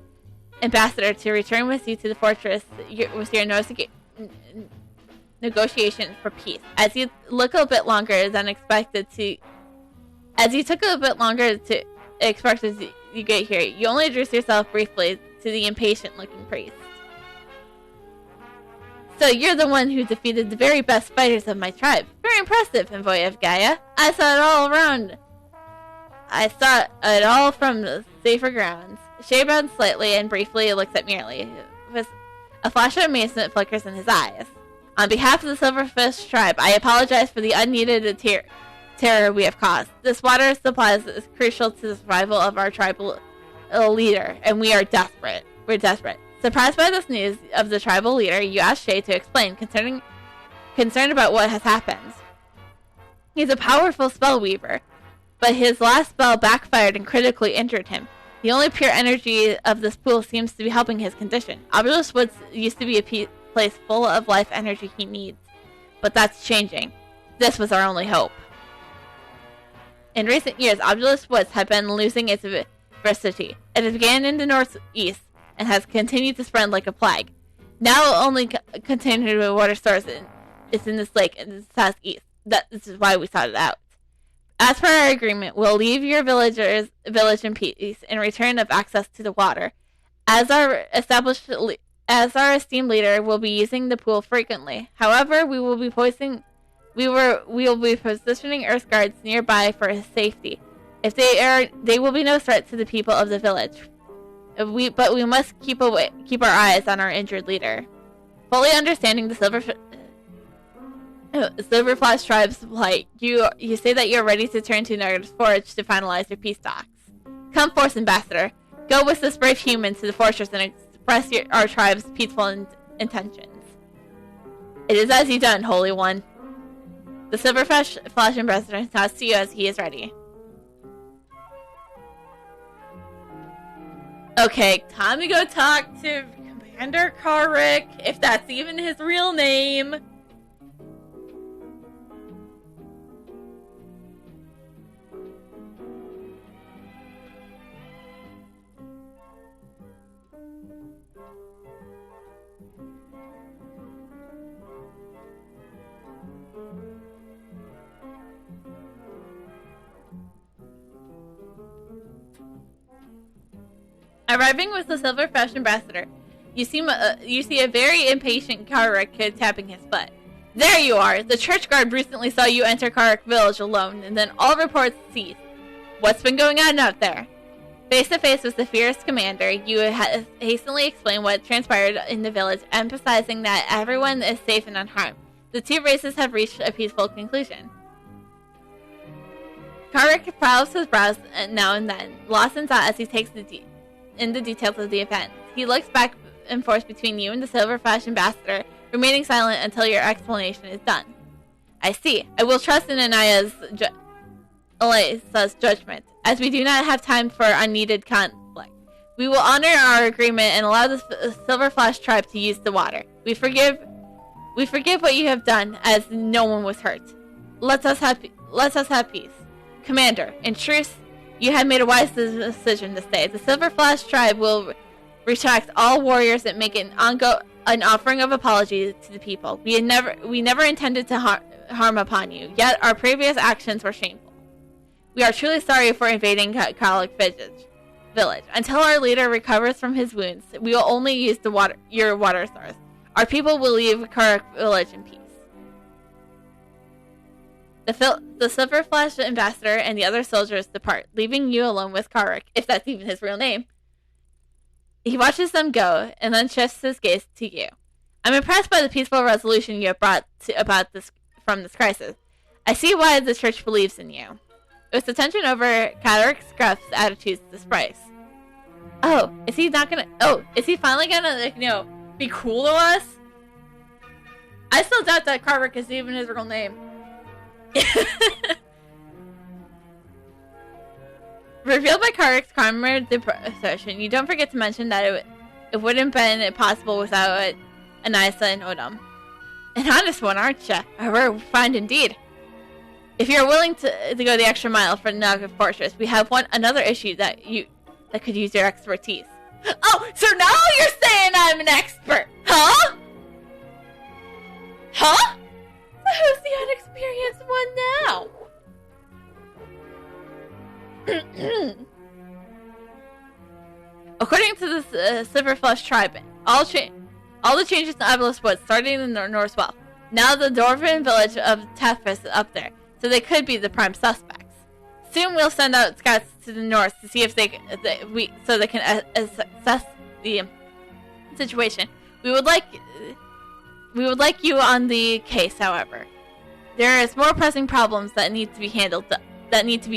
ambassador to return with you to the fortress with your negotiation for peace. As you took a bit longer to expect as you get here, you only introduce yourself briefly to the impatient-looking priest. So you're the one who defeated the very best fighters of my tribe. Very impressive, envoy of Gaia. I saw it all around. I saw it all from the safer grounds. Shay bowed slightly and briefly looks at Merely. With a flash of amazement flickers in his eyes. On behalf of the Silverfish tribe, I apologize for the unneeded terror we have caused. This water supply is crucial to the survival of our tribal leader, and we are desperate. We're desperate. Surprised by this news of the tribal leader, you ask Shay to explain, concerned about what has happened. He's a powerful spell weaver, but his last spell backfired and critically injured him. The only pure energy of this pool seems to be helping his condition. Obulus Woods used to be a place full of life energy he needs, but that's changing. This was our only hope. In recent years, Obulus Woods had been losing its diversity. It began in the northeast and has continued to spread like a plague. Now only contained with water source is in this lake in the southeast. This is why we sought it out. As per our agreement, we'll leave your village in peace in return of access to the water. As our esteemed leader will be using the pool frequently. However, we will be positioning Earth guards nearby for his safety. If they will be no threat to the people of the village. But we must keep our eyes on our injured leader. Fully understanding the Silverflash tribe's plight, you say that you're ready to turn to Naga's Forge to finalize your peace talks. Come forth, Ambassador. Go with this brave human to the fortress and express our tribe's peaceful intentions. It is as you done, Holy One. The Silverflash Ambassador nods to you as he is ready. Okay, time to go talk to Commander Karrick, if that's even his real name. Arriving with the Silverflash ambassador, you see a very impatient Karrick kid tapping his foot. There you are! The church guard recently saw you enter Karrick village alone, and then all reports ceased. What's been going on out there? Face to face with the fierce commander, you hastily explain what transpired in the village, emphasizing that everyone is safe and unharmed. The two races have reached a peaceful conclusion. Karrick frows his brows now and then, lost in thought as he takes in the details of the event. He looks back and forth between you and the Silverflash ambassador, remaining silent until your explanation is done. I see. I will trust in Anaya's judgment, as we do not have time for unneeded conflict. We will honor our agreement and allow the Silverflash tribe to use the water. We forgive what you have done, as no one was hurt. Let us have peace. Commander, in truth, you have made a wise decision to stay. The Silverflash tribe will retract all warriors and make an offering of apology to the people. We never intended to harm upon you, yet our previous actions were shameful. We are truly sorry for invading Karrick village. Until our leader recovers from his wounds, we will only use your water source. Our people will leave Karrick village in peace. The Silverflash ambassador and the other soldiers depart, leaving you alone with Karrick, if that's even his real name. He watches them go, and then shifts his gaze to you. I'm impressed by the peaceful resolution you have brought from this crisis. I see why the church believes in you. With the tension over, Karrick scruffs attitudes to Sprice. Is he finally gonna, be cool to us? I still doubt that Karrick is even his real name. Revealed by Karrick's comrade assertion, you don't forget to mention that it wouldn't have been possible without Anissa and Odom. An honest one, aren't you? A rare find indeed. If you're willing to go the extra mile for Naga Fortress, we have another issue that could use your expertise. Oh, so now you're saying I'm an expert, huh? Huh? Who's the unexperienced one now? According to the Silverflash tribe, all the changes in Obelisk Woods starting in the northwest. Now the Dwarven village of Tefis is up there, so they could be the prime suspects. Soon we'll send out scouts to the north to see if they can assess the situation. We would like you on the case, however. There is more pressing problems that need to be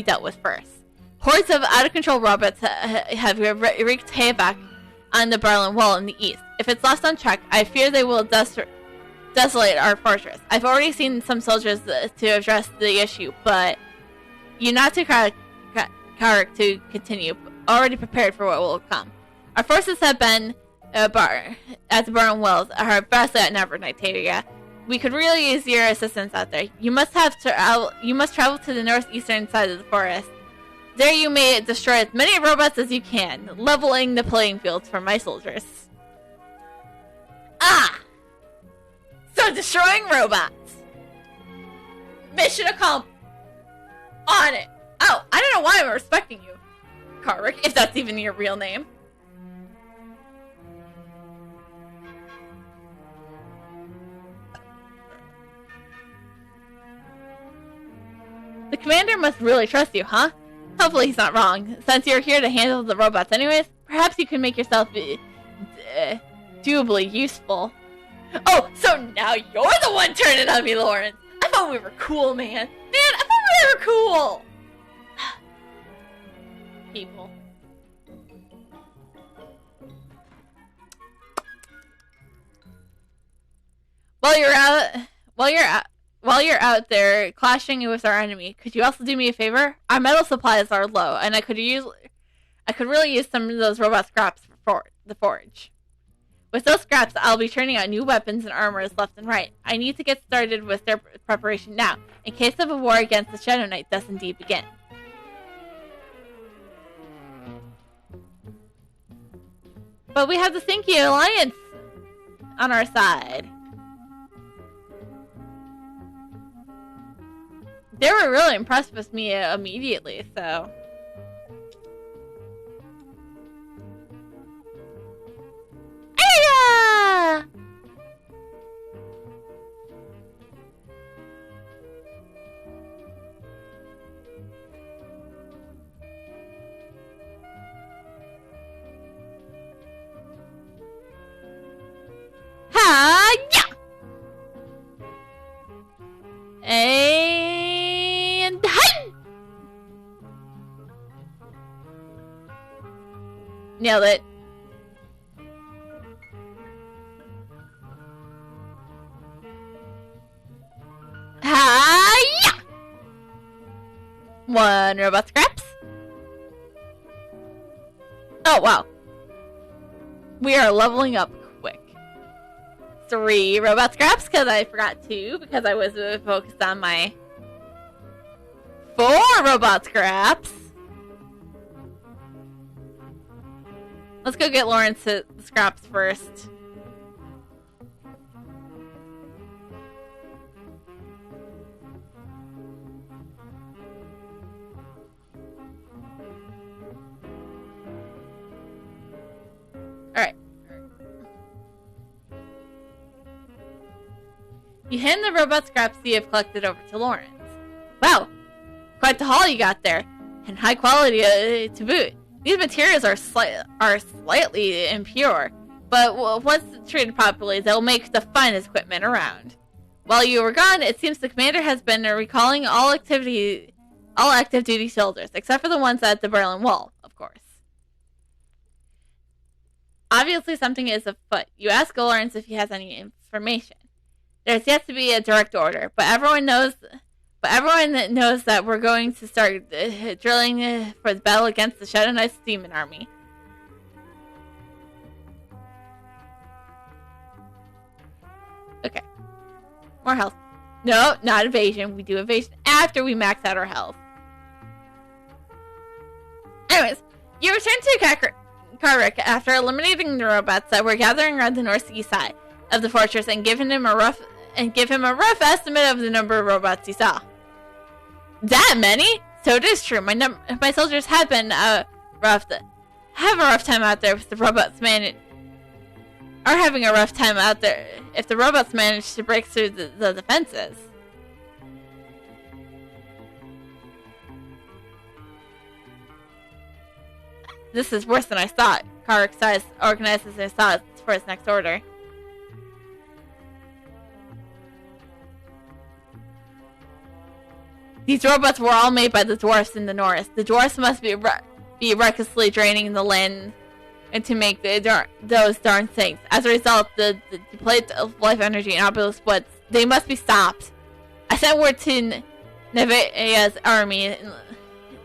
dealt with first. Hordes of out-of-control robots have wreaked havoc on the Berlin Wall in the east. If it's left unchecked, I fear they will desolate our fortress. I've already seen some soldiers to address the issue, but you not to Karrick to continue, already prepared for what will come. Our forces have been at the Berlin Wells are vastly outnumbered, Nitalia. We could really use your assistance out there. You must travel to the northeastern side of the forest. There you may destroy as many robots as you can, leveling the playing fields for my soldiers. So destroying robots. Mission accomplished. On it. Oh, I don't know why I'm respecting you, Karrick, if that's even your real name. The commander must really trust you, huh? Hopefully he's not wrong. Since you're here to handle the robots anyways, perhaps you can make yourself doably useful. Oh, so now you're the one turning on me, Lawrence. I thought we were cool, man. I thought we were cool. People. While you're out there clashing with our enemy, could you also do me a favor? Our metal supplies are low, and I could really use some of those robot scraps for the forge. With those scraps, I'll be turning out new weapons and armors left and right. I need to get started with their preparation now, in case of a war against the Shadow Knight does indeed begin. But we have the Thinky Alliance on our side. They were really impressed with me immediately, so... Aya! Ha-ya! And hi! Nailed it. Hi-ya! One robot scraps. Oh, wow. We are leveling up quick. 3 robot scraps, because I forgot 2, because I was focused on my 4 robot scraps. Let's go get Lawrence the scraps first. Alright. You hand the robot scraps you have collected over to Lawrence. Wow, quite the haul you got there, and high quality to boot. These materials are slightly impure, but once treated properly, they'll make the finest equipment around. While you were gone, it seems the commander has been recalling all active duty soldiers, except for the ones at the Berlin Wall, of course. Obviously, something is afoot. You ask Lawrence if he has any information. There's yet to be a direct order, but everyone knows that we're going to start drilling for the battle against the Shadow Knight's demon army. Okay. More health. No, not evasion. We do evasion after we max out our health. Anyways, you return to Karvik after eliminating the robots that were gathering around the northeast side of the fortress and give him a rough estimate of the number of robots he saw. That many? So it is true. My soldiers have been have a rough time out there with the robots are having a rough time out there if the robots manage to break through the defenses. This is worse than I thought. Karvik organizes his thoughts for his next order. These robots were all made by the dwarfs in the north. The dwarfs must be recklessly draining the land and to make those darn things. As a result, the plates of life energy in Obelisk Woods, they must be stopped. I sent word to Nevaeh's army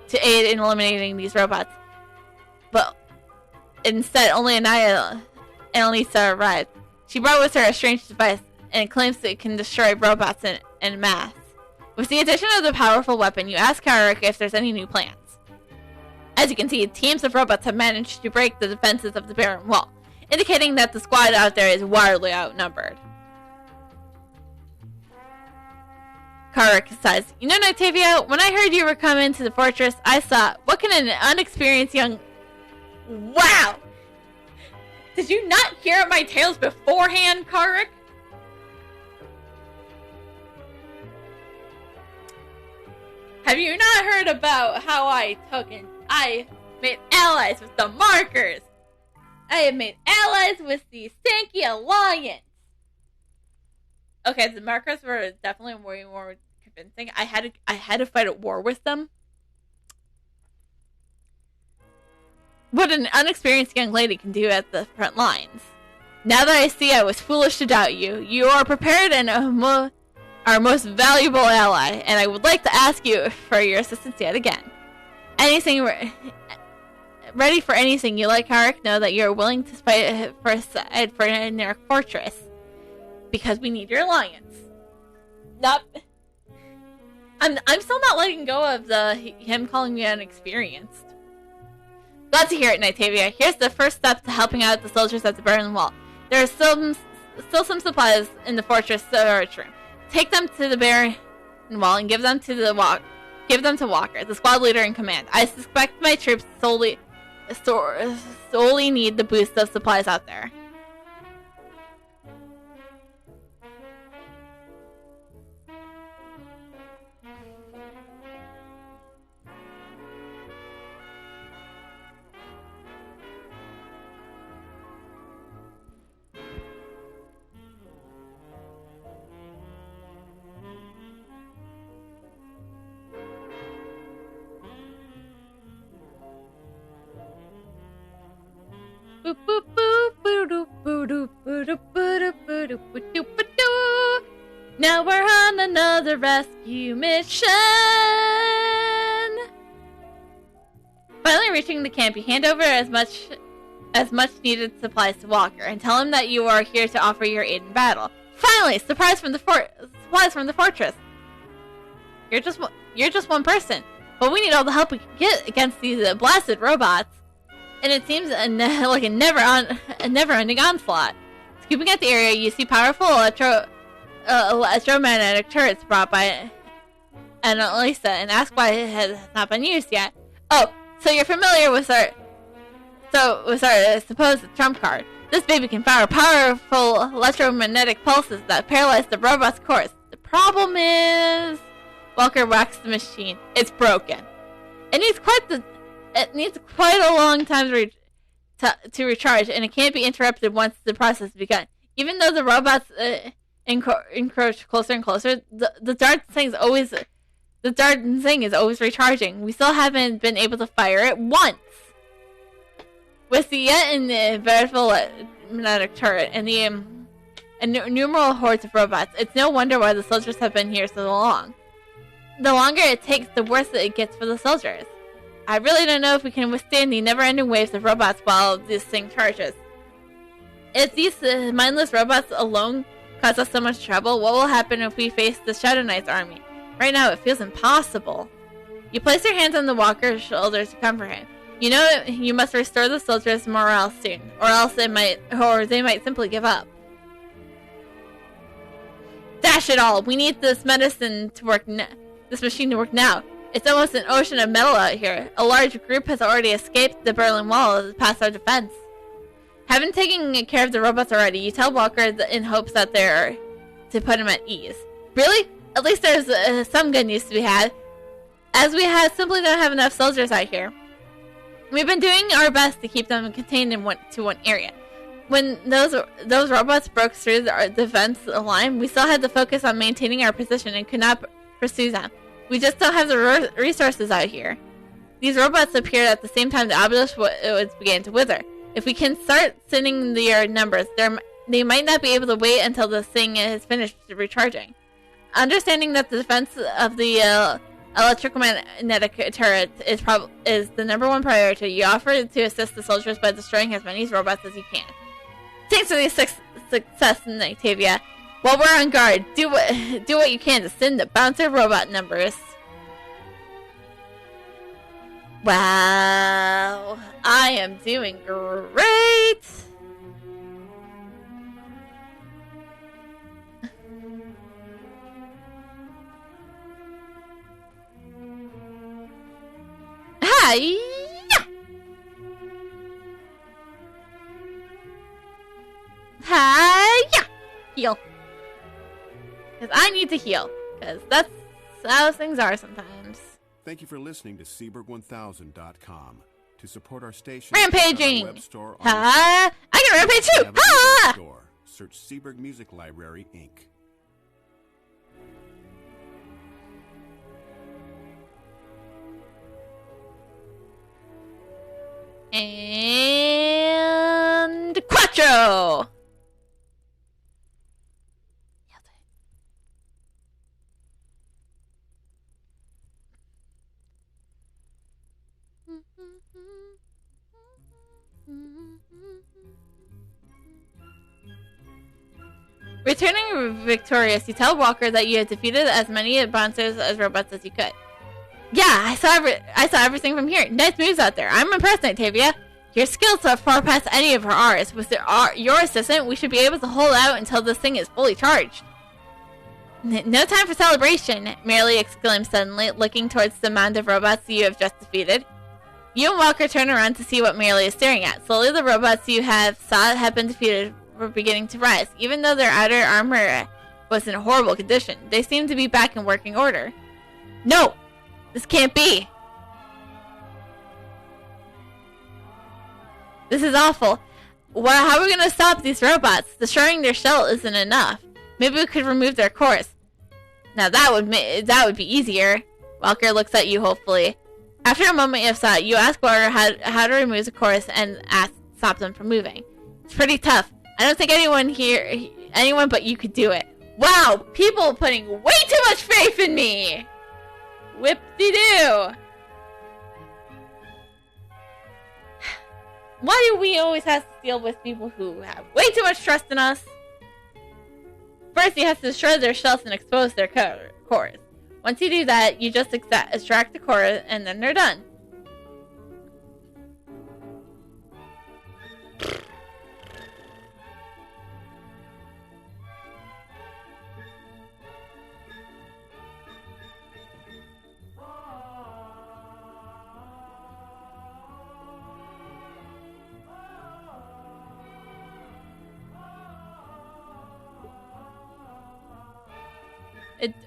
to aid in eliminating these robots. But instead, only Anaya and Lisa arrived. She brought with her a strange device and claims that it can destroy robots en masse. With the addition of the powerful weapon, you ask Karvik if there's any new plans. As you can see, teams of robots have managed to break the defenses of the Barren Wall, indicating that the squad out there is wildly outnumbered. Karvik says, "You know, Noctavia, when I heard you were coming to the fortress, I thought, what can an unexperienced young..." Wow! Did you not hear my tales beforehand, Karvik? Have you not heard about how I made allies with the markers? I have made allies with the Stanky Alliance. Okay, the markers were definitely way more convincing. I had to fight at war with them. What an unexperienced young lady can do at the front lines. Now that I see I was foolish to doubt you, you are prepared and our most valuable ally, and I would like to ask you for your assistance yet again. Anything ready for anything, you let Carrick know that you're willing to fight for a side for a Narc fortress. Because we need your alliance. Nope. I'm still not letting go of him calling me unexperienced. Glad to hear it, Nightavia. Here's the first step to helping out the soldiers at the Berlin Wall. There are still some supplies in the fortress storage room. Take them to the Berlin Wall and give them to Walker, the squad leader in command. I suspect my troops solely need the boost of supplies out there. Now we're on another rescue mission. Finally reaching the camp, you hand over as much needed supplies to Walker and tell him that you are here to offer your aid in battle. Finally, supplies from the fortress. You're just one person, but we need all the help we can get against these blasted robots. And it seems like a never-ending onslaught. Scooping at the area, you see powerful electromagnetic turrets brought by Annalisa and ask why it has not been used yet. Oh, so you're familiar with our supposed trump card. This baby can fire powerful electromagnetic pulses that paralyze the robot's course. The problem is... Walker whacks the machine. It's broken. It needs quite a long time to recharge, and it can't be interrupted once the process has begun. Even though the robots encroach closer and closer, the Dart thing is always recharging. We still haven't been able to fire it once. With the yet inevitable magnetic turret and the innumerable hordes of robots, it's no wonder why the soldiers have been here so long. The longer it takes, the worse it gets for the soldiers. I really don't know if we can withstand the never-ending waves of robots while this thing charges. If these mindless robots alone cause us so much trouble, what will happen if we face the Shadow Knight's army? Right now, it feels impossible. You place your hands on the Walker's shoulders to comfort him. You know you must restore the soldiers' morale soon, or they might simply give up. Dash it all! We need this machine to work now. It's almost an ocean of metal out here. A large group has already escaped the Berlin Wall past our defense. Having taken care of the robots already, you tell Walker in hopes that they're to put him at ease. Really? At least there's some good news to be had. As we simply don't have enough soldiers out here. We've been doing our best to keep them contained in one area. When those robots broke through our defense line, we still had to focus on maintaining our position and could not pursue them. We just don't have the resources out here. These robots appeared at the same time the obelisk began to wither. If we can start sending their numbers, they might not be able to wait until this thing is finished recharging. Understanding that the defense of the electromagnetic turret is the #1 priority, you offer to assist the soldiers by destroying as many robots as you can. Thanks for the success, Nightavia. While we're on guard, do what you can to send the bouncer robot numbers. Wow, I am doing great. Hi-ya! Hi-ya! Heal. Because I need to heal. Because that's how things are sometimes. Thank you for listening to Seaberg1000.com. To support our station, Rampaging! web store I can rampage too! Ha! Search Seaberg Music Library, Inc. And Quattro! Returning victorious, you tell Walker that you had defeated as many monsters as robots as you could. Yeah, I saw everything from here. Nice moves out there. I'm impressed, Octavia. Your skills are far past any of ours. With your assistant, we should be able to hold out until this thing is fully charged. No time for celebration, Merely exclaimed suddenly, looking towards the mound of robots you have just defeated. You and Walker turn around to see what Merely is staring at. Slowly, the robots you have been defeated were beginning to rise. Even though their outer armor was in a horrible condition, they seemed to be back in working order. No! This can't be! This is awful. Well, how are we going to stop these robots? Destroying their shell isn't enough. Maybe we could remove their cores. Now that would be easier. Walker looks at you hopefully. After a moment of thought, you ask Walker how to remove the cores and stop them from moving. It's pretty tough. I don't think anyone but you could do it. Wow, people putting way too much faith in me! Whip-de-doo! Why do we always have to deal with people who have way too much trust in us? First, you have to destroy their shells and expose their cores. Once you do that, you just extract the core and then they're done.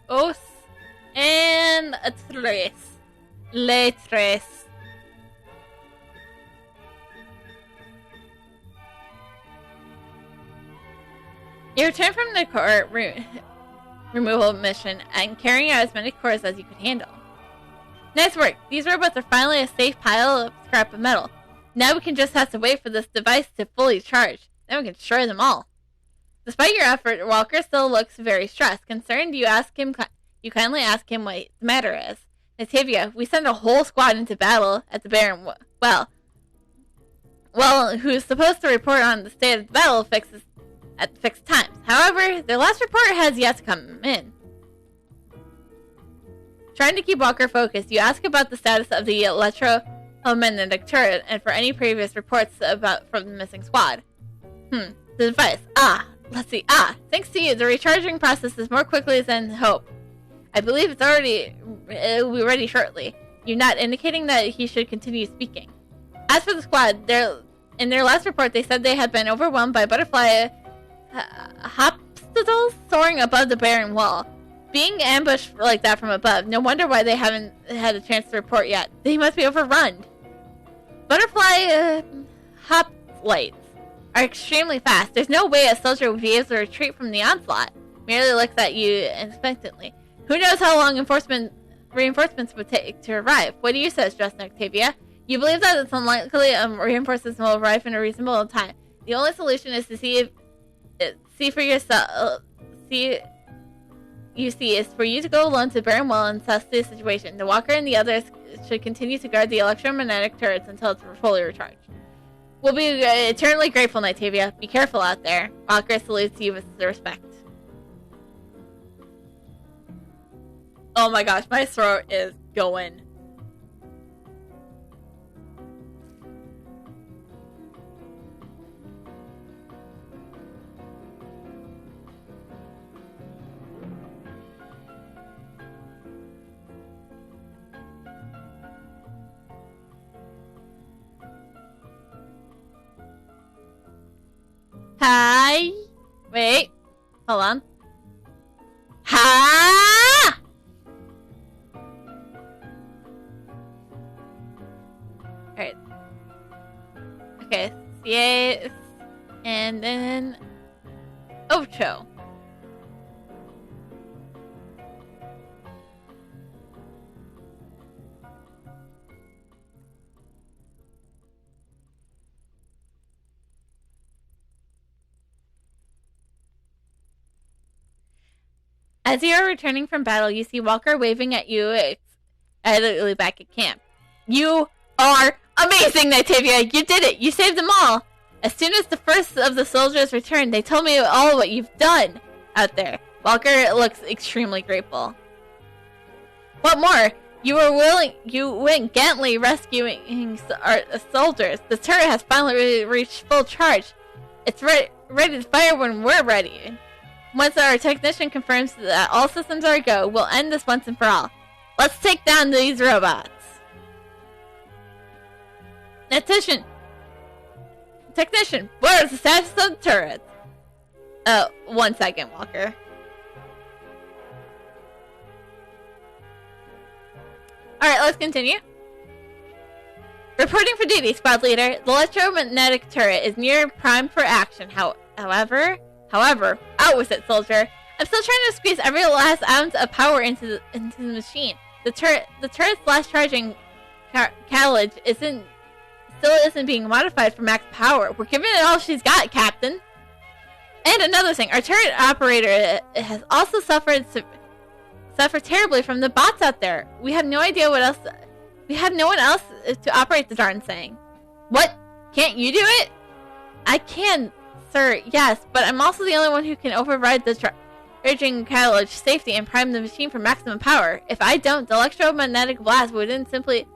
Dos and tres. Le tres. You return from the core removal mission and carrying out as many cores as you could handle. Nice work. These robots are finally a safe pile of scrap of metal. Now we can just have to wait for this device to fully charge. Then we can destroy them all. Despite your effort, Walker still looks very stressed. Concerned, you kindly ask him what the matter is. Octavia, we send a whole squad into battle at the Barren Well, who's supposed to report on the state of the battle at fixed times. However, their last report has yet to come in. Trying to keep Walker focused, you ask about the status of the electromagnetic turret and for any previous reports from the missing squad. The device. Let's see. Thanks to you, the recharging process is more quickly than hoped. I believe it'll be ready shortly. You're not indicating that he should continue speaking. As for the squad, in their last report, they said they had been overwhelmed by butterfly hospitals soaring above the barren wall. Being ambushed like that from above, no wonder why they haven't had a chance to report yet. They must be overrun. Butterfly hoplites are extremely fast. There's no way a soldier would be able to retreat from the onslaught. Merely looks at you expectantly. Who knows how long reinforcements would take to arrive? What do you suggest, Octavia? You believe that it's unlikely reinforcements will arrive in a reasonable time. The only solution is to see for yourself. Is for you to go alone to Barren Well and assess the situation. The Walker and the others should continue to guard the electromagnetic turrets until it's fully recharged. We'll be eternally grateful, Octavia. Be careful out there. Walker salutes you with respect. Oh my gosh, my throat is going. Hi. Wait. Hold on. Ha! Alright. Okay. Yes. And then Ocho. As you are returning from battle, you see Walker waving at you excitedly back at camp. You are amazing, Octavia! You did it! You saved them all! As soon as the first of the soldiers returned, they told me all what you've done. out there. Walker looks extremely grateful. What more? You went gently rescuing our soldiers. The turret has finally reached full charge. It's ready to fire when we're ready. Once our technician confirms that all systems are go, we'll end this once and for all. Let's take down these robots. Technician, what is the status of the turret? 1 second, Walker. Alright, let's continue. Reporting for duty, squad leader. The electromagnetic turret is near prime for action. However, out with it, soldier. I'm still trying to squeeze every last ounce of power into the machine. The turret's last charging carriage still isn't being modified for max power. We're giving it all she's got, Captain. And another thing, our turret operator has also suffered terribly from the bots out there. We have no idea what else. We have no one else to operate the darn thing. What? Can't you do it? I can, sir, yes, but I'm also the only one who can override the charging carriage safety and prime the machine for maximum power. If I don't, the electromagnetic blast would simply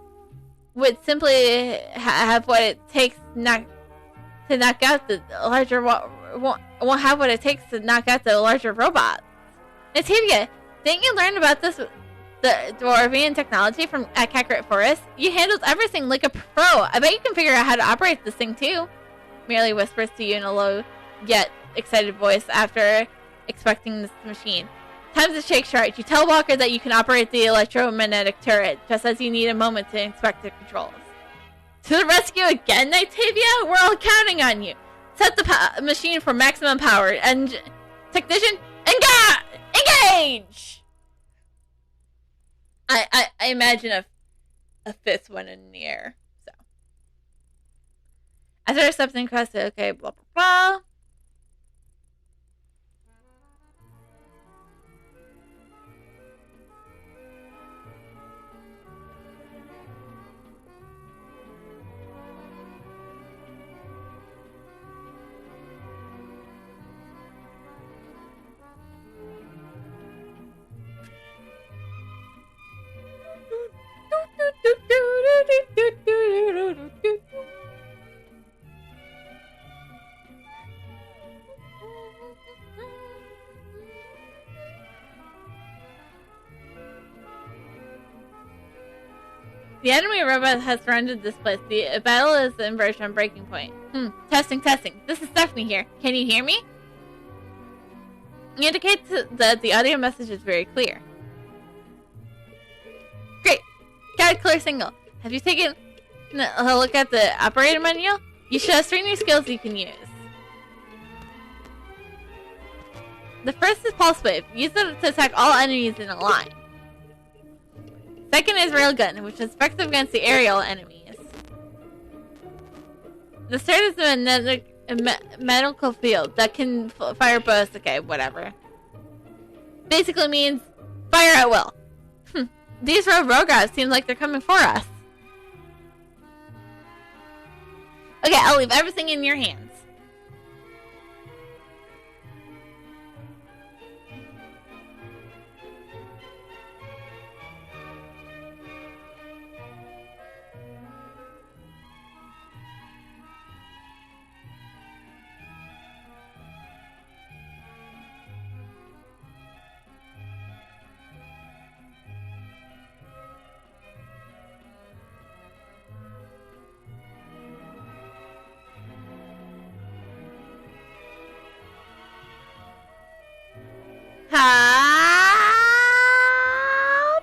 have what it takes to knock out the larger won't have what it takes to knock out the larger robots. Nativia, didn't you learn about the Dwarvian technology at Kakarot Forest? You handled everything like a pro. I bet you can figure out how to operate this thing too. Merely whispers to you in a low yet excited voice after expecting this machine. Time to shake charge. You tell Walker that you can operate the electromagnetic turret, just as you need a moment to inspect the controls. To the rescue again, Nightavia? We're all counting on you. Set the machine for maximum power. And technician, engage! I imagine a fifth one in the air. So after accepting quest, okay, blah blah blah. The enemy robot has surrounded this place. The battle is inversion on breaking point. Testing. This is Stephanie here. Can you hear me? It indicates that the audio message is very clear. Great. Got a clear signal. Have you taken a look at the operator manual? You should have 3 new skills you can use. The first is Pulse Wave. Use it to attack all enemies in a line. Second is Railgun, which is effective against the aerial enemies. The third is the medical field that can fire bursts. Okay, whatever. Basically means fire at will. These robots seem like they're coming for us. Okay, I'll leave everything in your hands.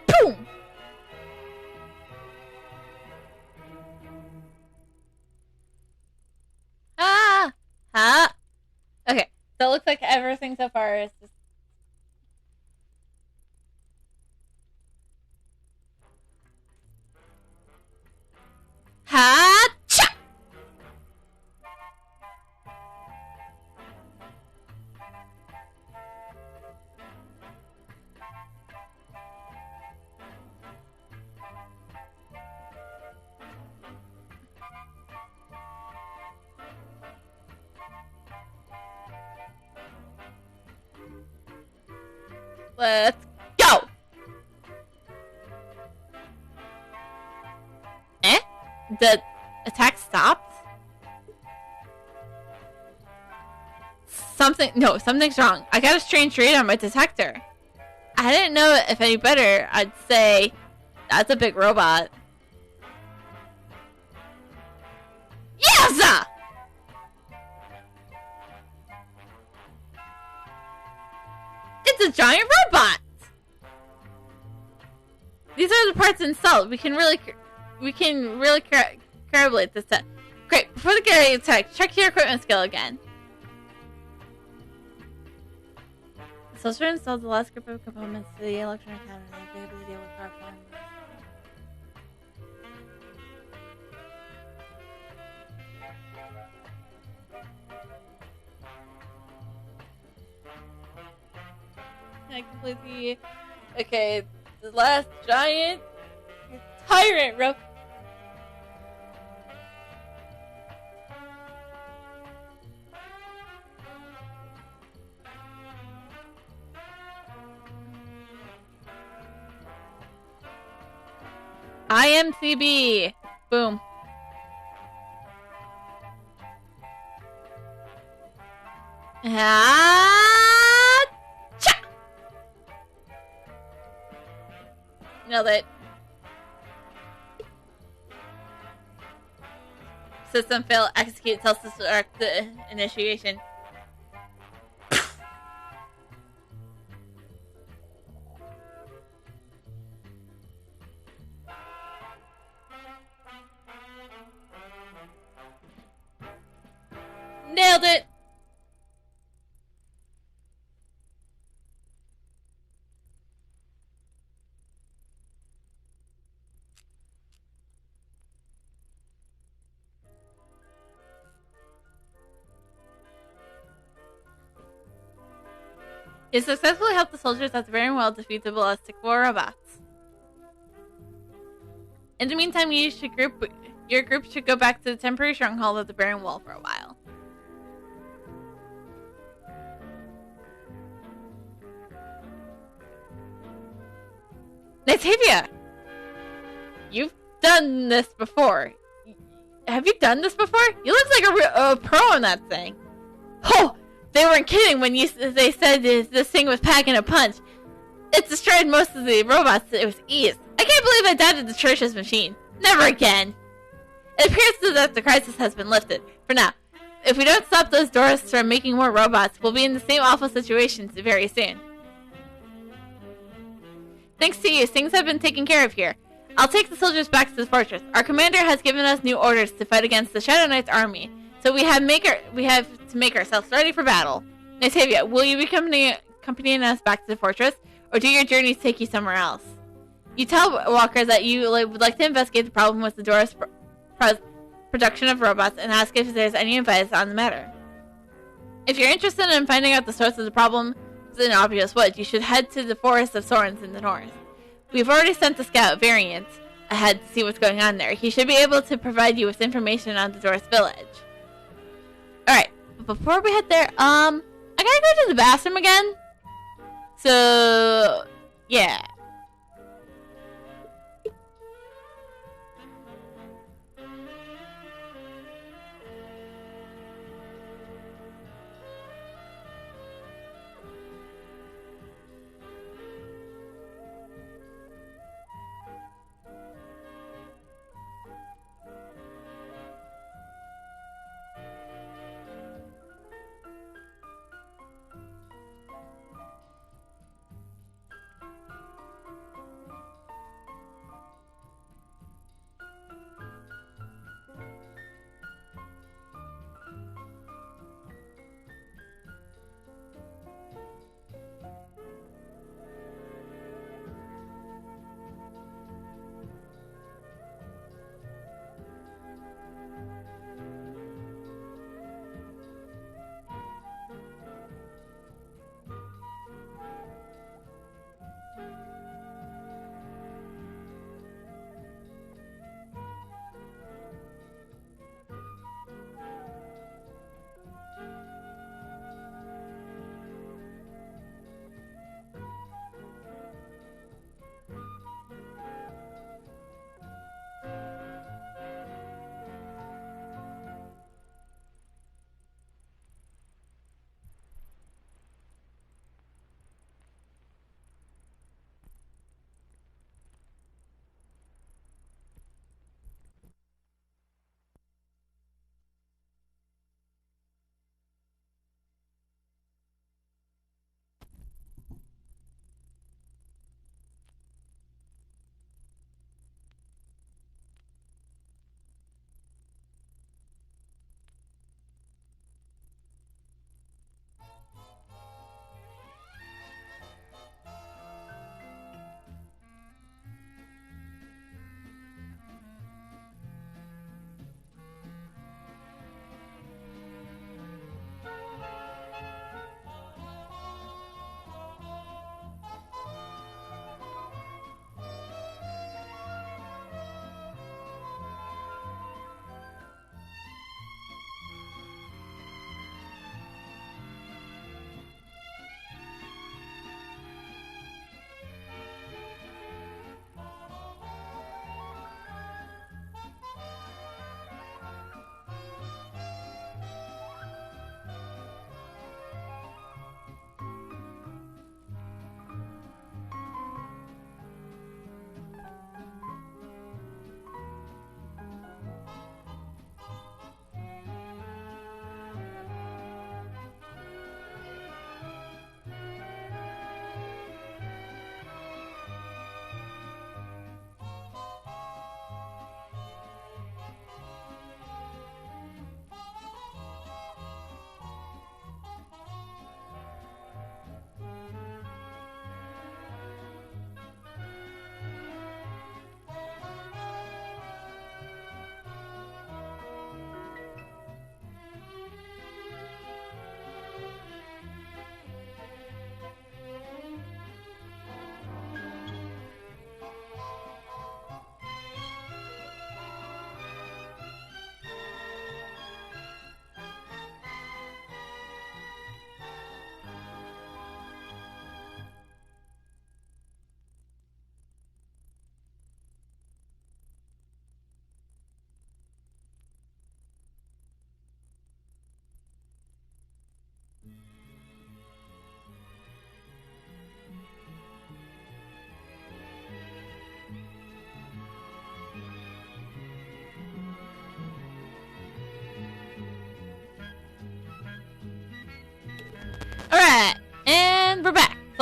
Boom! Okay, so it looks like everything so far is just... Ha-cha! Let's go! The attack stopped? Something's wrong. I got a strange read on my detector. I didn't know if any better. I'd say that's a big robot. Yes! It's a giant robot! These are the parts installed. We can really correlate this set. Great. Before the getting attack, check your equipment skill again. The soldier installed the last group of components to the electronic counter. They will be able to deal with power problems. I completely... Okay, the last giant tyrant rope. IMCB. Boom. Nailed it. System fail. Execute. Self-destruct the initiation. Nailed it. You successfully helped the soldiers at the very well defeat the ballistic war robots. In the meantime, your group should go back to the temporary stronghold of the Barren Wall for a while. Natavia! You've done this before. Have you done this before? You look like a pro on that thing. Oh! They weren't kidding when they said this thing was packing a punch. It destroyed most of the robots. It was ease. I can't believe I doubted the church's machine. Never again. It appears that the crisis has been lifted. For now. If we don't stop those doors from making more robots, we'll be in the same awful situation very soon. Thanks to you, things have been taken care of here. I'll take the soldiers back to the fortress. Our commander has given us new orders to fight against the Shadow Knight's army. So we have to make ourselves ready for battle. Natavia, will you be accompanying us back to the fortress, or do your journeys take you somewhere else? You tell Walker that you would like to investigate the problem with the Doris production of robots and ask if there's any advice on the matter. If you're interested in finding out the source of the problem in obvious woods, you should head to the Forest of Thorns in the north. We've already sent the scout Variant ahead to see what's going on there. He should be able to provide you with information on the Doris village. Alright, but before we head there, I gotta go to the bathroom again. So, yeah.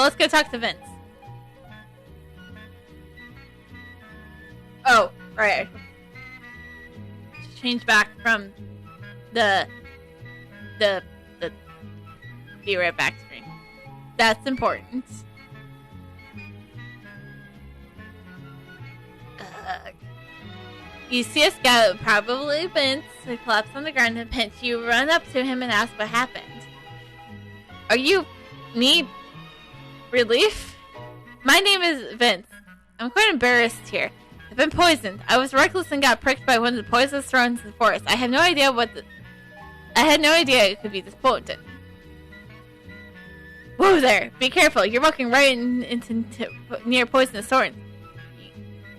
let's go talk to Vince. Oh, right. Change back from the be right back screen. That's important. You see a scout, probably Vince, who collapsed on the ground and pinch. You run up to him and ask what happened. Are you need relief? My name is Vince. I'm quite embarrassed here. I've been poisoned. I was reckless and got pricked by one of the poisonous thorns in the forest. I had no idea it could be this potent. Whoa there! Be careful. You're walking right into near poisonous thorns.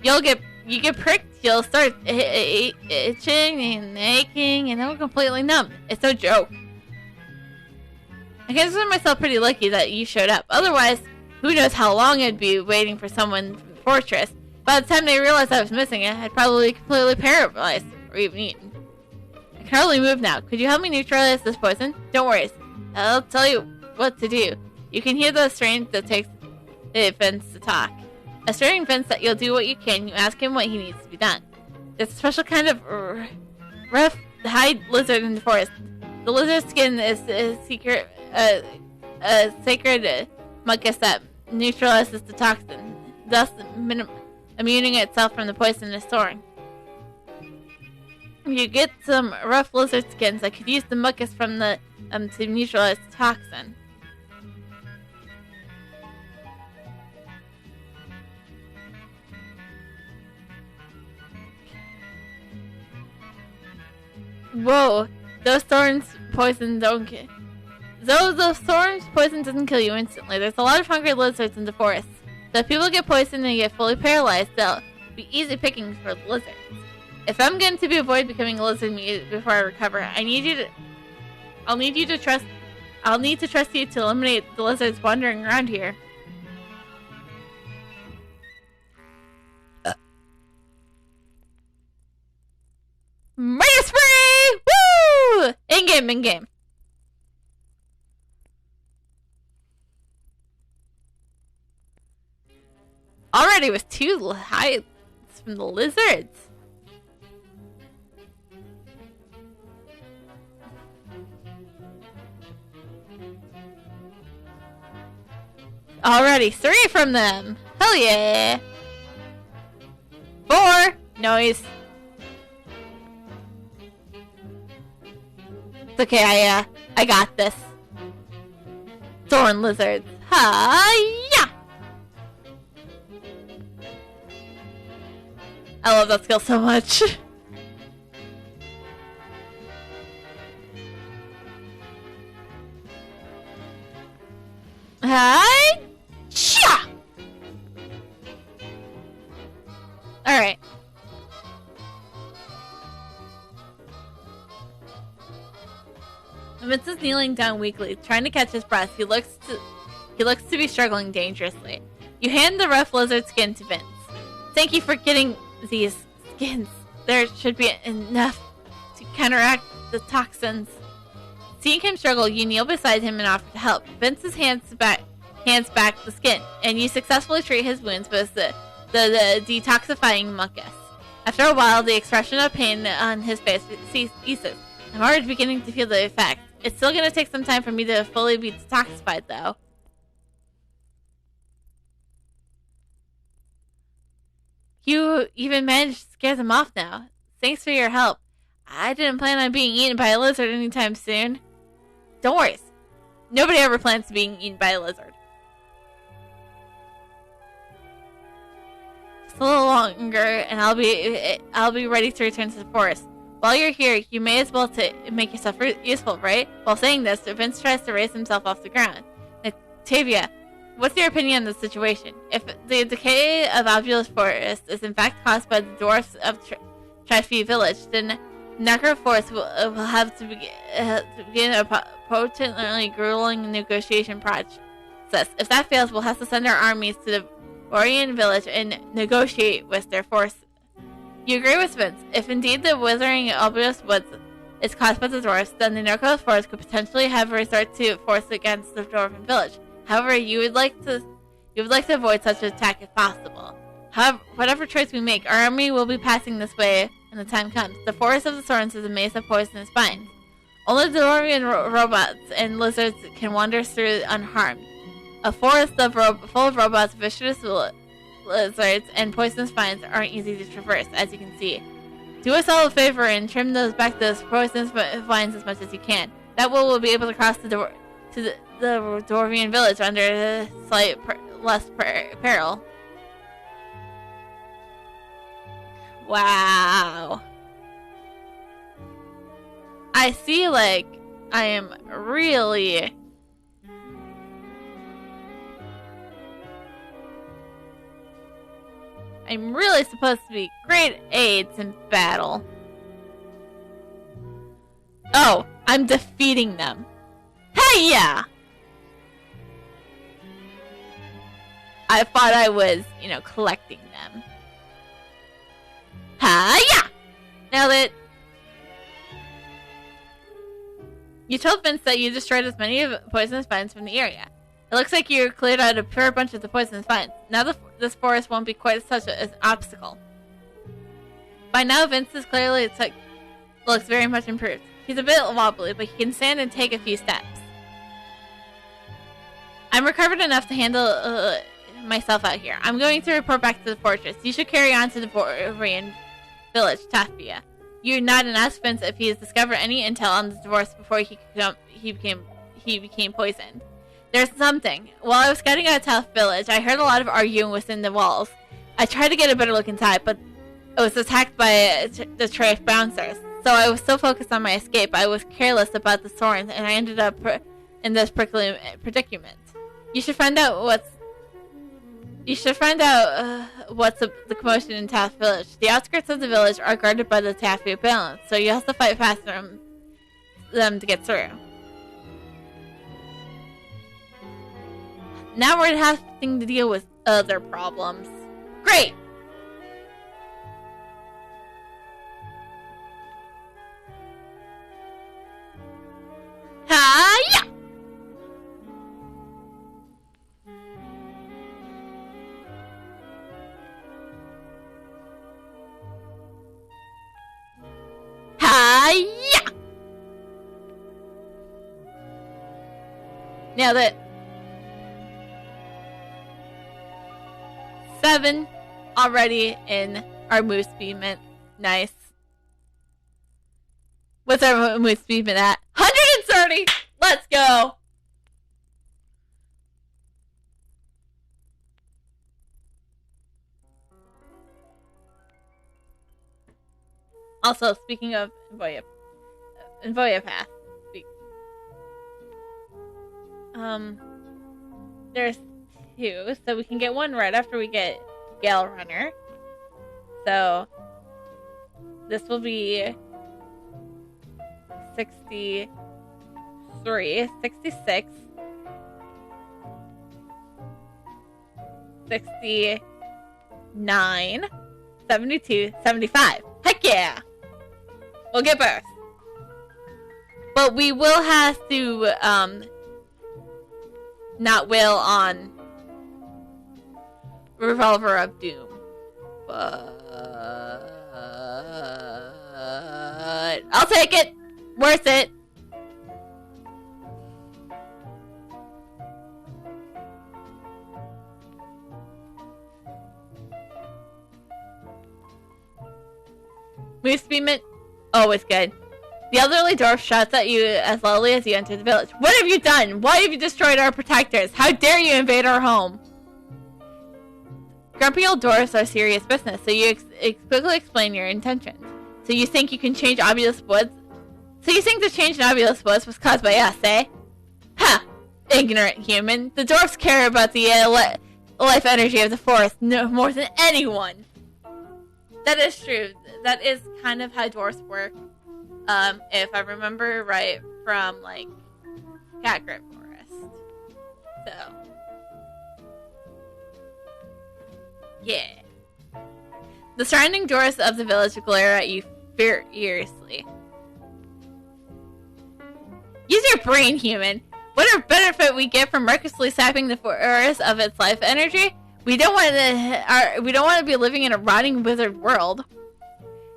You get pricked. You'll start itching and aching, and then we're completely numb. It's no joke. I consider myself pretty lucky that you showed up. Otherwise, who knows how long I'd be waiting for someone from the fortress. By the time they realized I was missing, I'd probably completely paralyzed or even eaten. I can hardly move now. Could you help me neutralize this poison? Don't worry. I'll tell you what to do. You can hear the strain that takes Vince to talk. Assuring Vince that you'll do what you can, you ask him what he needs to be done. There's a special kind of rough hide lizard in the forest. The lizard's skin is a sacred mucus that neutralizes the toxin, thus immuning itself from the poisonous thorn. You get some rough lizard skins that could use the mucus from the to neutralize the toxin. Whoa, those thorns poison don't kill. Those thorns poison doesn't kill you instantly. There's a lot of hungry lizards in the forest. So if people get poisoned and get fully paralyzed, they'll be easy pickings for the lizards. If I'm going to avoid becoming a lizard meat before I recover, I'll need to trust you to eliminate the lizards wandering around here. Murder spree! Woo! In-game. Already with 2 heights from the lizards. Already 3 from them. Hell yeah. 4. Noise. It's okay, I got this. Thorn lizards. Ha-ya! I love that skill so much. Hi! Sha! Alright. Vince is kneeling down weakly, trying to catch his breath. He looks to be struggling dangerously. You hand the rough lizard skin to Vince. Thank you for getting these skins. There should be enough to counteract the toxins. Seeing him struggle, you kneel beside him and offer to help. Vince's hands back the skin, and you successfully treat his wounds with the detoxifying mucus. After a while, the expression of pain on his face ceases. I'm already beginning to feel the effect. It's still going to take some time for me to fully be detoxified, though. You even managed to scare them off now. Thanks for your help. I didn't plan on being eaten by a lizard anytime soon. Don't worry. Nobody ever plans on being eaten by a lizard. Just a little longer, and I'll be ready to return to the forest. While you're here, you may as well make yourself useful, right? While saying this, Vince tries to raise himself off the ground. Octavia, what's your opinion on the situation? If the decay of Obulus Forest is in fact caused by the dwarfs of Trife Village, then Necroforce will have to begin a potently grueling negotiation process. If that fails, we'll have to send our armies to the Borean village and negotiate with their force. You agree with Vince. If indeed the withering Obulus Woods is caused by the dwarfs, then the Necroforce could potentially have a resort to force against the Dwarven village. However, you would like to avoid such an attack if possible. However, whatever choice we make, our army will be passing this way when the time comes. The forest of the Sorens is a maze of poisonous vines. Only the Deviant robots and lizards can wander through unharmed. A forest full of robots, vicious lizards, and poisonous vines aren't easy to traverse, as you can see. Do us all a favor and trim back those poisonous vines as much as you can. That way we'll be able to cross the Dwarvian village under slight less peril. Wow. I see, like, I am really... I'm really supposed to be great aides in battle. Oh, I'm defeating them. Hey, yeah! I thought I was, collecting them. Ha-ya! Nailed it. You told Vince that you destroyed as many poisonous vines from the area. It looks like you cleared out a pure bunch of the poisonous vines. Now this forest won't be quite such an obstacle. By now, Vince's clearly looks very much improved. He's a bit wobbly, but he can stand and take a few steps. I'm recovered enough to handle myself out here. I'm going to report back to the fortress. You should carry on to the Dwarvian village, Tafia. You nod and ask Vince if he has discovered any intel on the divorce before he became poisoned. There's something. While I was scouting out Taft village, I heard a lot of arguing within the walls. I tried to get a better look inside, but I was attacked by the tray of bouncers. So I was so focused on my escape, I was careless about the Sorens, and I ended up in this predicament. You should find out what's the commotion in Taft village. The outskirts of the village are guarded by the Taffy balance, so you have to fight faster than them to get through. Now we're having to deal with other problems. Great! Ha-ya! Ha-ya! Nailed it. 7 already in our move speedment. Nice. What's our move speedment at? 130! Let's go! Also, speaking of Envoya Path, there's 2, so we can get 1 right after we get Gale Runner. So this will be 63, 66, 69, 72, 75. Heck yeah! We'll get both. But we will have to not will on Revolver of Doom. But I'll take it. Worth it. Move speedment, always good. The elderly dwarf shouts at you as loudly as you enter the village. What have you done? Why have you destroyed our protectors? How dare you invade our home? Grumpy old dwarfs are serious business, so you quickly explain your intentions. So you think you can change Obulus Woods? So you think the change in Obulus Woods was caused by us, eh? Ha! Ignorant human. The dwarfs care about the life energy of the forest more than anyone. That is true. That is kind of how dwarfs work. If I remember right from, like, Catgrip Forest. So. Yeah. The surrounding dwarfs of the village glare at you furiously. Use your brain, human. What a benefit we get from recklessly sapping the forest of its life energy. We don't want to be living in a rotting, withered world.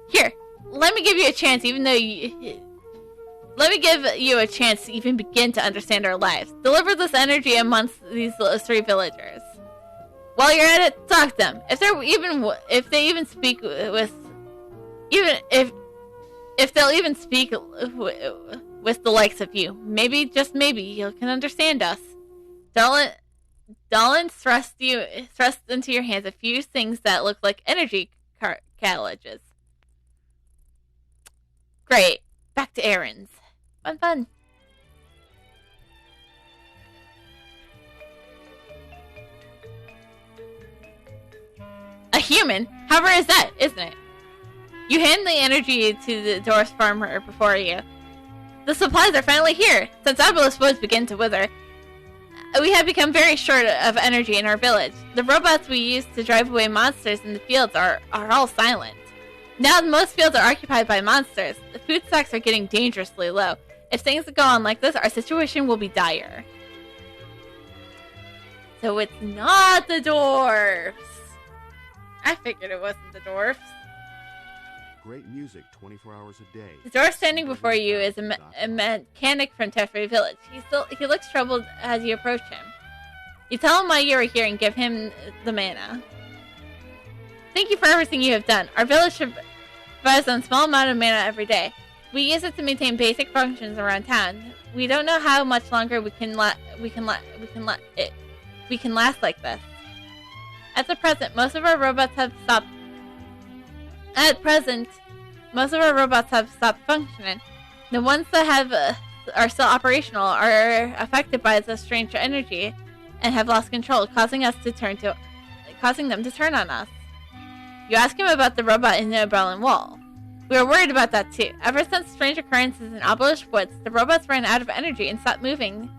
Here, let me give you a chance, let me give you a chance to even begin to understand our lives. Deliver this energy amongst these 3 villagers. While you're at it, talk to them. If they'll even speak with the likes of you, maybe, just maybe, you can understand us. Dolan thrust into your hands a few things that look like energy cartilages. Great. Back to errands. Fun. A human? How rare is that, isn't it? You hand the energy to the dwarf farmer before you. The supplies are finally here. Since obelisk woods begin to wither, we have become very short of energy in our village. The robots we use to drive away monsters in the fields are all silent. Now most fields are occupied by monsters. The food stocks are getting dangerously low. If things go on like this, our situation will be dire. So it's not the dwarfs. I figured it wasn't the dwarfs. Great music 24 hours a day. The dwarf standing before you is a mechanic from Teferi village. He looks troubled as you approach him. You tell him why you are here and give him the mana. Thank you for everything you have done. Our village survives on a small amount of mana every day. We use it to maintain basic functions around town. We don't know how much longer we can last like this. At present, most of our robots have stopped functioning. The ones that are still operational are affected by the strange energy and have lost control, causing them to turn on us. You ask him about the robot in the Berlin Wall. We are worried about that too. Ever since strange occurrences in Obelisk Woods, the robots ran out of energy and stopped moving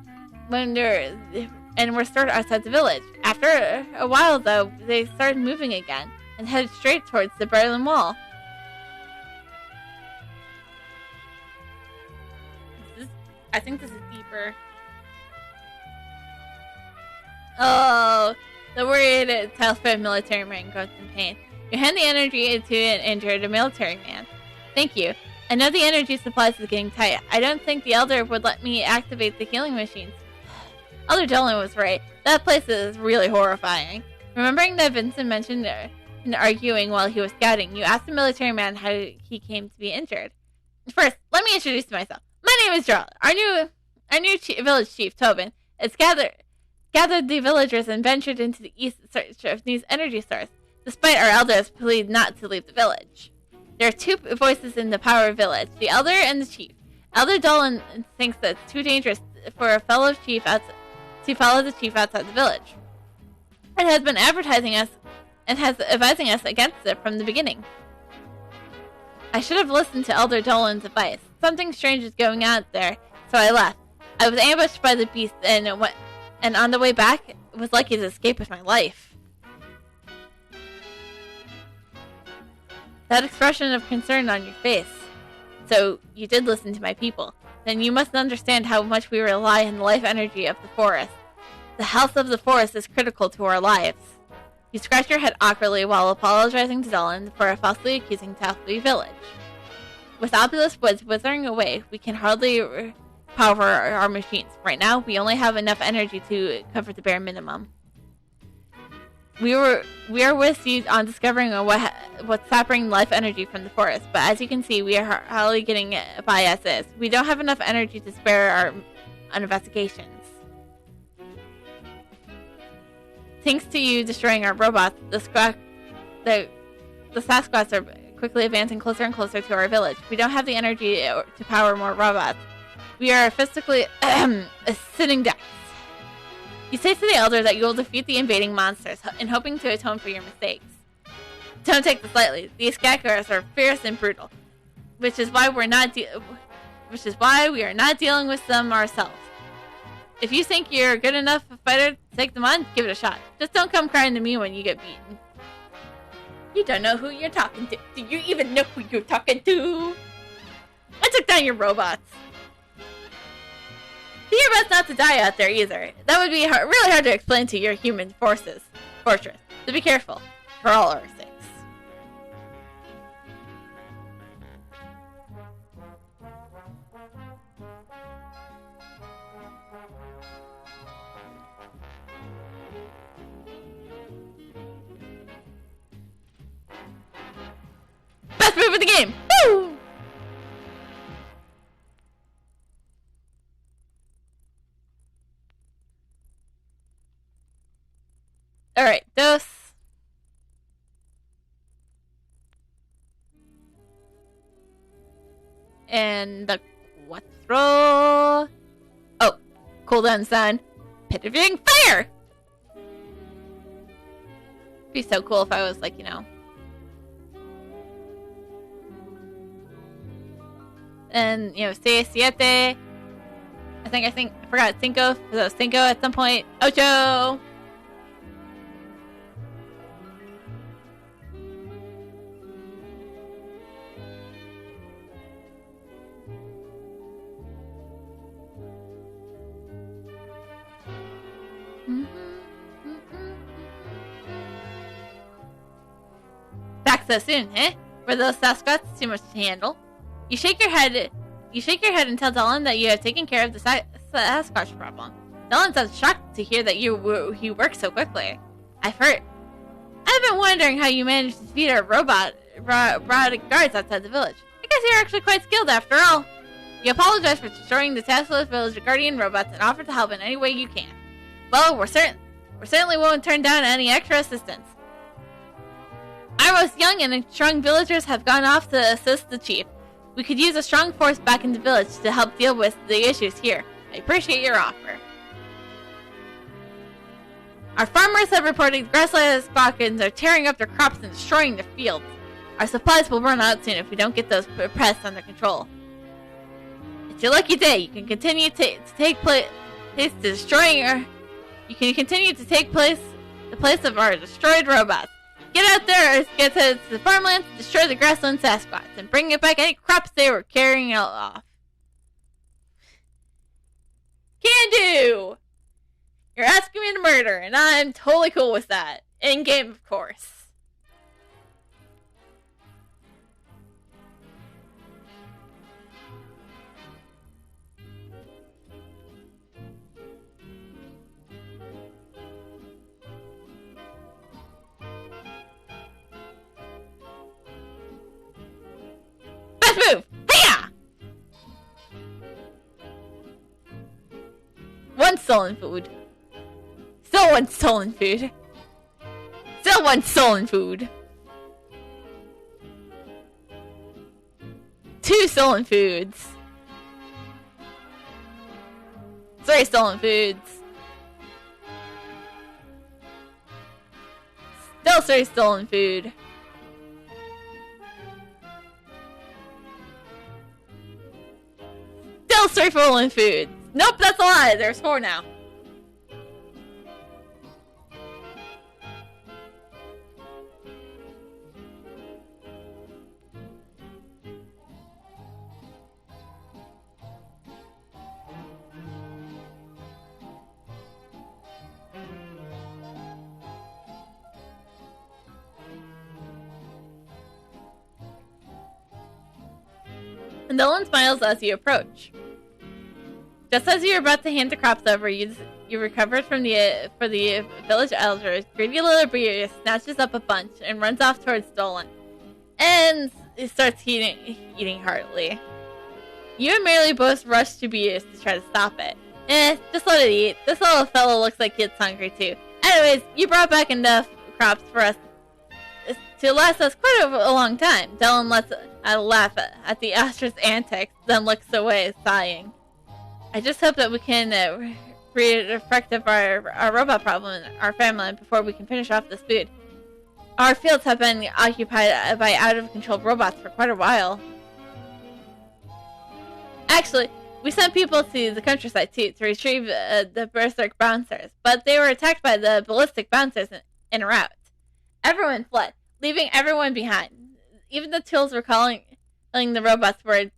and were stored outside the village. After a while, though, they started moving again and headed straight towards the Berlin Wall. I think this is deeper. Oh, the worried tail-fed military man goes in pain. You hand the energy to an injured military man. Thank you. I know the energy supplies is getting tight. I don't think the Elder would let me activate the healing machines. Elder Dolan was right. That place is really horrifying. Remembering that Vincent mentioned arguing while he was scouting, you asked the military man how he came to be injured. First, let me introduce myself. My name is Gerald. Our new village chief, Tobin, has gathered the villagers and ventured into the east in search of these energy sources, despite our elders' plea not to leave the village. There are 2 voices in the Power Village, the Elder and the Chief. Elder Dolan thinks that it's too dangerous for a fellow chief to follow the chief outside the village, and has been advising us against it from the beginning. I should have listened to Elder Dolan's advice. Something strange is going on there, so I left. I was ambushed by the beast, and on the way back, it was lucky to escape with my life. That expression of concern on your face. So, you did listen to my people. Then you must understand how much we rely on the life energy of the forest. The health of the forest is critical to our lives. You scratch your head awkwardly while apologizing to Dolan for falsely accusing Talfley Village. With Obelisk Woods withering away, we can hardly power our machines. Right now, we only have enough energy to cover the bare minimum. We are with you on discovering what's separating life energy from the forest, but as you can see, we are hardly getting by as is. We don't have enough energy to spare on investigations. Thanks to you destroying our robots, the Sasquatch are quickly advancing closer and closer to our village. We don't have the energy to power more robots. We are physically sitting ducks. You say to the Elder that you will defeat the invading monsters in hoping to atone for your mistakes. Don't take this lightly. These Skakkars are fierce and brutal, which is why we are not dealing with them ourselves. If you think you're a good enough fighter to take them on, give it a shot. Just don't come crying to me when you get beaten. You don't know who you're talking to. Do you even know who you're talking to? I took down your robots. Do your best not to die out there either. That would be really hard to explain to your human fortress. So be careful, for all our sakes. Best move in the game! Woo! Alright, dose. And the cuatro. Oh, cooldown sign. Petrifying fire! Be so cool if I was like, you know. And, you know, siete. I forgot cinco, because it was cinco at some point. Ocho! Back so soon, eh? Were those Sasquatches too much to handle? You shake your head and tell Dylan that you have taken care of the Sasquatch problem. Dylan sounds shocked to hear that you work so quickly. I've been wondering how you managed to defeat our robotic guards outside the village. I guess you're actually quite skilled after all. You apologize for destroying the taskless village guardian robots and offer to help in any way you can. Well, we certainly won't turn down any extra assistance. I was young and strong villagers have gone off to assist the chief. We could use a strong force back in the village to help deal with the issues here. I appreciate your offer. Our farmers have reported grassland squawkins are tearing up their crops and destroying their fields. Our supplies will run out soon if we don't get those pests under control. It's your lucky day. You can continue to take place the place of our destroyed robots. Get out there, get to the farmlands, destroy the grassland Sasquatch, and bring it back any crops they were carrying off. Can do! You're asking me to murder, and I'm totally cool with that. In game, of course. Move! Hiya! One stolen food. Still one stolen food. Still one stolen food. Two stolen foods. Three stolen foods. Still three stolen food. Still three stolen foods. Nope, that's a lie. There's four now. And Nolan smiles as you approach. Just as you're about to hand the crops over, you recover for the village elders. Greedy little Bria snatches up a bunch and runs off towards Dolan, and it starts eating heartily. You and Merely both rush to Beers to try to stop it. Just let it eat. This little fellow looks like it's hungry too. Anyways, you brought back enough crops for us to last us quite a long time. Dylan lets a laugh at the ostrich antics, then looks away, sighing. I just hope that we can reflect our robot problem in our family before we can finish off this food. Our fields have been occupied by out-of-control robots for quite a while. Actually, we sent people to the countryside too to retrieve the berserk bouncers, but they were attacked by the ballistic bouncers en route. Everyone fled, leaving everyone behind. Even the tools were calling the robots were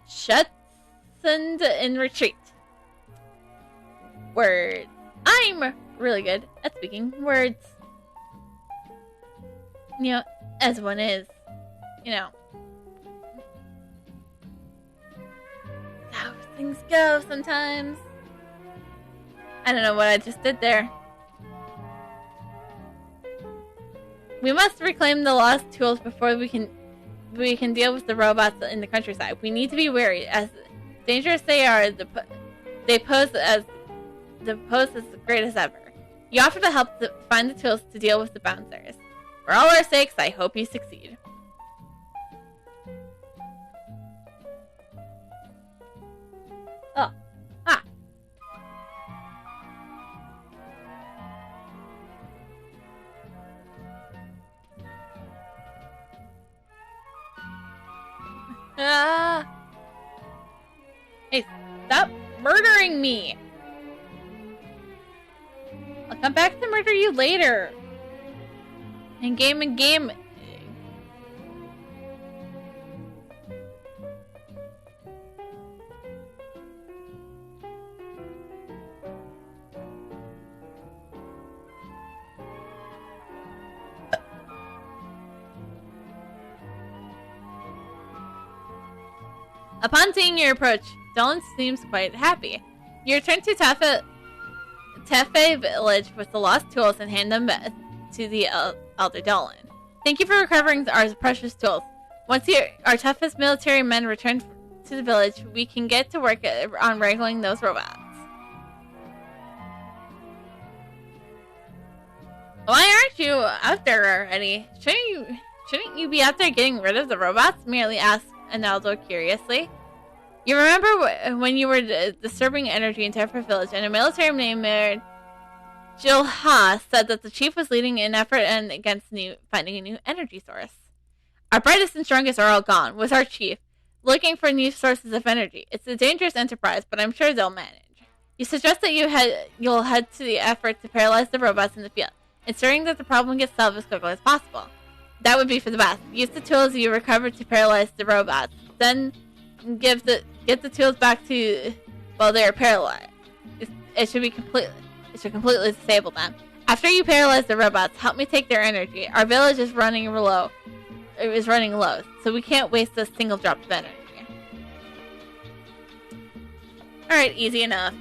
shut in retreat. words. I'm really good at speaking words. You know, as one is. You know. How things go sometimes. I don't know what I just did there. We must reclaim the lost tools before we can deal with the robots in the countryside. We need to be wary. As dangerous they are, they pose as great as ever. You offer to help to find the tools to deal with the bouncers. For all our sakes, I hope you succeed. Oh. Ah. Ah. Hey, stop murdering me! I'll come back to murder you later. And game. Upon seeing your approach, Dolan seems quite happy. You return to Tefe village with the lost tools and hand them to the Elder Dolan. Thank you for recovering our precious tools. Once our toughest military men return to the village, we can get to work on wrangling those robots. Why aren't you out there already? Shouldn't you be out there getting rid of the robots? Merely asked Analdo curiously. You remember when you were disturbing energy in Tefe village, and a military named Jill Ha said that the chief was leading an effort against finding a new energy source. Our brightest and strongest are all gone, with our chief looking for new sources of energy. It's a dangerous enterprise, but I'm sure they'll manage. You suggest that you'll head to the effort to paralyze the robots in the field, ensuring that the problem gets solved as quickly as possible. That would be for the best. Use the tools you recovered to paralyze the robots. Then get the tools back to while they are paralyzed. It should completely disable them. After you paralyze the robots, help me take their energy. Our village is running low. It is running low, so we can't waste a single drop of energy. Alright, easy enough.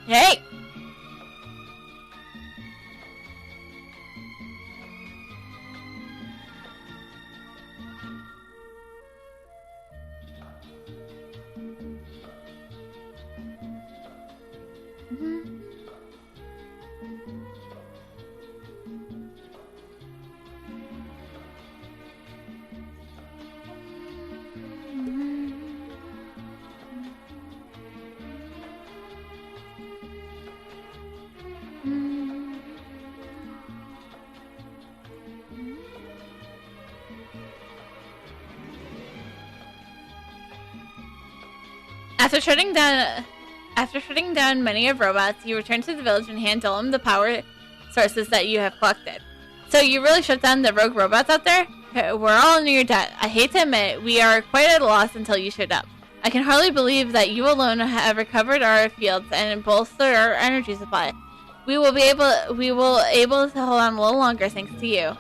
Hey! After shutting down many of robots, you return to the village and hand Dolan the power sources that you have collected. So you really shut down the rogue robots out there? We're all in your debt. I hate to admit, we are quite at a loss until you showed up. I can hardly believe that you alone have recovered our fields and bolstered our energy supply. We will able to hold on a little longer thanks to you.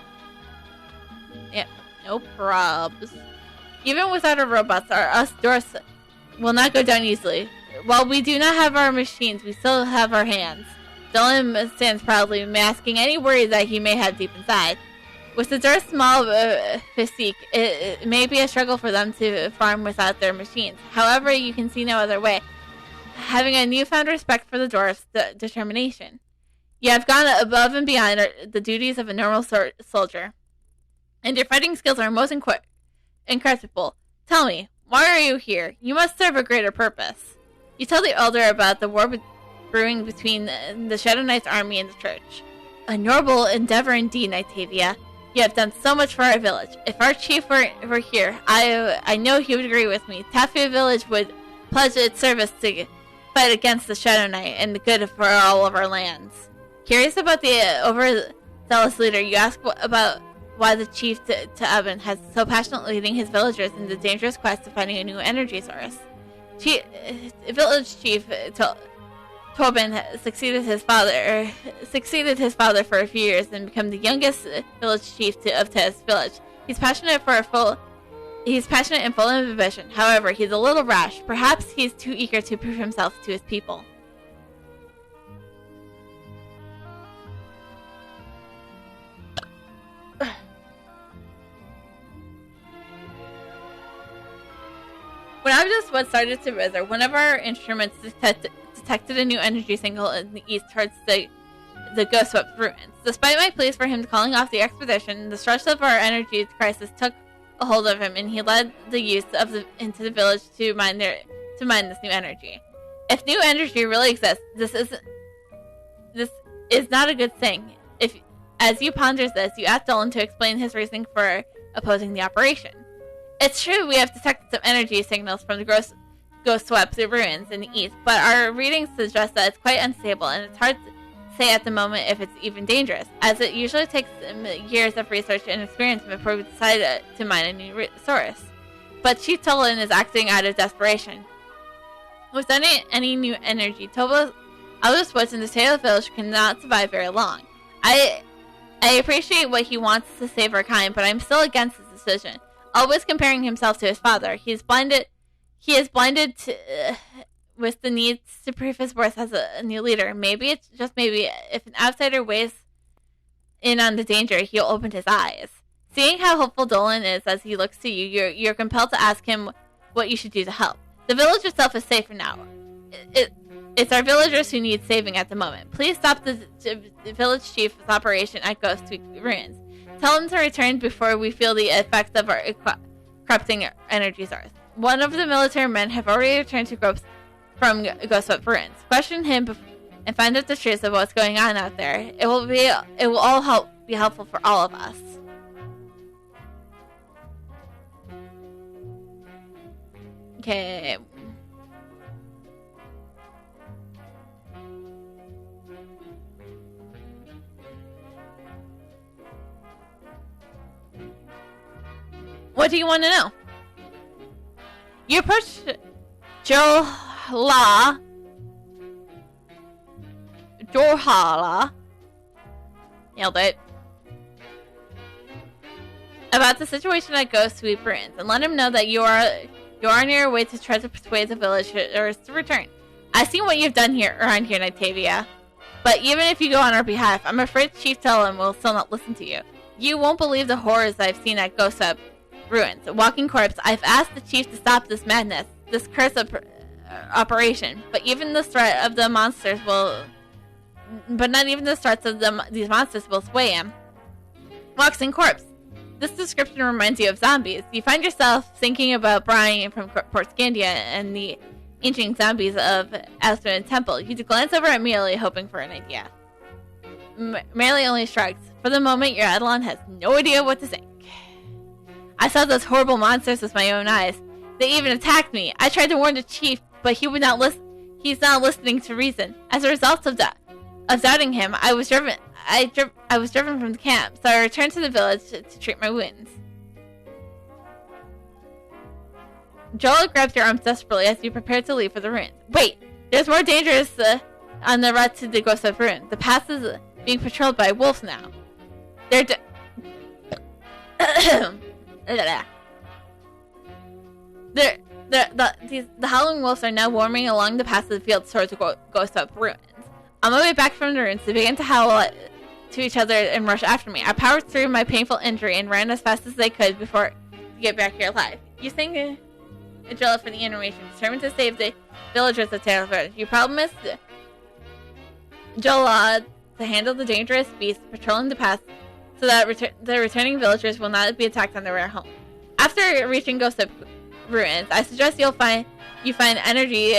Yep, no probs. Even without our robots, us doors will not go down easily. While we do not have our machines, we still have our hands. Dolan stands proudly, masking any worries that he may have deep inside. With the Dwarf's small physique, it may be a struggle for them to farm without their machines. However, you can see no other way, having a newfound respect for the Dwarf's determination. You have gone above and beyond the duties of a normal soldier, and your fighting skills are most incredible. Tell me, why are you here? You must serve a greater purpose. You tell the elder about the war brewing between the Shadow Knight's army and the church. A noble endeavor indeed, Nightavia. You have done so much for our village. If our chief were here, I know he would agree with me. Tefe village would pledge its service to fight against the Shadow Knight and the good for all of our lands. Curious about the overzealous leader, you ask about why the chief Ta'Abin has so passionately leading his villagers in the dangerous quest of finding a new energy source. Village chief Tobin succeeded his father for a few years and became the youngest village chief of Tez village. He's passionate and full of ambition. However, he's a little rash. Perhaps he's too eager to prove himself to his people. When Abdus started to wither, one of our instruments detected a new energy signal in the east towards the ghost-swept ruins. Despite my pleas for him calling off the expedition, the stress of our energy crisis took a hold of him, and he led the youth into the village to mine this new energy. If new energy really exists, this is not a good thing. As you ponders this, you ask Dolan to explain his reasoning for opposing the operation. It's true we have detected some energy signals from the ghost-swept ruins in the east, but our readings suggest that it's quite unstable, and it's hard to say at the moment if it's even dangerous, as it usually takes years of research and experience before we decide to mine a new source. But Chief Tolan is acting out of desperation. Without any new energy, Aldous Woods and the Taylor Village cannot survive very long. I appreciate what he wants to save our kind, but I'm still against his decision. Always comparing himself to his father, he is blinded with the need to prove his worth as a new leader. Maybe it's just maybe if an outsider weighs in on the danger, he'll open his eyes. Seeing how hopeful Dolan is as he looks to you, you're compelled to ask him what you should do to help. The village itself is safe for now. It's our villagers who need saving at the moment. Please stop the village chief's operation at Ghostweek Ruins. Tell him to return before we feel the effects of our corrupting energy source. One of the military men have already returned to Gropes from Ghostwept Ruins. Question him and find out the truth of what's going on out there. It will all be helpful for all of us. Okay. What do you want to know? You approach Jorhala. Nailed it. About the situation at Ghost Sweep Ruins, and let him know that you are on your way to try to persuade the villagers to return. I've seen what you've done around here, Nightavia. But even if you go on our behalf, I'm afraid Chief Telem will still not listen to you. You won't believe the horrors I've seen at Ghost Sweep Ruins. Walking corpse, I've asked the chief to stop this madness, this cursed operation. But even the threat of the monsters these monsters will sway him. Walking corpse. This description reminds you of zombies. You find yourself thinking about Brian from Port Scandia and the ancient zombies of Aspen Temple. You glance over at Mealy, hoping for an idea. Mealy only shrugs. For the moment, your Eidolon has no idea what to think. I saw those horrible monsters with my own eyes. They even attacked me. I tried to warn the chief, but he would not listen. He's not listening to reason. As a result of doubting him, I was driven from the camp, so I returned to the village to treat my wounds. Joel grabs your arms desperately as you prepare to leave for the ruins. Wait! There's more dangers on the route to the Ghost of Ruins. The pass is being patrolled by wolves now. The howling wolves are now warming along the path of the fields towards the Ghost of Ruins. On my way back from the ruins, they began to howl to each other and rush after me. I powered through my painful injury and ran as fast as I could before to get back here alive. You think Adrilla for the animation, determined to save the villagers of Taylor. Your problem is Jola to handle the dangerous beasts patrolling the path so that the returning villagers will not be attacked on their way home. After reaching Ghost of Ruins, I suggest you find Energy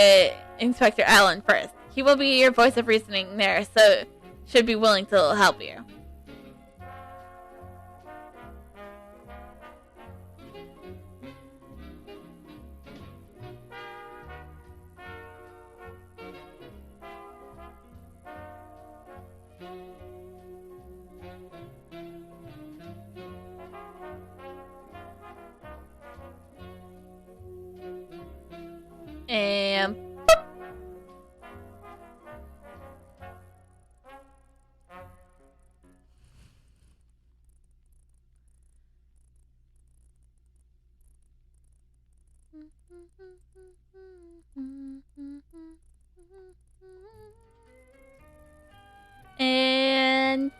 Inspector Allen first. He will be your voice of reasoning there, so should be willing to help you. And and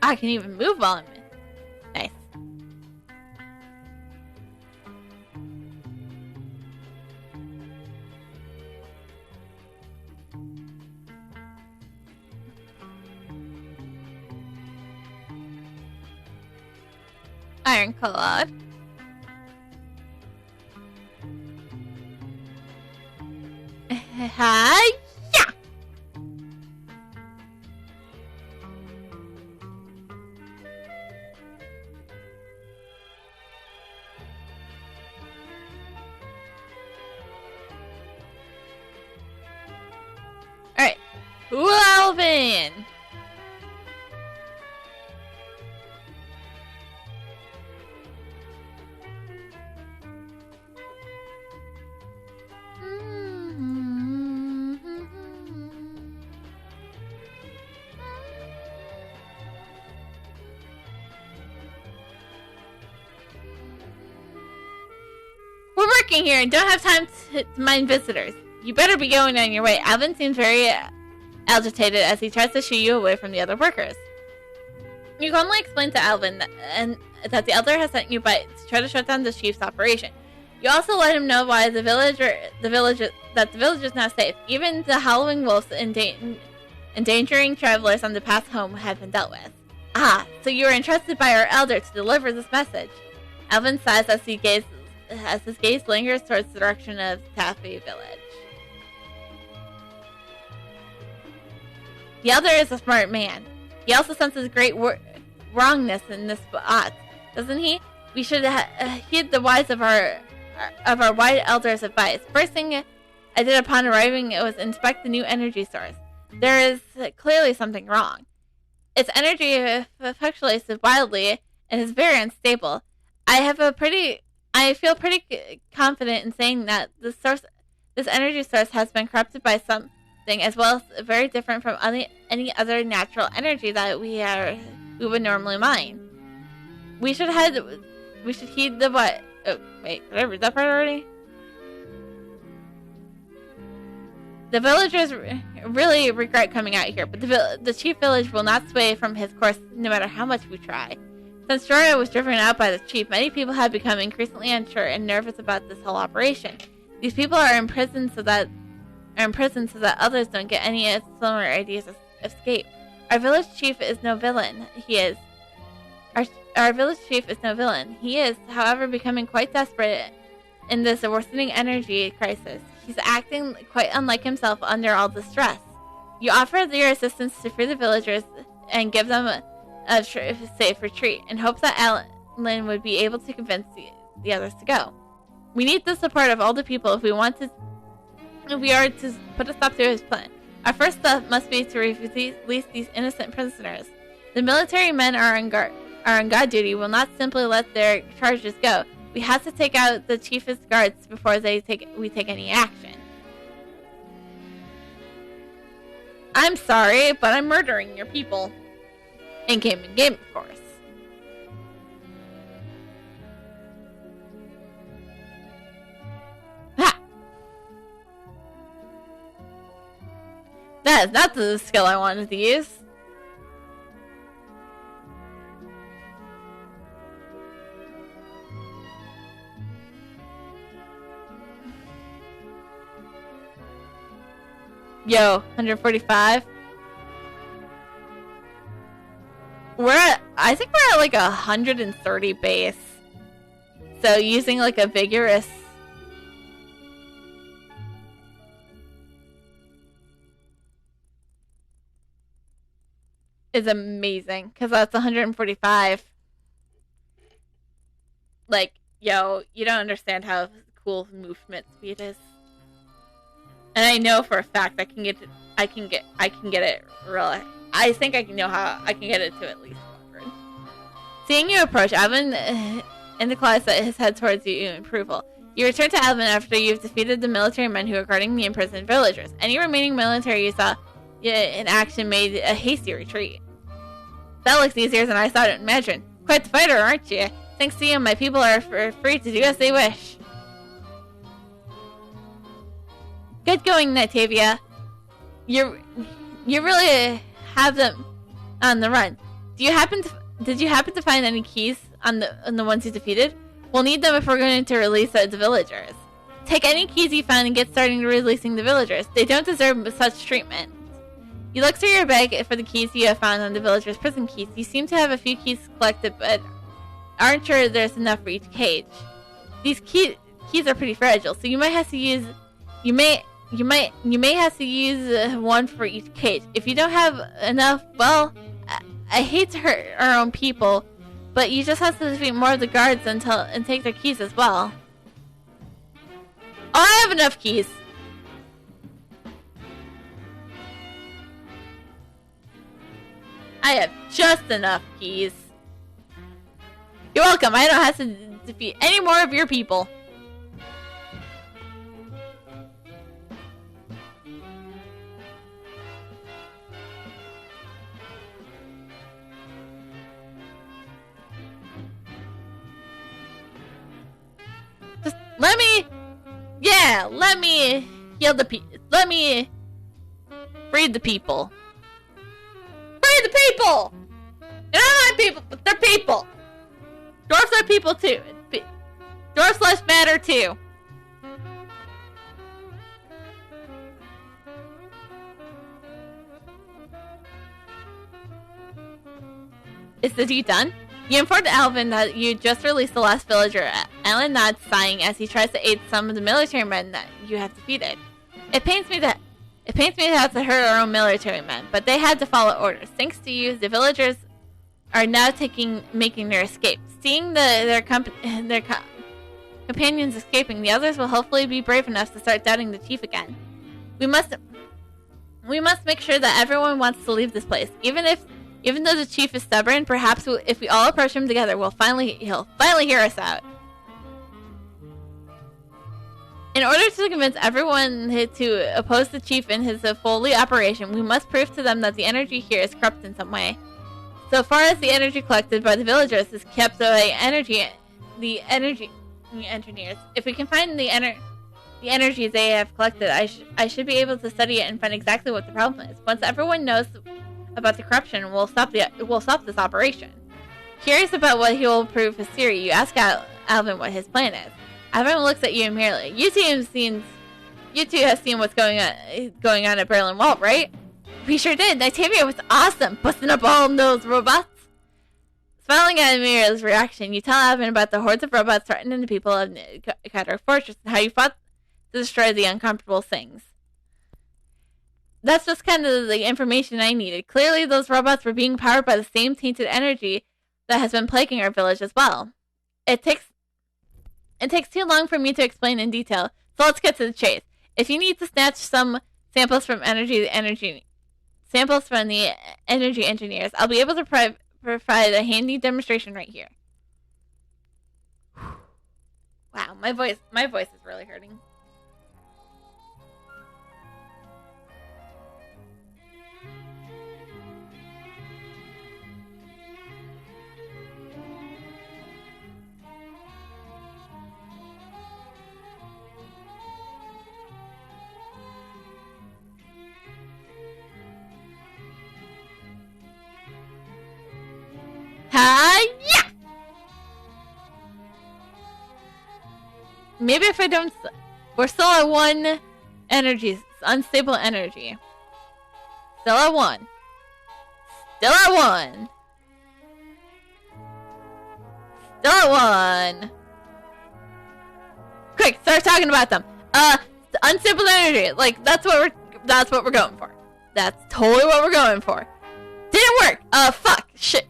I can even move while I'm in. Nice. Iron Clawed. Hi. Alright. Alvin! We're working here and don't have time to mind visitors. You better be going on your way. Alvin seems very agitated as he tries to shoo you away from the other workers. You calmly explain to Alvin that the elder has sent you by to try to shut down the chief's operation. You also let him know why the village is now safe. Even the howling wolves endangering travelers on the path home have been dealt with. Ah, so you were entrusted by our elder to deliver this message. Alvin sighs as his gaze lingers towards the direction of Taffy Village. The elder is a smart man. He also senses great wrongness in this spot, doesn't he? We should heed the wise of our white elder's advice. First thing I did upon arriving was inspect the new energy source. There is clearly something wrong. Its energy fluctuates wildly and is very unstable. I feel pretty confident in saying that this energy source has been corrupted by something as well as very different from any other natural energy that we would normally mine. We should heed the what? Oh, wait, did I read that part already? The villagers really regret coming out here, but the chief village will not sway from his course no matter how much we try. Since Jorah was driven out by the chief, many people have become increasingly unsure and nervous about this whole operation. These people are in prison so that others don't get any similar ideas of escape. Our village chief is no villain. Our village chief is no villain. He is, however, becoming quite desperate in this worsening energy crisis. He's acting quite unlike himself under all the stress. You offer your assistance to free the villagers and give them a safe retreat, and hope that Alan would be able to convince the others to go. We need the support of all the people if we are to put a stop to his plan. Our first step must be to release these innocent prisoners. The military men are on guard duty will not simply let their charges go. We have to take out the chief's guards before we take any action. I'm sorry, but I'm murdering your people. In game, of course. Ha! That is not the skill I wanted to use. Yo, 145. I think we're at like 130 base. So using like a vigorous is amazing because that's 145. Like, yo, you don't understand how cool movement speed is. And I know for a fact I can get it really. I think I know how I can get it to at least 100. Seeing you approach, Alvin indicates his head towards you in approval. You return to Alvin after you've defeated the military men who are guarding the imprisoned villagers. Any remaining military you saw in action made a hasty retreat. That looks easier than I thought it would imagine. Quite the fighter, aren't you? Thanks to you, my people are free to do as they wish. Good going, Natavia. You really have them on the run. Did you happen to find any keys on the ones you defeated? We'll need them if we're going to release the villagers. Take any keys you find and get started releasing the villagers. They don't deserve such treatment. You look through your bag for the keys you have found on the villagers' prison keys. You seem to have a few keys collected, but aren't sure there's enough for each cage. These keys are pretty fragile, so you might have to use one for each cage. If you don't have enough, well, I hate to hurt our own people, but you just have to defeat more of the guards and take their keys as well. Oh, I have enough keys. I have just enough keys. You're welcome. I don't have to defeat any more of your people. Just let me heal the people. Let me free the people. Free the people! They're not my people, but they're people. Dwarfs are people too. Dwarfs lives matter too. Is the deed done? You informed Alvin that you just released the last villager. Alan nods, sighing as he tries to aid some of the military men that you have defeated. It pains me to have to hurt our own military men, but they had to follow orders. Thanks to you, the villagers are now making their escape. Seeing their companions escaping, the others will hopefully be brave enough to start doubting the chief again. We must make sure that everyone wants to leave this place, even though the chief is stubborn. Perhaps if we all approach him together, he'll finally hear us out. In order to convince everyone to oppose the chief in his fully operation, we must prove to them that the energy here is corrupt in some way. So far as the energy collected by the villagers is kept by the energy engineers. If we can find the energy they have collected, I should be able to study it and find exactly what the problem is. Once everyone knows about the corruption, we'll stop this operation. Curious about what he will prove his theory, you ask Alvin what his plan is. Alvin looks at you merely. You two have seen what's going on at Berlin Wall, right? We sure did. Nightavia was awesome, busting up all those robots. Smiling at Amira's reaction, you tell Alvin about the hordes of robots threatening the people of Cadar Fortress and how you fought to destroy the uncomfortable things. That's just kind of the information I needed. Clearly, those robots were being powered by the same tainted energy that has been plaguing our village as well. It takes too long for me to explain in detail, so let's get to the chase. If you need to snatch some samples from the energy engineers, I'll be able to provide a handy demonstration right here. Wow, my voice is really hurting. Yeah! Maybe if I don't... We're still at 1 energy. Unstable energy. Still at 1. Still at 1. Still at 1. Quick, start talking about them. Unstable energy. Like, that's what we're going for. That's totally what we're going for. Didn't work. Fuck. Shit.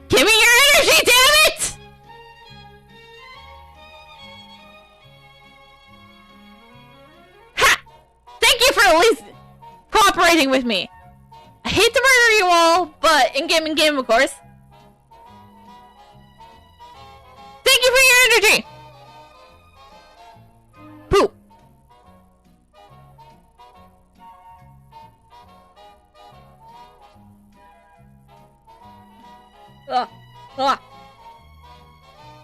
Give me your energy, damn it! Ha! Thank you for at least cooperating with me. I hate to murder you all, but in game, of course. Thank you for your energy! Poop! Ugh. Ugh.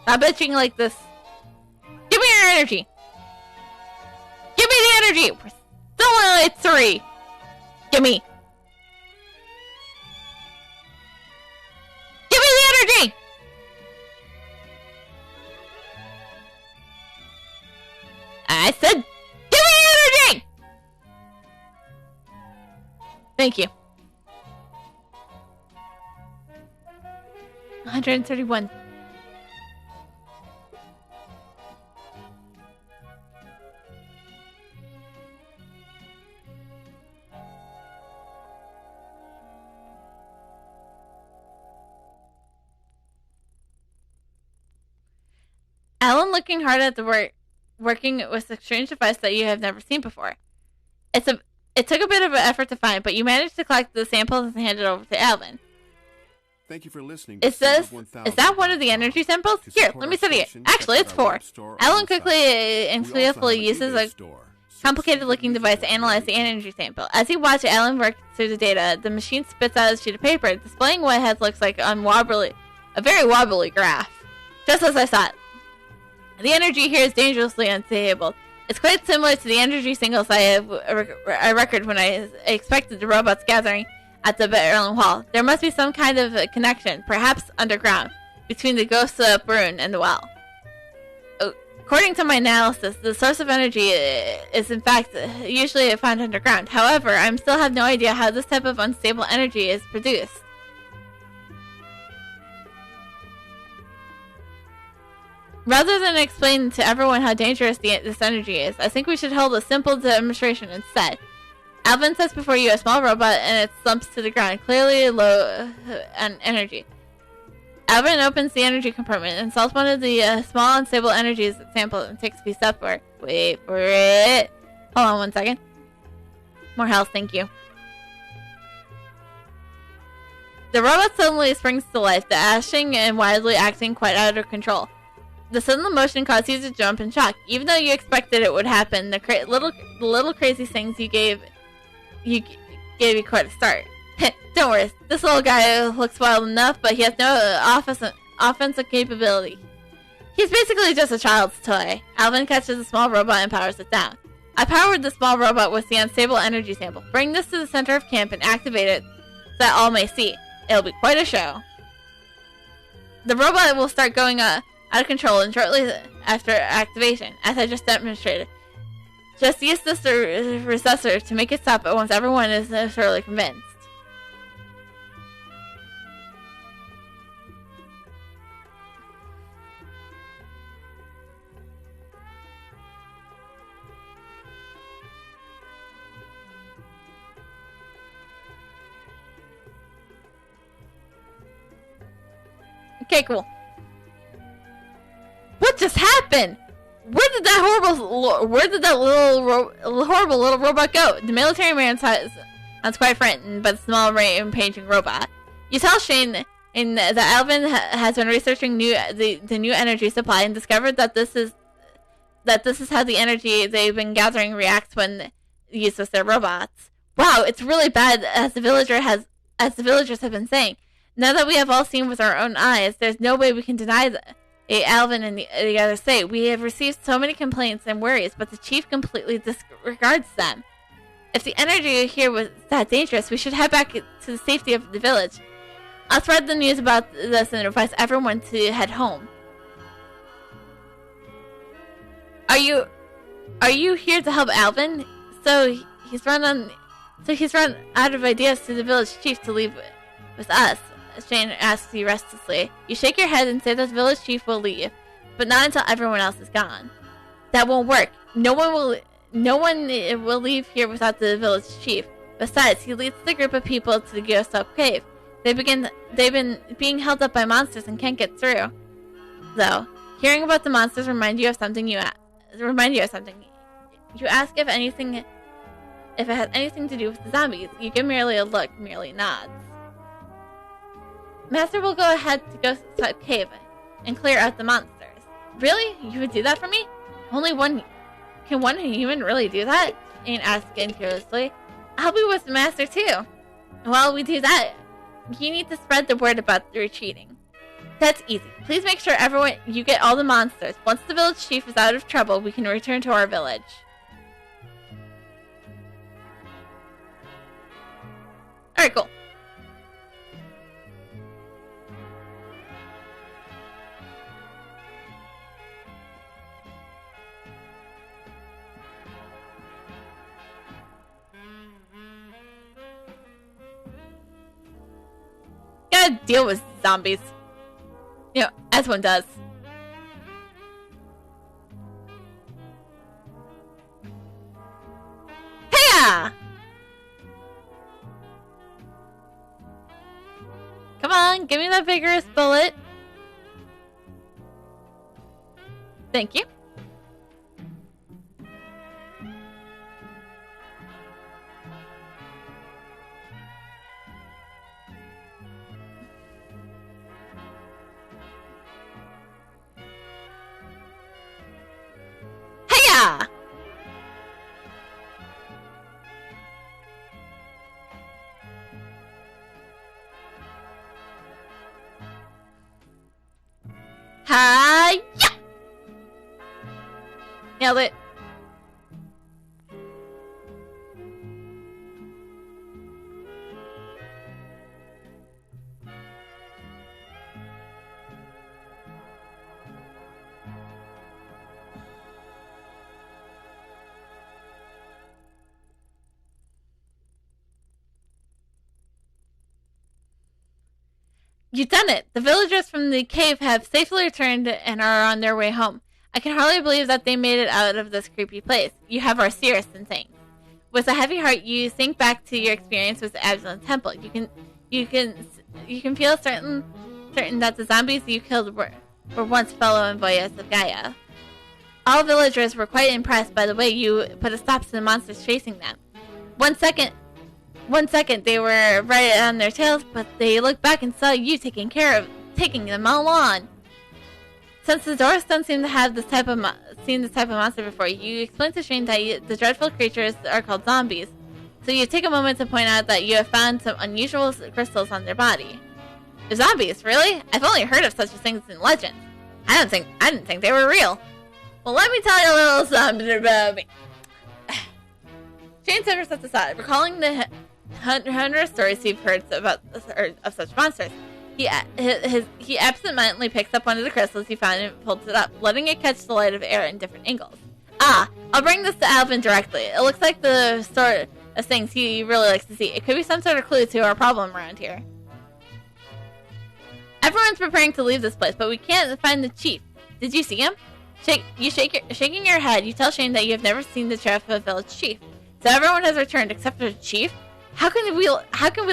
Stop bitching like this. Give me your energy! Give me the energy! We're still only at 3! Give me! Give me the energy! I said, give me the energy! Thank you. 131. Alan looking hard at the working with a strange device that you have never seen before. It took a bit of an effort to find, but you managed to collect the samples and hand it over to Alvin. Thank you for listening. Is that one of the energy samples? Here, let me study it. Actually, it's 4. Alan quickly and skillfully uses a complicated-looking device to analyze the energy sample. As he watched Alan work through the data, the machine spits out a sheet of paper, displaying what it looks like a very wobbly graph. Just as I thought. The energy here is dangerously unstable. It's quite similar to the energy signals I recorded when I expected the robots gathering at the Berlin Wall. There must be some kind of a connection, perhaps underground, between the ghost Brune and the well. According to my analysis, the source of energy is in fact usually found underground. However, I still have no idea how this type of unstable energy is produced. Rather than explain to everyone how dangerous this energy is, I think we should hold a simple demonstration instead. Alvin sets before you a small robot and it slumps to the ground, clearly low on energy. Alvin opens the energy compartment and solves one of the small unstable energies sample and takes a piece upward. Wait for it. Hold on 1 second. More health, thank you. The robot suddenly springs to life, the ashing and wildly acting quite out of control. The sudden motion caused you to jump in shock. Even though you expected it would happen, the little crazy things you gave you quite a start. Don't worry, this little guy looks wild enough, but he has no offensive capability. He's basically just a child's toy. Alvin catches the small robot and powers it down. I powered the small robot with the unstable energy sample. Bring this to the center of camp and activate it so that all may see. It'll be quite a show. The robot will start going out of control and shortly after activation, as I just demonstrated. Just use this recessor to make it stop once everyone is thoroughly convinced. Okay, cool. What just happened? Where did that horrible little robot go? The military man sounds quite frightened, but the small rampaging robot. You tell Shane that Alvin has been researching the new energy supply and discovered that this is how the energy they've been gathering reacts when used with their robots. Wow, it's really bad, as the villagers have been saying. Now that we have all seen with our own eyes, there's no way we can deny that. Alvin and the others say, we have received so many complaints and worries, but the chief completely disregards them. If the energy here was that dangerous, we should head back to the safety of the village. I'll spread the news about this and advise everyone to head home. Are you here to help Alvin? So he's run out of ideas to the village chief to leave with us. Shane asks you restlessly. You shake your head and say that the village chief will leave, but not until everyone else is gone. That won't work. No one will leave here without the village chief. Besides, he leads the group of people to the Ghost Up Cave. They've been being held up by monsters and can't get through. Though, hearing about the monsters remind you of something. You ask if it has anything to do with the zombies. You give merely a look, merely nods. Master will go ahead to Ghost Up Cave and clear out the monsters. Really? You would do that for me? Only one... Can one human really do that? Shane asked incredulously. I'll be with the master too. While we do that, you need to spread the word about the retreating. That's easy. Please make sure you get all the monsters. Once the village chief is out of trouble, we can return to our village. Alright, cool. Gotta deal with zombies. You know, as one does. Hey-ya! Come on, give me that vigorous bullet. Thank you. Hiya! Hiya! Nailed it. You've done it! The villagers from the cave have safely returned and are on their way home. I can hardly believe that they made it out of this creepy place. You have our sincerest thanks. With a heavy heart, you think back to your experience with the Absalom Temple. You can feel certain that the zombies you killed were once fellow envoys of Gaia. All villagers were quite impressed by the way you put a stop to the monsters chasing them. One second they were right on their tails, but they looked back and saw you taking them all on. Since the Doris don't seem to have seen this type of monster before, you explained to Shane that the dreadful creatures are called zombies. So you take a moment to point out that you have found some unusual crystals on their body. The zombies, really? I've only heard of such things in legends. I didn't think they were real. Well, let me tell you a little something about me. Shane Silver sets aside, recalling the hundred stories he'd heard of such monsters. He absentmindedly picks up one of the crystals he found and pulls it up, letting it catch the light of air in different angles. Ah, I'll bring this to Alvin directly. It looks like the sort of things he really likes to see. It could be some sort of clue to our problem around here. Everyone's preparing to leave this place, but we can't find the chief. Did you see him? Shaking your head, you tell Shane that you have never seen the sheriff of the village chief. So everyone has returned except for the chief? How can we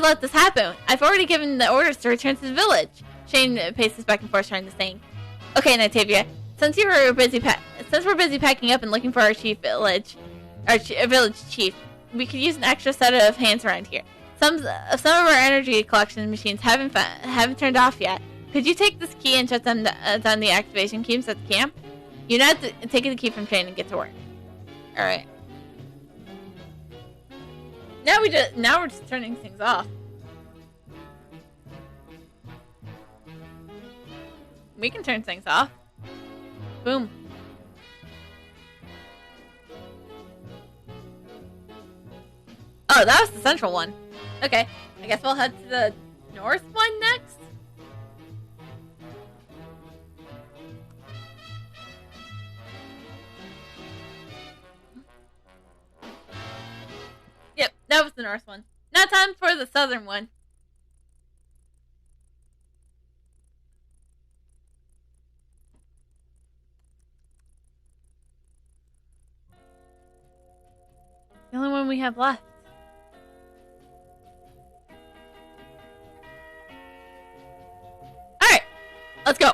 let this happen? I've already given the orders to return to the village. Shane paces back and forth trying to think. Okay, Natavia, since we're busy packing up and looking for our village chief, we could use an extra set of hands around here. Some of our energy collection machines haven't turned off yet. Could you take this key and shut down the activation keys at the camp? You know, take the key from Shane and get to work. All right. Now we're just turning things off. We can turn things off. Boom. Oh, that was the central one. Okay, I guess we'll head to the north one next. Yep, that was the north one. Now time for the southern one. The only one we have left. Alright, let's go.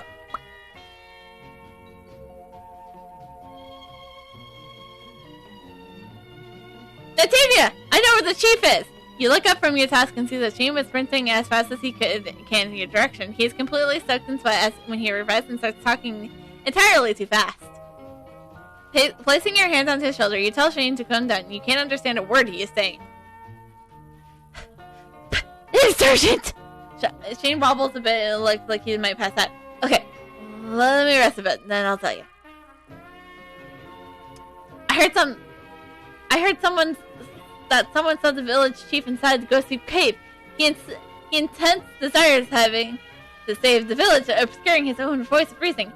Natavia! I know where the chief is! You look up from your task and see the Shane was sprinting as fast as he can in your direction. He is completely soaked in sweat when he revives and starts talking Entirely too fast. Placing your hand on his shoulder, you tell Shane to calm down. You can't understand a word he is saying. Sergeant! Shane wobbles a bit and looks like he might pass out. Okay, let me rest a bit, then I'll tell you. I heard someone saw the village chief inside the ghostly cave. He intense desires having to save the village, obscuring his own voice of reasoning.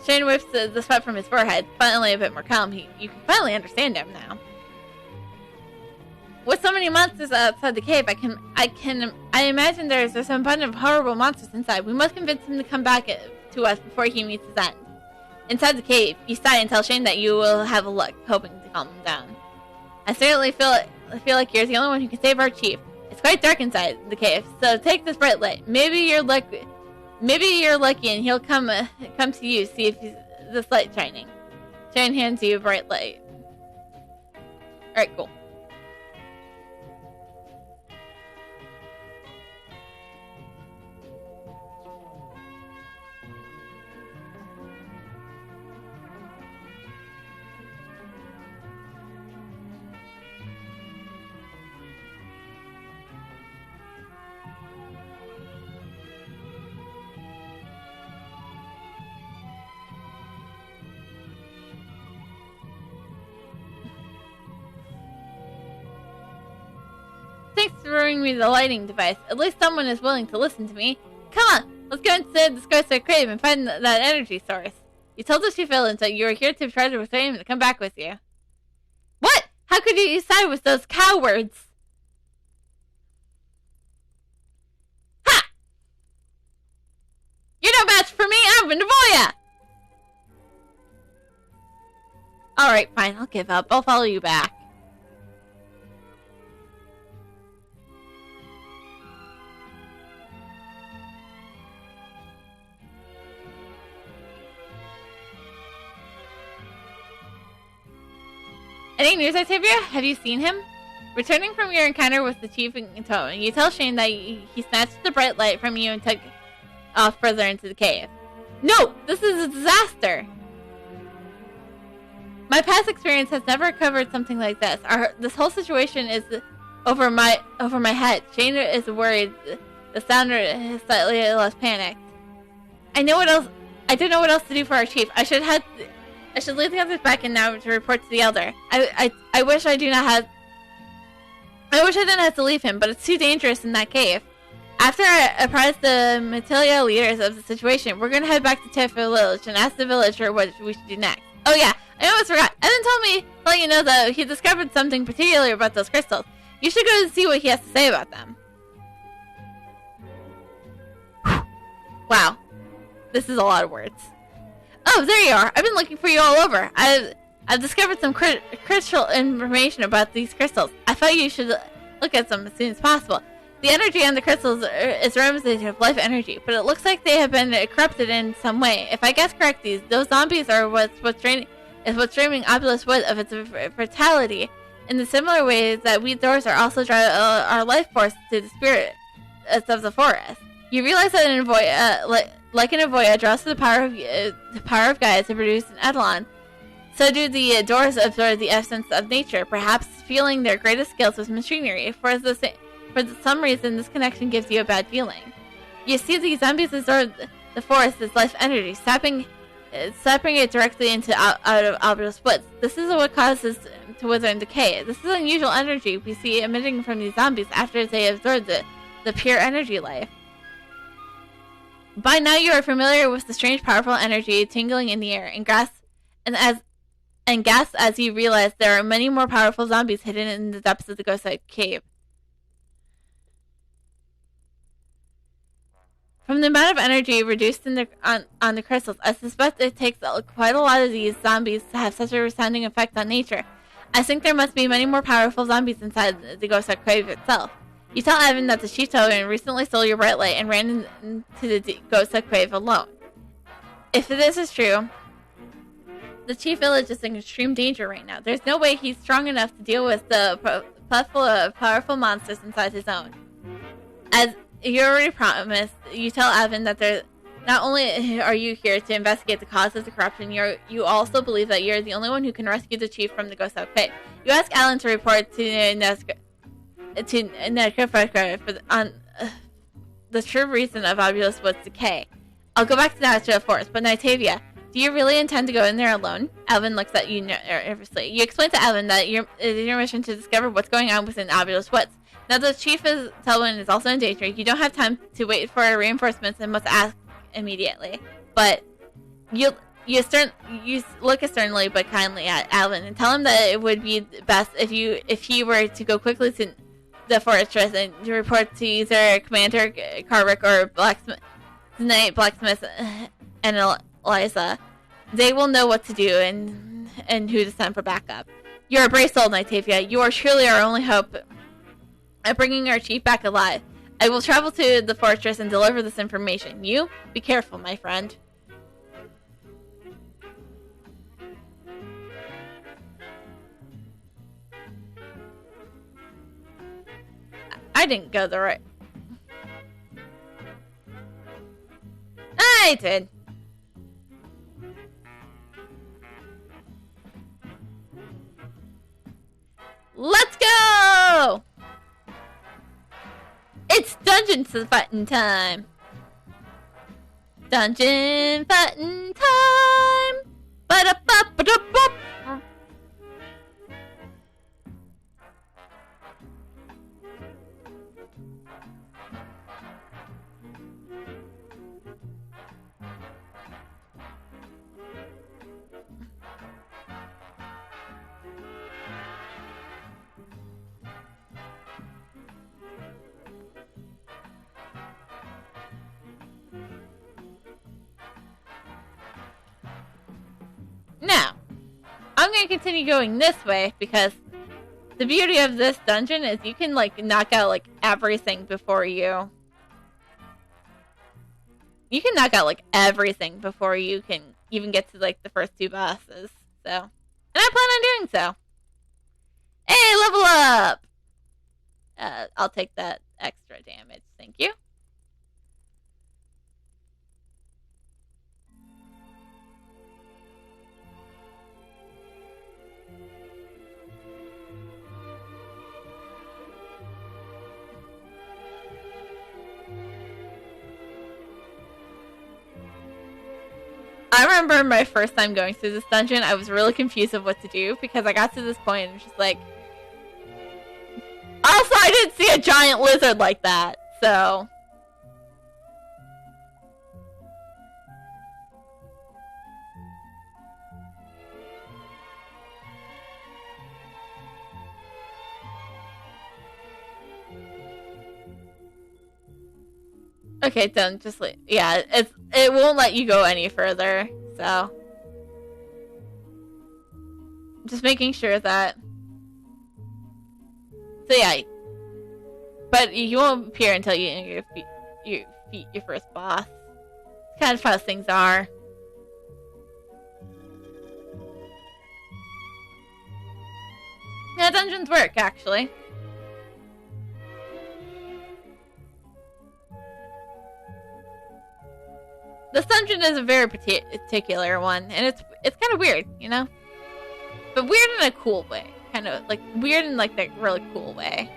Shane wipes the sweat from his forehead, finally a bit more calm. You can finally understand him now. With so many monsters outside the cave, I imagine there's some abundant of horrible monsters inside. We must convince him to come back to us before he meets his end. Inside the cave, you sigh and tell Shane that you will have a look, hoping to calm him down. I certainly feel like you're the only one who can save our chief. It's quite dark inside the cave, so take this bright light. Maybe you're lucky and he'll come to you, see if this light shining. Shane hands you a bright light. Alright, cool. Thanks for bringing me the lighting device. At least someone is willing to listen to me. Come on, let's go inside the Skyset Cave and find that energy source. You told the chief villains that you were here to try to persuade him to come back with you. What? How could you side with those cowards? Ha! You're no match for me, I'm a Navoya! Alright, fine, I'll give up. I'll follow you back. Any news, Octavia? Have you seen him? Returning from your encounter with the chief in tow, you tell Shane that he snatched the bright light from you and took off further into the cave. No! This is a disaster! My past experience has never covered something like this. This whole situation is over my head. Shane is worried. The sounder is slightly less panicked. I don't know what else to do for our chief. I should lead the others back in now to report to the elder. I wish I didn't have to leave him, but it's too dangerous in that cave. After I apprise the Matilia leaders of the situation, we're gonna head back to Tifa Village and ask the villager what we should do next. Oh yeah, I almost forgot. Evan told me to let you know that he discovered something particular about those crystals. You should go and see what he has to say about them. Wow. This is a lot of words. Oh, there you are. I've been looking for you all over. I've discovered some critical information about these crystals. I thought you should look at them as soon as possible. The energy on the crystals is representative of life energy, but it looks like they have been corrupted in some way. If I guess correctly, those zombies are what's draining Obelisk Wood of its vitality, in the similar way that we Doors are also driving our life force to the spirits of the forest. You realize that an Avoya draws to the power of Gaia to produce an Eidolon. So do the Doors absorb the essence of nature, perhaps feeling their greatest skills with machinery. For some reason, this connection gives you a bad feeling. You see, the zombies absorb the forest as life energy, sapping it directly out of Obelisk Woods. This is what causes to wither and decay. This is unusual energy we see emitting from these zombies after they absorb the pure energy life. By now you are familiar with the strange powerful energy tingling in the air and gasp as you realize there are many more powerful zombies hidden in the depths of the Ghostside Cave. From the amount of energy reduced on the crystals, I suspect it takes quite a lot of these zombies to have such a resounding effect on nature. I think there must be many more powerful zombies inside the Ghostside Cave itself. You tell Evan that the Chief Token recently stole your bright light and ran into the Ghostside Cave alone. If this is true, the Chief Village is in extreme danger right now. There's no way he's strong enough to deal with the plethora of powerful monsters inside his own. As you already promised, you tell Evan that Not only are you here to investigate the cause of the corruption, you also believe that you're the only one who can rescue the chief from the ghost out pit. You ask Alan to report to Nedka on the true reason of Obulus Wood's decay. I'll go back to Natural Forest, but Nitavia, do you really intend to go in there alone? Alvin looks at you nervously. You explain to Alvin that your mission to discover what's going on within Obulus Woods. Now the chief is Selwyn is also in danger. You don't have time to wait for reinforcements and must ask immediately. But you look sternly but kindly at Alvin and tell him that it would be best if he were to go quickly to the fortress and to report to either Commander Carrick or Blacksmith and Eliza. They will know what to do and who to send for backup. You're a brave soul, Nitavia. You are truly our only hope at bringing our chief back alive. I will travel to the fortress and deliver this information. You, be careful, my friend. I didn't go the right... I did. Let's go! It's dungeon fighting time. Dungeon fighting time. Ba-da-ba-ba-da-ba. Now, I'm going to continue going this way because the beauty of this dungeon is you can, like, knock out, like, everything before you... You can knock out, like, everything before you can even get to, like, the first two bosses, so... And I plan on doing so. Hey, level up! I'll take that extra damage, thank you. I remember my first time going through this dungeon, I was really confused of what to do because I got to this point and was just like... Also, I didn't see a giant lizard like that, so... Okay, don't just leave. Yeah, it won't let you go any further, so just making sure that. So yeah, but you won't appear until you defeat your first boss. It's kind of how things are. Yeah, dungeons work actually. This dungeon is a very particular one, and it's kind of weird, you know? But weird in a cool way. Kind of, like, weird in, like, the really cool way.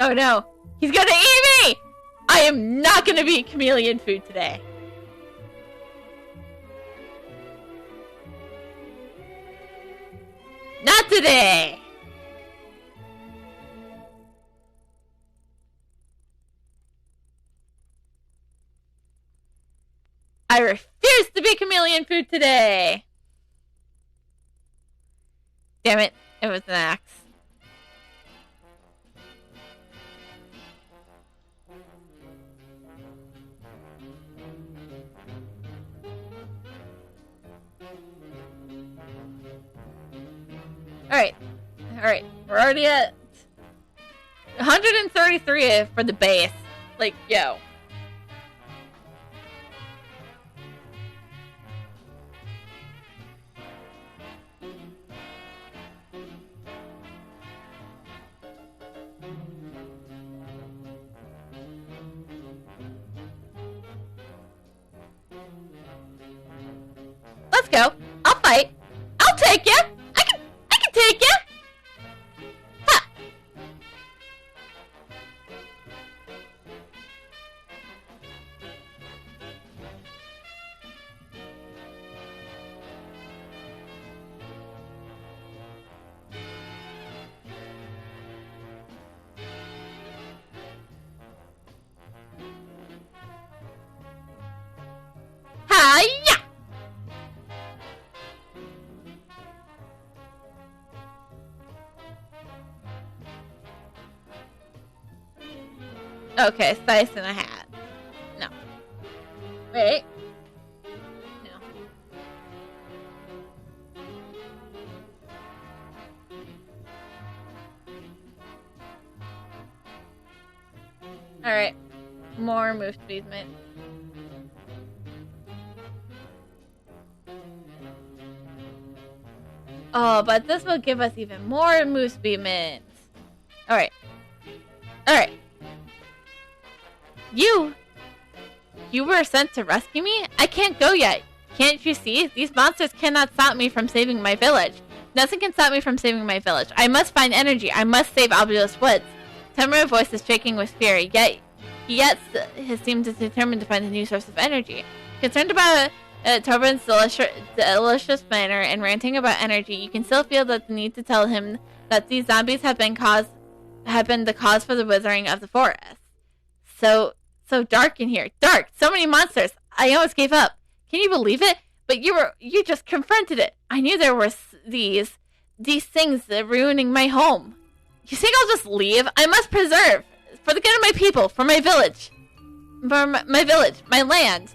Oh no, he's gonna eat me! I am not gonna be chameleon food today. Not today! I refuse to be chameleon food today! Damn it, it was an axe. Alright. Alright, we're already at 133 for the base. Like, yo. Let's go. I'll fight. I'll take you. I can take you. Ha. Hi-ya. Okay, spice in a hat. No. Wait. No. Alright. More move speed, mate. Oh, but this will give us even more move speed mints. Alright. Alright. You were sent to rescue me? I can't go yet. Can't you see? These monsters cannot stop me from saving my village. Nothing can stop me from saving my village. I must find energy. I must save Obulus Woods. Tamara's voice is shaking with fear, yet he seems determined to find a new source of energy. Concerned about Torben's delicious manner and ranting about energy, you can still feel the need to tell him that these zombies have been the cause for the withering of the forest. So dark in here. Dark! So many monsters! I almost gave up. Can you believe it? But you just confronted it. I knew there were these things that ruining my home. You think I'll just leave? I must preserve. For the good of my people, for my village. For my village, my land.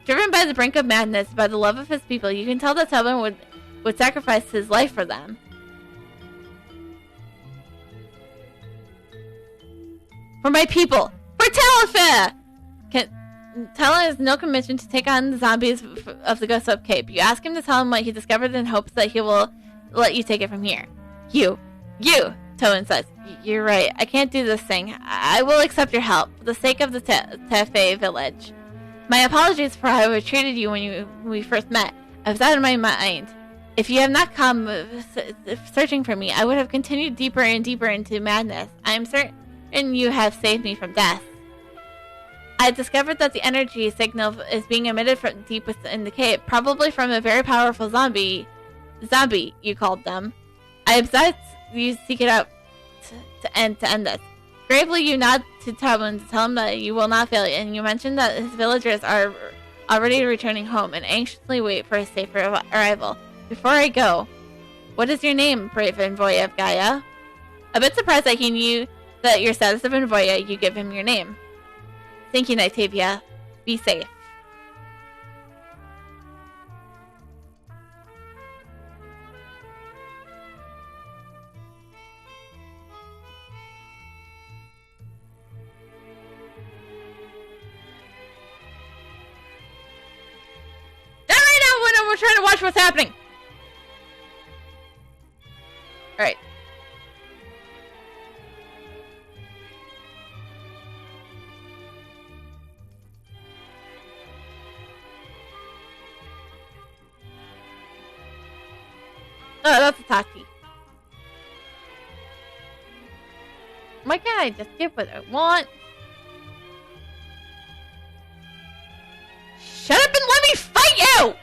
Driven by the brink of madness, by the love of his people, you can tell that Tubman would sacrifice his life for them. For my people! For Talifair! Talon has no commission to take on the zombies of the Ghost Up Cape. You ask him to tell him what he discovered in hopes that he will let you take it from here. You! Toan says. You're right. I can't do this thing. I will accept your help for the sake of the Tefe village. My apologies for how I treated you when we first met. I was out of my mind. If you had not come searching for me, I would have continued deeper and deeper into madness. I am certain you have saved me from death. I discovered that the energy signal is being emitted from deep within the cave, probably from a very powerful zombie, you called them. I advise you seek it out to end this. Gravely, you nod to Tubman to tell him that you will not fail, and you mention that his villagers are already returning home and anxiously wait for his safe arrival. Before I go, what is your name, brave envoy of Gaia? A bit surprised that he knew that your status of envoy, you give him your name. Thank you, Nightavia. Be safe. Not right now when we're trying to watch what's happening. Alright. Oh, that's a Tati. Why can't I just get what I want? Shut up and let me fight you!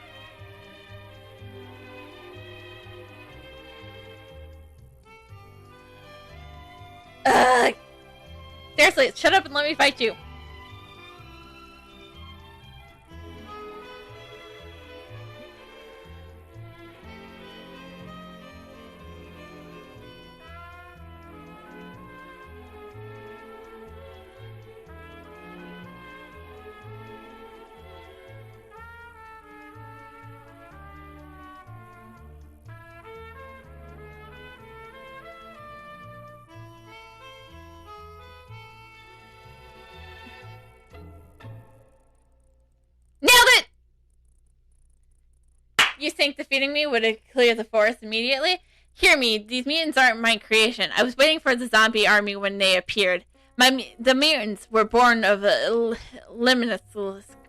Seriously, shut up and let me fight you. you think defeating me would have cleared the forest immediately? Hear me, these mutants aren't my creation. I was waiting for the zombie army when they appeared. The mutants were born of a limitless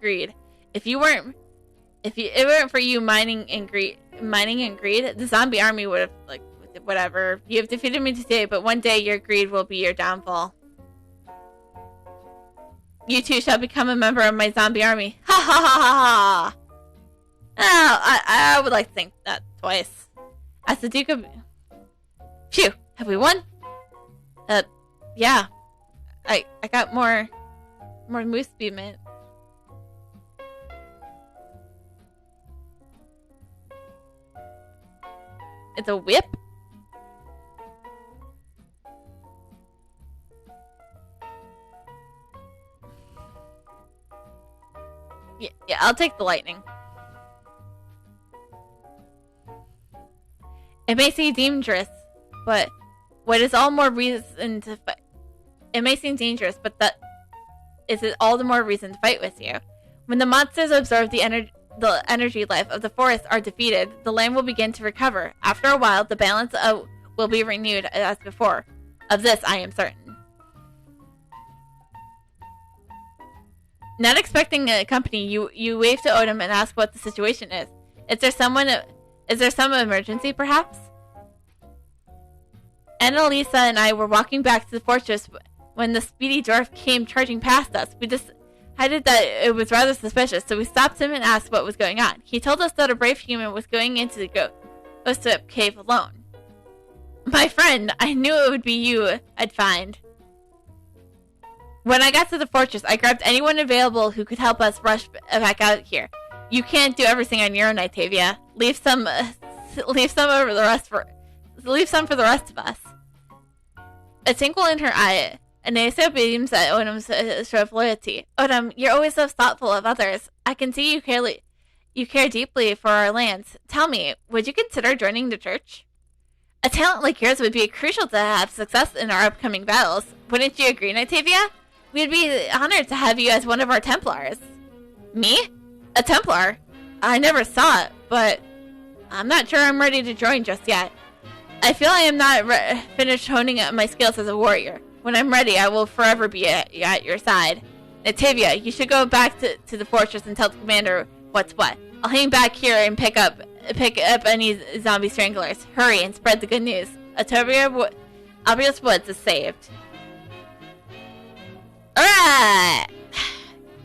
greed. If it weren't for you mining and greed, the zombie army would have, like, whatever. You have defeated me today, but one day your greed will be your downfall. You too shall become a member of my zombie army. Ha ha ha ha ha! Oh, I would like to think that twice. As the Duke of... Phew! Have we won? Yeah. I got more moose speed, man. It's a whip? Yeah, I'll take the lightning. It may seem dangerous, but what is all more reason to fight? It may seem dangerous, but that is all the more reason to fight with you. When the monsters absorb the energy life of the forest are defeated, the land will begin to recover. After a while, the balance will be renewed as before. Of this, I am certain. Not expecting a company, you wave to Odin and ask what the situation is. Is there some emergency, perhaps? Annalisa and I were walking back to the fortress when the speedy dwarf came charging past us. We decided that it was rather suspicious, so we stopped him and asked what was going on. He told us that a brave human was going into the ghost cave alone. My friend, I knew it would be you I'd find. When I got to the fortress, I grabbed anyone available who could help us rush back out here. You can't do everything on your own, Itavia. Leave some for the rest of us. A twinkle in her eye, Anasa beams at Odin's show of loyalty. Odin, you're always so thoughtful of others. I can see you care deeply for our lands. Tell me, would you consider joining the church? A talent like yours would be crucial to have success in our upcoming battles. Wouldn't you agree, Nitavia? We'd be honored to have you as one of our Templars. Me? A Templar? I never saw it, but I'm not sure I'm ready to join just yet. I feel I am not finished honing up my skills as a warrior. When I'm ready, I will forever be at your side. Natavia, you should go back to the fortress and tell the commander what's what. I'll hang back here and pick up any zombie stranglers. Hurry and spread the good news. Obvious Woods is saved. Alright!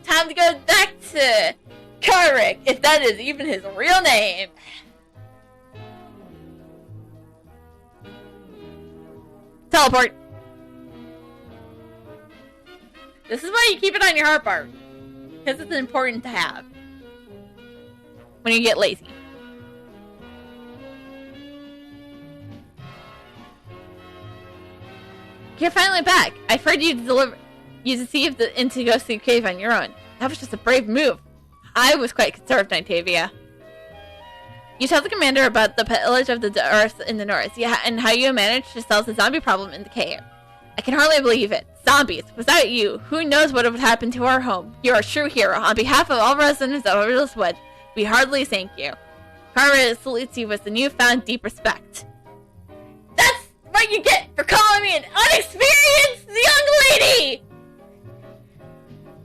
Time to go back to Karrick, if that is even his real name. Teleport. This is why you keep it on your heart bar. Because it's important to have. When you get lazy. You're finally back. I've heard you deceived into Ghostly Cave on your own. That was just a brave move. I was quite concerned, Nitavia. You tell the commander about the pillage of the earth in the north, and how you managed to solve the zombie problem in the cave. I can hardly believe it. Zombies. Without you, who knows what would happen to our home. You're a true hero. On behalf of all residents of Overless Wood, we heartily thank you. Karma salutes you with the newfound deep respect. That's what you get for calling me an unexperienced young lady!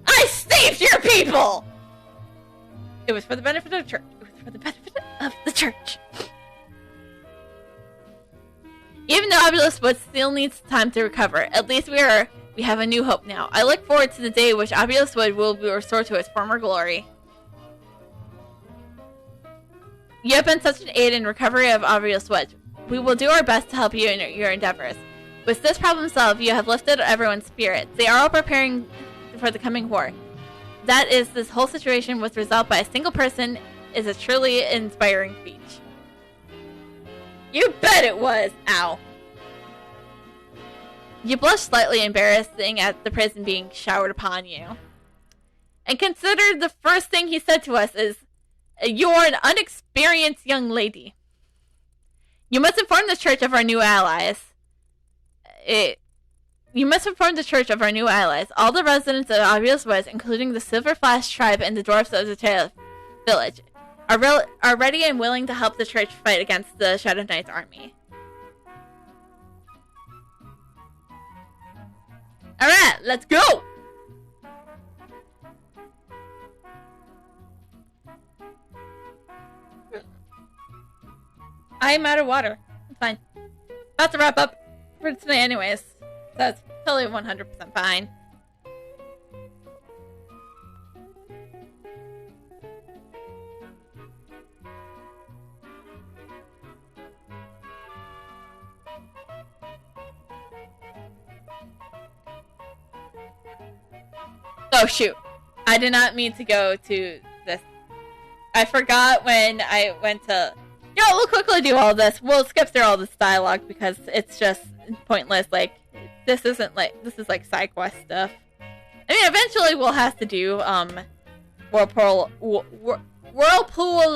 I saved your people! It was for the benefit of the church. It was for the benefit of the church. Even though Obulus Wood still needs time to recover, at least we have a new hope now. I look forward to the day which Obulus Wood will be restored to its former glory. You have been such an aid in recovery of Obulus Wood. We will do our best to help you in your endeavors. With this problem solved, you have lifted everyone's spirits. They are all preparing for the coming war. That is, this whole situation was resolved by a single person is a truly inspiring feat. You bet it was! Ow. You blush slightly embarrassing at the prison being showered upon you. And consider the first thing he said to us is, you're an unexperienced young lady. You must inform the church of our new allies. All the residents of Obvious Woods, including the Silver Flash tribe and the dwarfs of the Trail Village. are ready and willing to help the church fight against the Shadow Knight's army. Alright, let's go! I'm out of water. It's fine. About to wrap up for today anyways. So it's totally 100% fine. Oh shoot. I did not mean to go to this. I forgot when I went to... we'll quickly do all this. We'll skip through all this dialogue because it's just pointless. Like, this is like side quest stuff. I mean, eventually we'll have to do, Whirlpool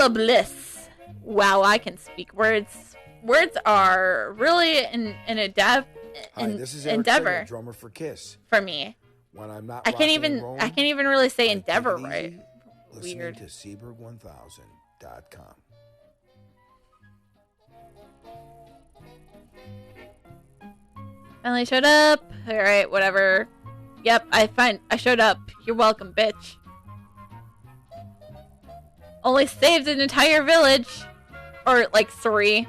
of Bliss. Wow, I can speak words. Words are really an Hi, this is Eric endeavor. Singer, drummer for Kiss. For me. When I'm not I can't even really say endeavor right. Listening Weird. to Seaberg1000.com. Finally showed up. Alright, whatever. Yep, I showed up. You're welcome, bitch. Only saved an entire village. Or, like, 3.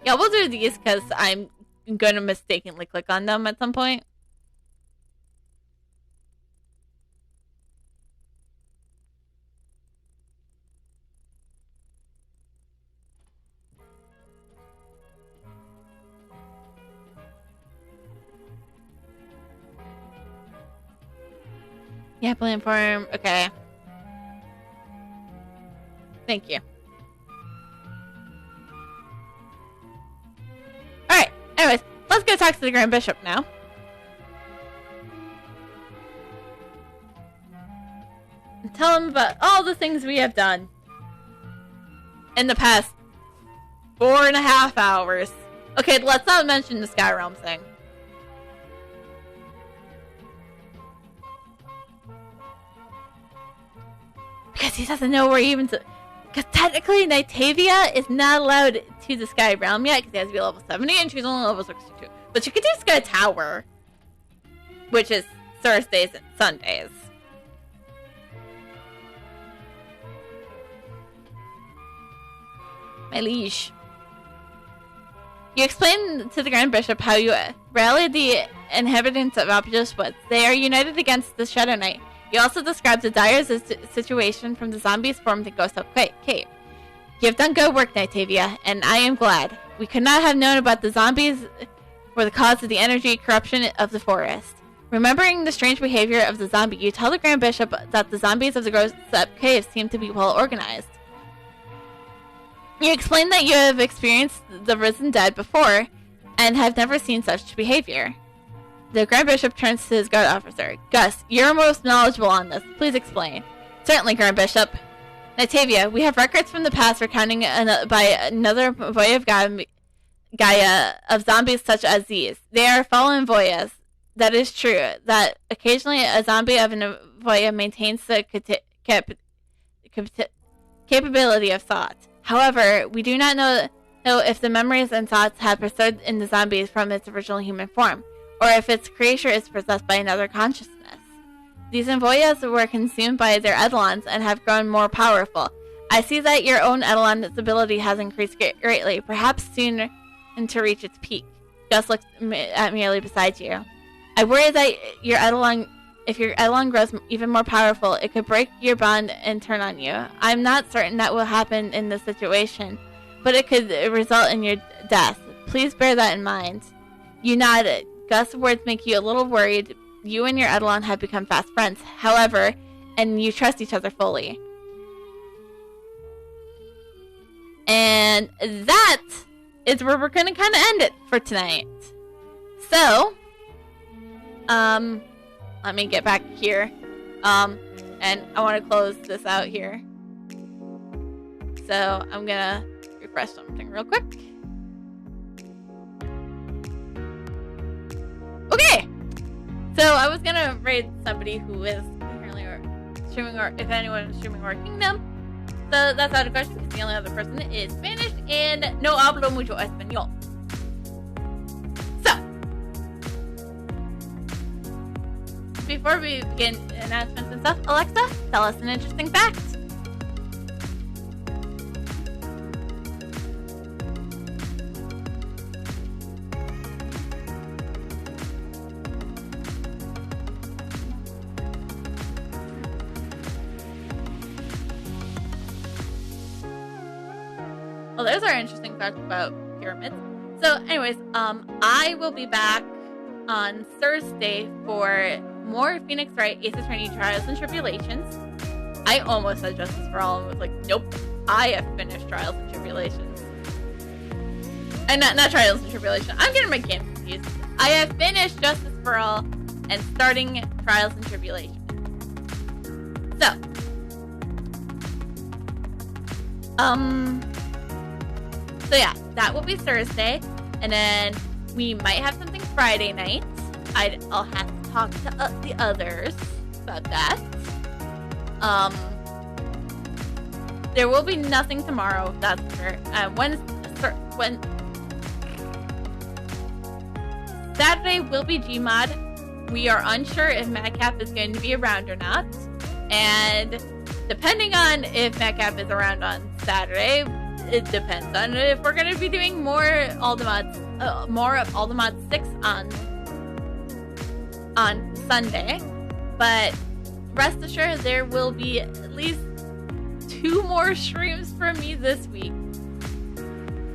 Yeah, we'll do these because I'm going to mistakenly click on them at some point. Yeah, platform. Okay. Thank you. Alright, anyways, let's go talk to the Grand Bishop now. And tell him about all the things we have done in the past 4.5 hours. Okay, let's not mention the Sky Realm thing. Because he doesn't know where even to... Because technically, Nightavia is not allowed to the Sky Realm yet, because he has to be level 70, and she's only level 62. But she could do Sky Tower, which is Thursdays and Sundays. My liege. You explained to the Grand Bishop how you rallied the inhabitants of Opulous Woods. They are united against the Shadow Knight. You also described the dire situation from the zombies formed in Ghost Oak Cave. You have done good work, Nightavia, and I am glad. We could not have known about the zombies were the cause of the energy corruption of the forest. Remembering the strange behavior of the zombie, you tell the Grand Bishop that the zombies of the Ghost Oak Cave seem to be well organized. You explain that you have experienced the risen dead before and have never seen such behavior. The Grand Bishop turns to his guard officer. Gus, you're most knowledgeable on this. Please explain. Certainly, Grand Bishop. Nightavia, we have records from the past recounting by another Voya of Gaia of zombies such as these. They are fallen Voyas. That is true, that occasionally a zombie of an Voya maintains the capability of thought. However, we do not know if the memories and thoughts have preserved in the zombies from its original human form, or if its creature is possessed by another consciousness. These Envoyas were consumed by their Eidolons and have grown more powerful. I see that your own Eidolon's ability has increased greatly, perhaps soon to reach its peak. Gus looked at merely beside you. I worry that if your Eidolon grows even more powerful, it could break your bond and turn on you. I'm not certain that will happen in this situation, but it could result in your death. Please bear that in mind. You nodded. Gus' words make you a little worried. You and your Eidolon have become fast friends, however, and you trust each other fully. And that is where we're going to kind of end it for tonight. So, let me get back here. And I want to close this out here. So, I'm going to refresh something real quick. Okay! So, I was going to raid somebody who is currently streaming, or if anyone is streaming Our Kingdom. So, that's out of question because the only other person is Spanish and no hablo mucho español. So, before we begin announcements and stuff, Alexa, tell us an interesting fact. Well, there's our interesting fact about pyramids. So, anyways, I will be back on Thursday for more Phoenix Wright Ace Attorney Trials and Tribulations. I almost said Justice for All and was like, nope, I have finished Trials and Tribulations. And not Trials and Tribulations. I'm getting my game confused. I have finished Justice for All and starting Trials and Tribulations. So yeah, that will be Thursday, and then we might have something Friday night. I'll have to talk to the others about that. There will be nothing tomorrow, that's for sure. Saturday will be Gmod. We are unsure if Madcap is going to be around or not, and depending on if Madcap is around on Saturday, it depends on if we're going to be doing more of Aldemods 6 on Sunday. But rest assured, there will be at least 2 more streams from me this week.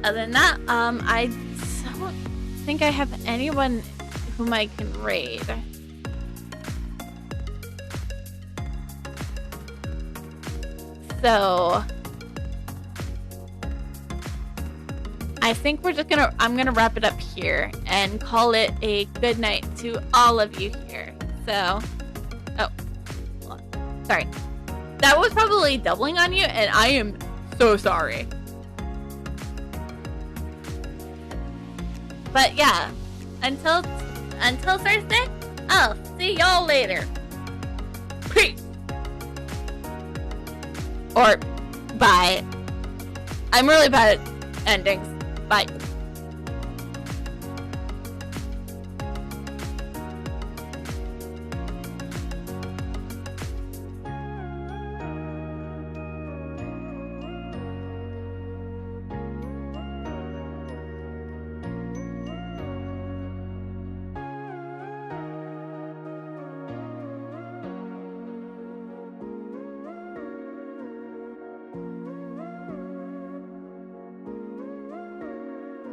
Other than that, I don't think I have anyone whom I can raid. So I think I'm gonna wrap it up here and call it a good night to all of you here. So, sorry. That was probably doubling on you, and I am so sorry. But yeah, until Thursday, I'll see y'all later. Peace. Or bye. I'm really bad at endings. Bye.